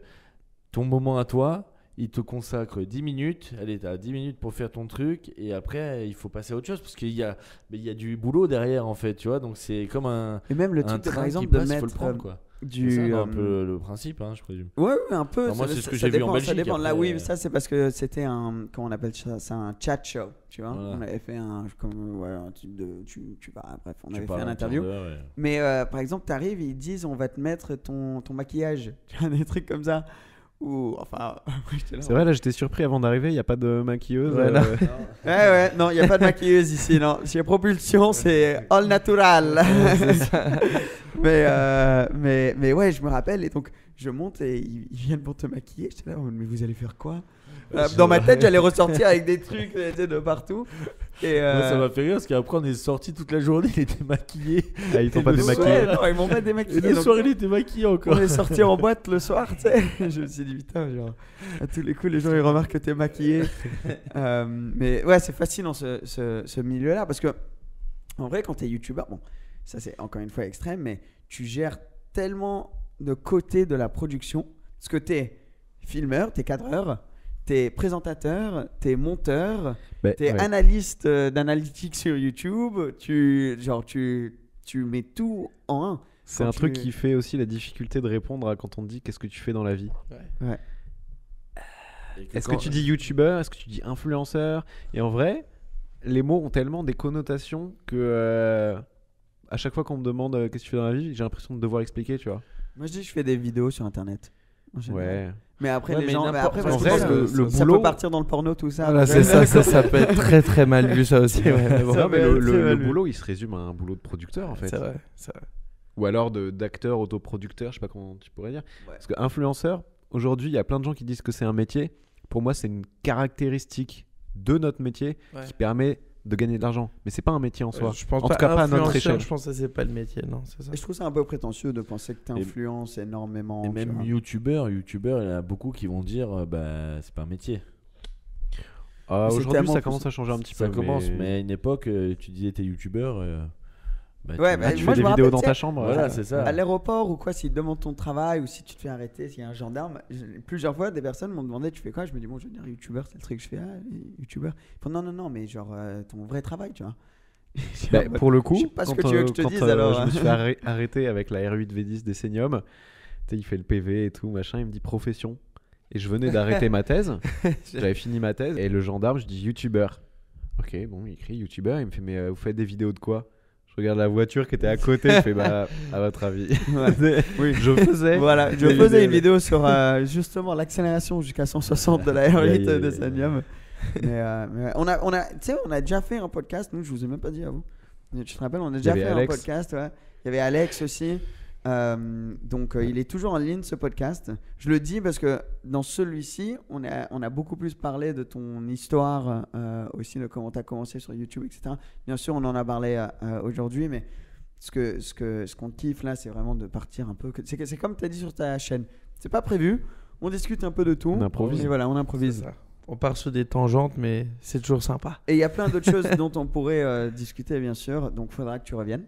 Speaker 3: ton moment à toi, il te consacre 10 minutes, allez, tu as 10 minutes pour faire ton truc, et après, il faut passer à autre chose, parce qu'il y a du boulot derrière, en fait, tu vois, donc c'est comme un...
Speaker 2: Et même le truc, par exemple, de mettre...
Speaker 3: Faut le prendre, quoi. C'est ça, un peu le principe, hein, je présume.
Speaker 2: Ouais, un peu.
Speaker 3: Alors moi,
Speaker 2: ça-
Speaker 3: c'est ce que
Speaker 2: ça
Speaker 3: j'ai vu en
Speaker 2: dépend, ça
Speaker 3: Belgique,
Speaker 2: dépend. Là,
Speaker 3: après,
Speaker 2: oui, ça c'est parce que c'était comment on appelle ça, c'est un chat show, tu vois.
Speaker 3: Voilà.
Speaker 2: On avait fait un type de, tu vas, bref, on
Speaker 3: Tu
Speaker 2: avait fait
Speaker 3: parles
Speaker 2: un
Speaker 3: un
Speaker 2: interview.
Speaker 3: quart d'heure, ouais.
Speaker 2: Mais par exemple, t'arrives, ils disent, on va te mettre ton maquillage, tu vois, des trucs comme ça. Ou enfin, j'étais là,
Speaker 1: C'est vrai, là j'étais surpris avant d'arriver, il n'y a pas de maquilleuse.
Speaker 4: Ouais, non.
Speaker 2: Ouais, non, il n'y a pas de maquilleuse ici, non. Chez Propulsion, c'est all natural. mais ouais, je me rappelle, et donc je monte et ils viennent pour te maquiller. J'étais là, mais vous allez faire quoi? Dans ma tête, j'allais ressortir avec des trucs de partout. Et
Speaker 3: Moi, ça m'a fait rire parce qu'après on est sorti toute la journée, il était maquillé.
Speaker 1: Ah, ils t'ont
Speaker 3: Et
Speaker 1: pas
Speaker 3: le
Speaker 1: démaquillé.
Speaker 2: ouais, non, ils m'ont pas
Speaker 3: Et
Speaker 2: démaquillé.
Speaker 3: le
Speaker 2: donc
Speaker 3: soir, il était maquillé encore.
Speaker 2: on est sorti en boîte le soir, tu sais. Je me suis dit, putain, genre, à tous les coups, les gens ils remarquent que t'es maquillé. Mais ouais, c'est fascinant ce milieu-là parce que, en vrai, quand t'es youtubeur, bon, ça c'est encore une fois extrême, mais tu gères tellement de côtés de la production parce que t'es filmeur, t'es cadreur, t'es présentateur, t'es monteur,
Speaker 1: Bah,
Speaker 2: t'es
Speaker 1: ouais.
Speaker 2: analyste d'analytics sur YouTube, tu mets tout en un.
Speaker 1: C'est
Speaker 2: quand
Speaker 1: un truc
Speaker 2: tu-
Speaker 1: qui fait aussi la difficulté de répondre à quand on te dit qu'est-ce que tu fais dans la vie. Est-ce que tu dis youtubeur? Est-ce que tu dis influenceur? Et en vrai, les mots ont tellement des connotations que à chaque fois qu'on me demande qu'est-ce que tu fais dans la vie, j'ai l'impression de devoir expliquer, tu vois.
Speaker 2: Moi je dis je fais des vidéos sur internet. en général.
Speaker 1: Ouais.
Speaker 2: Mais après
Speaker 3: Ouais,
Speaker 2: les
Speaker 3: mais
Speaker 2: gens,
Speaker 3: n'importe-
Speaker 2: parce
Speaker 1: en
Speaker 2: que
Speaker 1: vrai,
Speaker 2: je pense que
Speaker 1: le
Speaker 2: ça
Speaker 1: boulot-
Speaker 2: peut partir dans le porno tout ça.
Speaker 4: Voilà, c'est ça peut être très très mal vu ça aussi. Ouais, mais bon.
Speaker 2: Ça
Speaker 1: Non, mais
Speaker 2: va être
Speaker 1: le
Speaker 2: très mal vu.
Speaker 1: boulot, il se résume à un boulot de producteur en fait.
Speaker 4: C'est vrai, c'est vrai.
Speaker 1: Ou alors d'acteur, autoproducteur, je sais pas comment tu pourrais dire.
Speaker 2: Ouais.
Speaker 1: Parce que influenceur, aujourd'hui, il y a plein de gens qui disent que c'est un métier. Pour moi, c'est une caractéristique de notre métier
Speaker 4: Ouais.
Speaker 1: qui permet de gagner de l'argent. Mais c'est pas un métier en soi.
Speaker 4: Je pense
Speaker 1: en tout cas, pas à notre
Speaker 4: influenceur,
Speaker 1: échelle.
Speaker 4: Je pense que ça, c'est pas le métier, non, c'est ça.
Speaker 2: Et je trouve ça un peu prétentieux de penser que tu influences énormément.
Speaker 3: Et
Speaker 2: tu
Speaker 3: même
Speaker 2: vois.
Speaker 3: youtubeur, il y en a beaucoup qui vont dire bah c'est pas un métier.
Speaker 1: Ah,
Speaker 2: Mais c'est
Speaker 1: aujourd'hui,
Speaker 2: tellement
Speaker 1: ça
Speaker 2: plus-
Speaker 1: commence à changer un petit
Speaker 3: Ça
Speaker 1: peu.
Speaker 3: commence, mais à une époque, tu disais t'es youtubeur. Bah,
Speaker 2: Ouais,
Speaker 3: tu-
Speaker 2: bah,
Speaker 1: tu
Speaker 2: moi,
Speaker 1: fais
Speaker 2: je
Speaker 1: des
Speaker 2: me
Speaker 1: vidéos
Speaker 2: rappelle,
Speaker 1: dans
Speaker 2: tu
Speaker 1: ta
Speaker 2: sais,
Speaker 1: chambre.
Speaker 3: Voilà, c'est ça.
Speaker 2: À l'aéroport ou quoi, s'ils te demandent ton travail ou si tu te fais arrêter, s'il y a un gendarme, plusieurs fois des personnes m'ont demandé tu fais quoi? Je me dis bon, je veux dire youtubeur, c'est le truc que je fais. Ah, youtubeur. Ils font non, mais genre ton vrai travail, tu vois.
Speaker 1: Bah, pour le coup,
Speaker 2: je sais pas ce
Speaker 1: quand,
Speaker 2: que tu veux que je te
Speaker 1: quand,
Speaker 2: dise, alors.
Speaker 1: je me suis fait arrêter avec la R8 V10 des Senium. Tu sais, il fait le PV et tout, machin. Il me dit profession. Et je venais d'arrêter ma thèse. J'avais fini ma thèse. Et le gendarme, je dis youtubeur. Ok, bon, il écrit youtubeur. Il me fait mais vous faites des vidéos de quoi? Je regarde la voiture qui était à côté. Je fais bah à votre avis.
Speaker 2: Ouais. Oui.
Speaker 1: Je faisais.
Speaker 2: Voilà, je
Speaker 1: des
Speaker 2: faisais une
Speaker 1: vidéos.
Speaker 2: vidéo sur justement l'accélération jusqu'à 160 de la R8
Speaker 1: Aïe, aïe,
Speaker 2: de
Speaker 1: aïe.
Speaker 2: Sanium. Mais on a déjà fait un podcast, nous je vous ai même pas dit à vous. Tu te rappelles, on a déjà
Speaker 1: avait
Speaker 2: fait un
Speaker 1: Alex.
Speaker 2: podcast, ouais. Il y avait Alex aussi. Donc il est toujours en ligne ce podcast. Je le dis parce que dans celui-ci, on a beaucoup plus parlé de ton histoire, aussi de comment tu as commencé sur YouTube, etc. Bien sûr, on en a parlé aujourd'hui, mais ce qu'on kiffe là, c'est vraiment de partir un peu. C'est comme tu as dit sur ta chaîne. C'est pas prévu. On discute un peu de tout.
Speaker 1: On improvise.
Speaker 2: Et voilà, on
Speaker 4: C'est
Speaker 2: improvise.
Speaker 4: ça. On part sur des tangentes, mais c'est toujours sympa.
Speaker 2: Et il y a plein d'autres choses dont on pourrait discuter, bien sûr. Donc, il faudra que tu reviennes.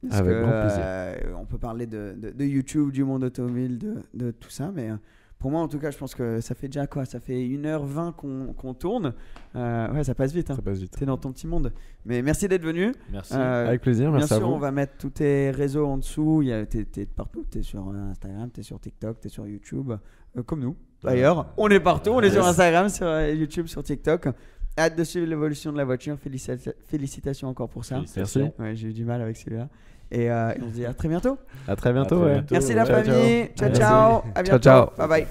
Speaker 2: Parce
Speaker 1: Avec
Speaker 2: que,
Speaker 1: grand plaisir.
Speaker 2: on peut parler de YouTube, du monde automobile, de tout ça. Mais pour moi, en tout cas, je pense que ça fait déjà quoi? Ça fait 1h20 qu'on tourne. Ouais, ça passe vite. Hein.
Speaker 1: Ça passe vite.
Speaker 2: T'es dans ton petit monde. Mais merci d'être venu.
Speaker 3: Merci.
Speaker 1: Avec plaisir,
Speaker 2: Bien
Speaker 1: merci à
Speaker 2: sûr,
Speaker 1: vous.
Speaker 2: on va mettre tous tes réseaux en dessous. T'es partout. T'es sur Instagram, t'es sur TikTok, t'es sur YouTube. Comme nous. D'ailleurs, on est partout. On est sur Instagram, sur YouTube, sur TikTok. Hâte de suivre l'évolution de la voiture. Félicitations encore pour ça.
Speaker 3: Félicitations.
Speaker 2: Ouais, j'ai eu du mal avec celui-là. Et on se dit à très bientôt.
Speaker 1: À très bientôt.
Speaker 3: À très
Speaker 1: ouais.
Speaker 3: bientôt.
Speaker 2: Merci la
Speaker 1: Ciao, ciao.
Speaker 2: famille. Ciao,
Speaker 1: Merci.
Speaker 2: ciao. À bientôt.
Speaker 4: ciao.
Speaker 2: Bye bye.